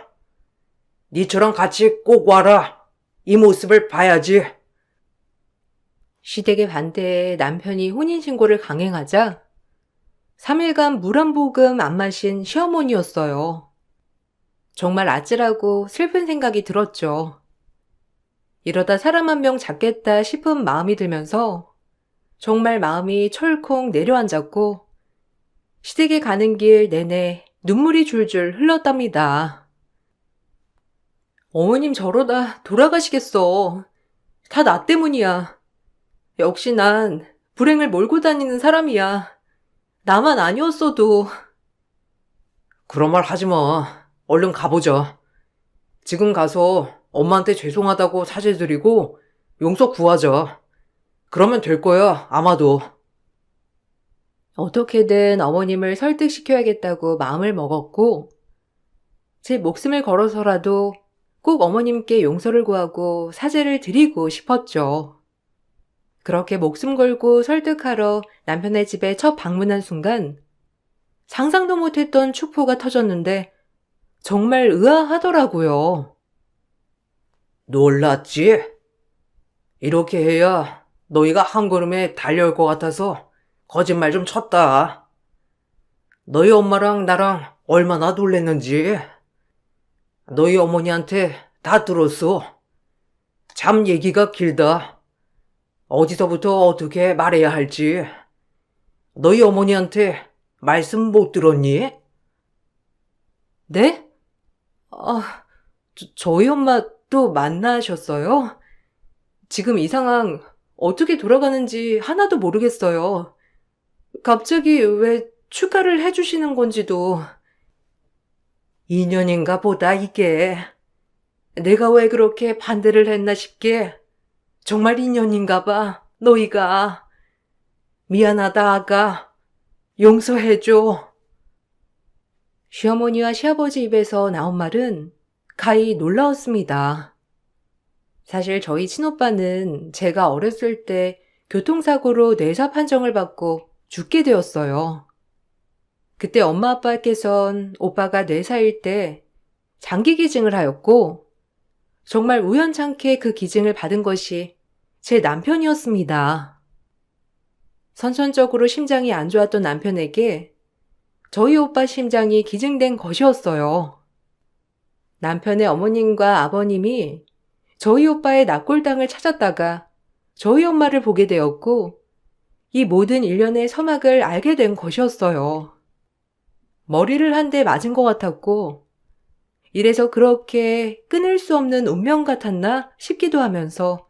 니처럼 같이 꼭 와라. 이 모습을 봐야지. 시댁의 반대에 남편이 혼인신고를 강행하자 3일간 물 한 모금 안 마신 시어머니였어요. 정말 아찔하고 슬픈 생각이 들었죠. 이러다 사람 한 명 잡겠다 싶은 마음이 들면서 정말 마음이 철컥 내려앉았고 시댁에 가는 길 내내 눈물이 줄줄 흘렀답니다. 어머님 저러다 돌아가시겠어. 다 나 때문이야. 역시 난 불행을 몰고 다니는 사람이야. 나만 아니었어도. 그런 말 하지 마. 얼른 가보자. 지금 가서 엄마한테 죄송하다고 사죄드리고 용서 구하자. 그러면 될 거야, 아마도. 어떻게든 어머님을 설득시켜야겠다고 마음을 먹었고 제 목숨을 걸어서라도 꼭 어머님께 용서를 구하고 사죄를 드리고 싶었죠. 그렇게 목숨 걸고 설득하러 남편의 집에 첫 방문한 순간 상상도 못했던 축포가 터졌는데 정말 의아하더라고요. 놀랐지? 이렇게 해야 너희가 한 걸음에 달려올 것 같아서 거짓말 좀 쳤다. 너희 엄마랑 나랑 얼마나 놀랬는지. 너희 어머니한테 다 들었어. 참 얘기가 길다. 어디서부터 어떻게 말해야 할지. 너희 어머니한테 말씀 못 들었니? 네? 저희 엄마 또 만나셨어요? 지금 이 상황 어떻게 돌아가는지 하나도 모르겠어요. 갑자기 왜 축하를 해주시는 건지도. 인연인가 보다 이게. 내가 왜 그렇게 반대를 했나 싶게. 정말 인연인가 봐, 너희가. 미안하다, 아가. 용서해줘. 시어머니와 시아버지 입에서 나온 말은 가히 놀라웠습니다. 사실 저희 친오빠는 제가 어렸을 때 교통사고로 뇌사 판정을 받고 죽게 되었어요. 그때 엄마 아빠께선 오빠가 4살일 때 장기 기증을 하였고 정말 우연찮게 그 기증을 받은 것이 제 남편이었습니다. 선천적으로 심장이 안 좋았던 남편에게 저희 오빠 심장이 기증된 것이었어요. 남편의 어머님과 아버님이 저희 오빠의 납골당을 찾았다가 저희 엄마를 보게 되었고 이 모든 일련의 서막을 알게 된 것이었어요. 머리를 한 대 맞은 것 같았고 이래서 그렇게 끊을 수 없는 운명 같았나 싶기도 하면서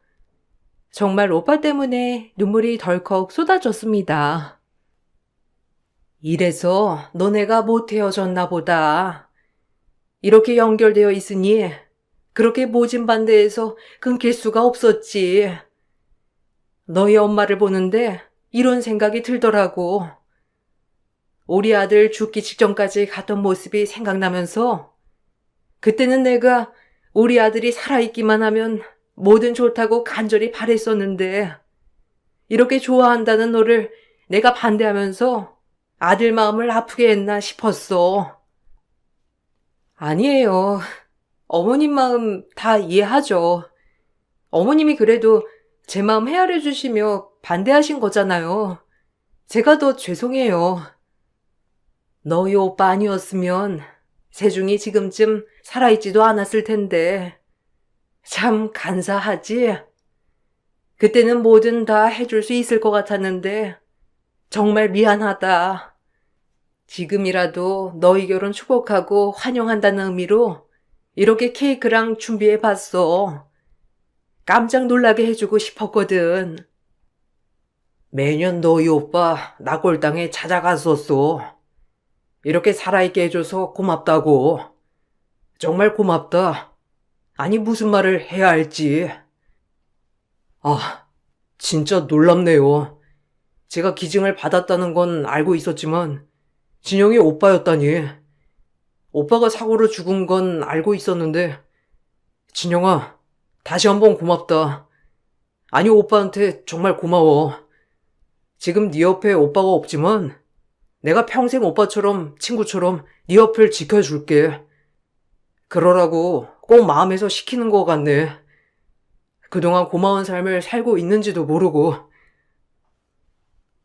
정말 오빠 때문에 눈물이 덜컥 쏟아졌습니다. 이래서 너네가 못 헤어졌나 보다. 이렇게 연결되어 있으니 그렇게 모진반대해서 끊길 수가 없었지. 너희 엄마를 보는데 이런 생각이 들더라고. 우리 아들 죽기 직전까지 갔던 모습이 생각나면서 그때는 내가 우리 아들이 살아있기만 하면 뭐든 좋다고 간절히 바랬었는데 이렇게 좋아한다는 너를 내가 반대하면서 아들 마음을 아프게 했나 싶었어. 아니에요. 어머님 마음 다 이해하죠. 어머님이 그래도 제 마음 헤아려 주시며 반대하신 거잖아요. 제가 더 죄송해요. 너희 오빠 아니었으면 세중이 지금쯤 살아있지도 않았을 텐데. 참 간사하지? 그때는 뭐든 다 해줄 수 있을 것 같았는데 정말 미안하다. 지금이라도 너희 결혼 축복하고 환영한다는 의미로 이렇게 케이크랑 준비해봤어. 깜짝 놀라게 해주고 싶었거든. 매년 너희 오빠 낙골당에 찾아갔었어. 이렇게 살아있게 해줘서 고맙다고. 정말 고맙다. 아니 무슨 말을 해야 할지. 아, 진짜 놀랍네요. 제가 기증을 받았다는 건 알고 있었지만 진영이 오빠였다니. 오빠가 사고로 죽은 건 알고 있었는데 진영아, 다시 한번 고맙다. 아니 오빠한테 정말 고마워. 지금 네 옆에 오빠가 없지만 내가 평생 오빠처럼 친구처럼 네 옆을 지켜줄게. 그러라고 꼭 마음에서 시키는 것 같네. 그동안 고마운 삶을 살고 있는지도 모르고.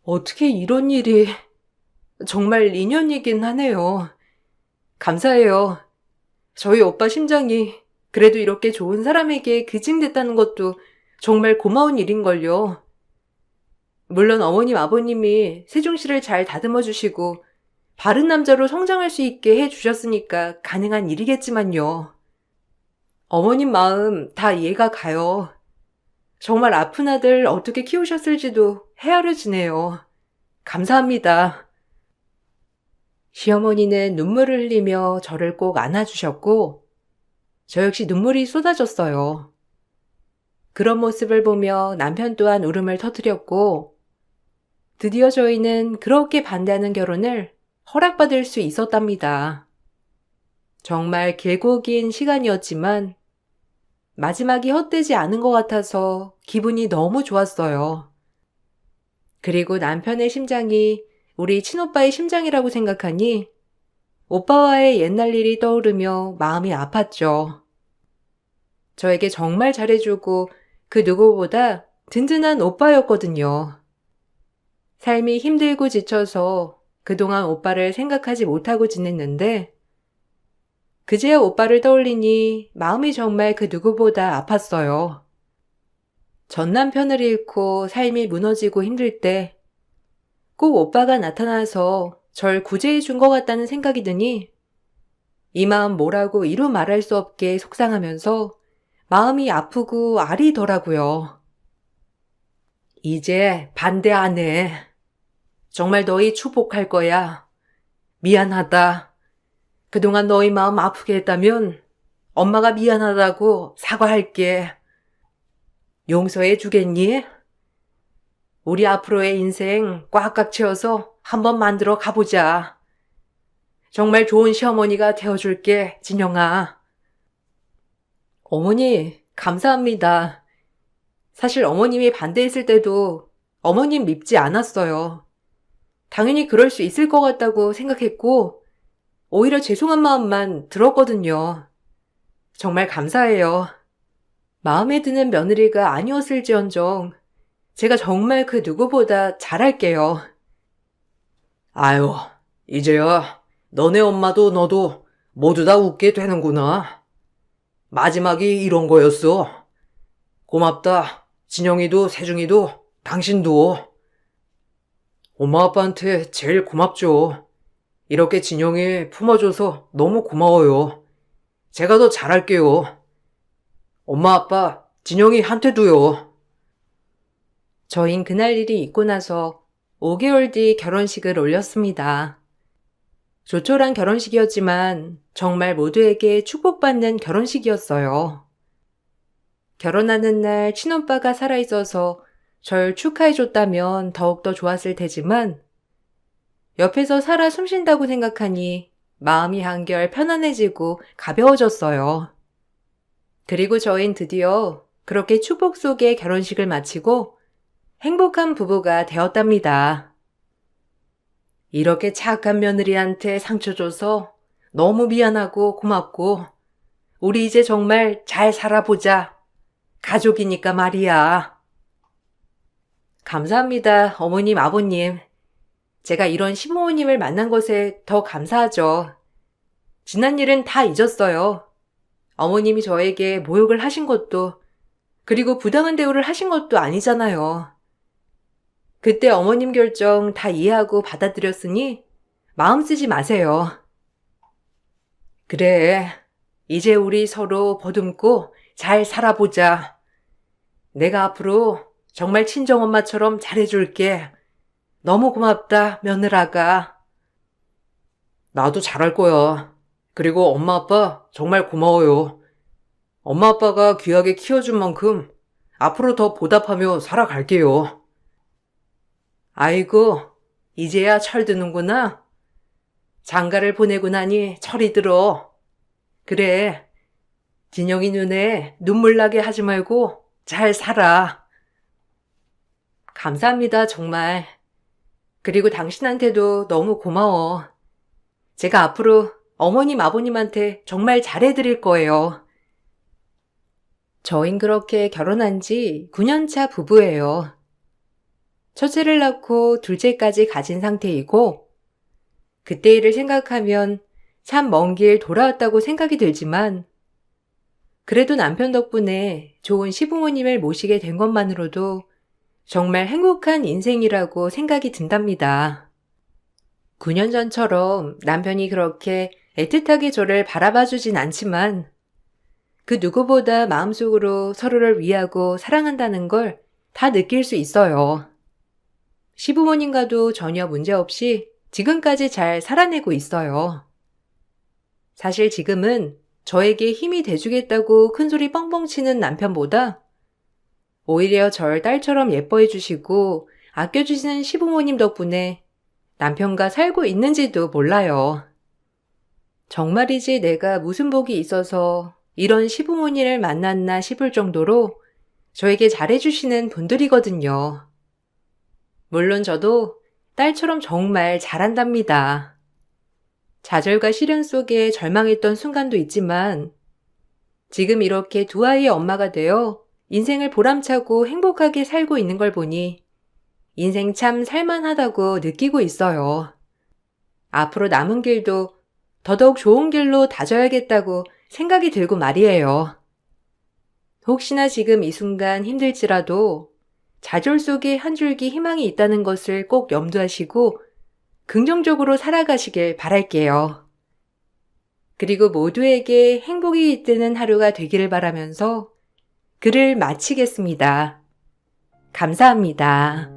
어떻게 이런 일이 정말 인연이긴 하네요. 감사해요. 저희 오빠 심장이 그래도 이렇게 좋은 사람에게 기증됐다는 것도 정말 고마운 일인걸요. 물론 어머님, 아버님이 세종씨를 잘 다듬어 주시고 바른 남자로 성장할 수 있게 해주셨으니까 가능한 일이겠지만요. 어머님 마음 다 이해가 가요. 정말 아픈 아들 어떻게 키우셨을지도 헤아려지네요. 감사합니다. 시어머니는 눈물을 흘리며 저를 꼭 안아주셨고 저 역시 눈물이 쏟아졌어요. 그런 모습을 보며 남편 또한 울음을 터뜨렸고 드디어 저희는 그렇게 반대하는 결혼을 허락받을 수 있었답니다. 정말 길고 긴 시간이었지만 마지막이 헛되지 않은 것 같아서 기분이 너무 좋았어요. 그리고 남편의 심장이 우리 친오빠의 심장이라고 생각하니 오빠와의 옛날 일이 떠오르며 마음이 아팠죠. 저에게 정말 잘해주고 그 누구보다 든든한 오빠였거든요. 삶이 힘들고 지쳐서 그동안 오빠를 생각하지 못하고 지냈는데 그제야 오빠를 떠올리니 마음이 정말 그 누구보다 아팠어요. 전 남편을 잃고 삶이 무너지고 힘들 때 꼭 오빠가 나타나서 절 구제해 준 것 같다는 생각이 드니 이 마음 뭐라고 이루 말할 수 없게 속상하면서 마음이 아프고 아리더라고요. 이제 반대 안 해. 정말 너희 축복할 거야. 미안하다. 그동안 너희 마음 아프게 했다면 엄마가 미안하다고 사과할게. 용서해 주겠니? 우리 앞으로의 인생 꽉꽉 채워서 한번 만들어 가보자. 정말 좋은 시어머니가 되어줄게, 진영아. 어머니, 감사합니다. 사실 어머님이 반대했을 때도 어머님 믿지 않았어요. 당연히 그럴 수 있을 것 같다고 생각했고 오히려 죄송한 마음만 들었거든요. 정말 감사해요. 마음에 드는 며느리가 아니었을지언정 제가 정말 그 누구보다 잘할게요. 아유, 이제야 너네 엄마도 너도 모두 다 웃게 되는구나. 마지막이 이런 거였어. 고맙다. 진영이도 세중이도 당신도. 엄마 아빠한테 제일 고맙죠. 이렇게 진영이 품어줘서 너무 고마워요. 제가 더 잘할게요. 엄마 아빠 진영이 한테도요. 저흰 그날 일이 있고 나서 5개월 뒤 결혼식을 올렸습니다. 조촐한 결혼식이었지만 정말 모두에게 축복받는 결혼식이었어요. 결혼하는 날 친오빠가 살아있어서 절 축하해줬다면 더욱더 좋았을 테지만 옆에서 살아 숨쉰다고 생각하니 마음이 한결 편안해지고 가벼워졌어요. 그리고 저흰 드디어 그렇게 축복 속의 결혼식을 마치고 행복한 부부가 되었답니다. 이렇게 착한 며느리한테 상처 줘서 너무 미안하고 고맙고 우리 이제 정말 잘 살아보자. 가족이니까 말이야. 감사합니다, 어머님, 아버님. 제가 이런 시부모님을 만난 것에 더 감사하죠. 지난 일은 다 잊었어요. 어머님이 저에게 모욕을 하신 것도, 그리고 부당한 대우를 하신 것도 아니잖아요. 그때 어머님 결정 다 이해하고 받아들였으니 마음 쓰지 마세요. 그래, 이제 우리 서로 보듬고 잘 살아보자. 내가 앞으로 정말 친정엄마처럼 잘해줄게. 너무 고맙다, 며느라가. 나도 잘할 거야. 그리고 엄마 아빠 정말 고마워요. 엄마 아빠가 귀하게 키워준 만큼 앞으로 더 보답하며 살아갈게요. 아이고, 이제야 철드는구나. 장가를 보내고 나니 철이 들어. 그래, 진영이 눈에 눈물 나게 하지 말고 잘 살아. 감사합니다, 정말. 그리고 당신한테도 너무 고마워. 제가 앞으로 어머님, 아버님한테 정말 잘해드릴 거예요. 저흰 그렇게 결혼한 지 9년차 부부예요. 첫째를 낳고 둘째까지 가진 상태이고, 그때 일을 생각하면 참 먼 길 돌아왔다고 생각이 들지만, 그래도 남편 덕분에 좋은 시부모님을 모시게 된 것만으로도 정말 행복한 인생이라고 생각이 든답니다. 9년 전처럼 남편이 그렇게 애틋하게 저를 바라봐주진 않지만 그 누구보다 마음속으로 서로를 위하고 사랑한다는 걸 다 느낄 수 있어요. 시부모님과도 전혀 문제없이 지금까지 잘 살아내고 있어요. 사실 지금은 저에게 힘이 돼주겠다고 큰소리 뻥뻥 치는 남편보다 오히려 절 딸처럼 예뻐해 주시고 아껴주시는 시부모님 덕분에 남편과 살고 있는지도 몰라요. 정말이지 내가 무슨 복이 있어서 이런 시부모님을 만났나 싶을 정도로 저에게 잘해주시는 분들이거든요. 물론 저도 딸처럼 정말 잘한답니다. 좌절과 시련 속에 절망했던 순간도 있지만 지금 이렇게 두 아이의 엄마가 되어 인생을 보람차고 행복하게 살고 있는 걸 보니 인생 참 살만하다고 느끼고 있어요. 앞으로 남은 길도 더더욱 좋은 길로 다져야겠다고 생각이 들고 말이에요. 혹시나 지금 이 순간 힘들지라도 좌절 속에 한 줄기 희망이 있다는 것을 꼭 염두하시고 긍정적으로 살아가시길 바랄게요. 그리고 모두에게 행복이 깃드는 하루가 되기를 바라면서 글을 마치겠습니다. 감사합니다.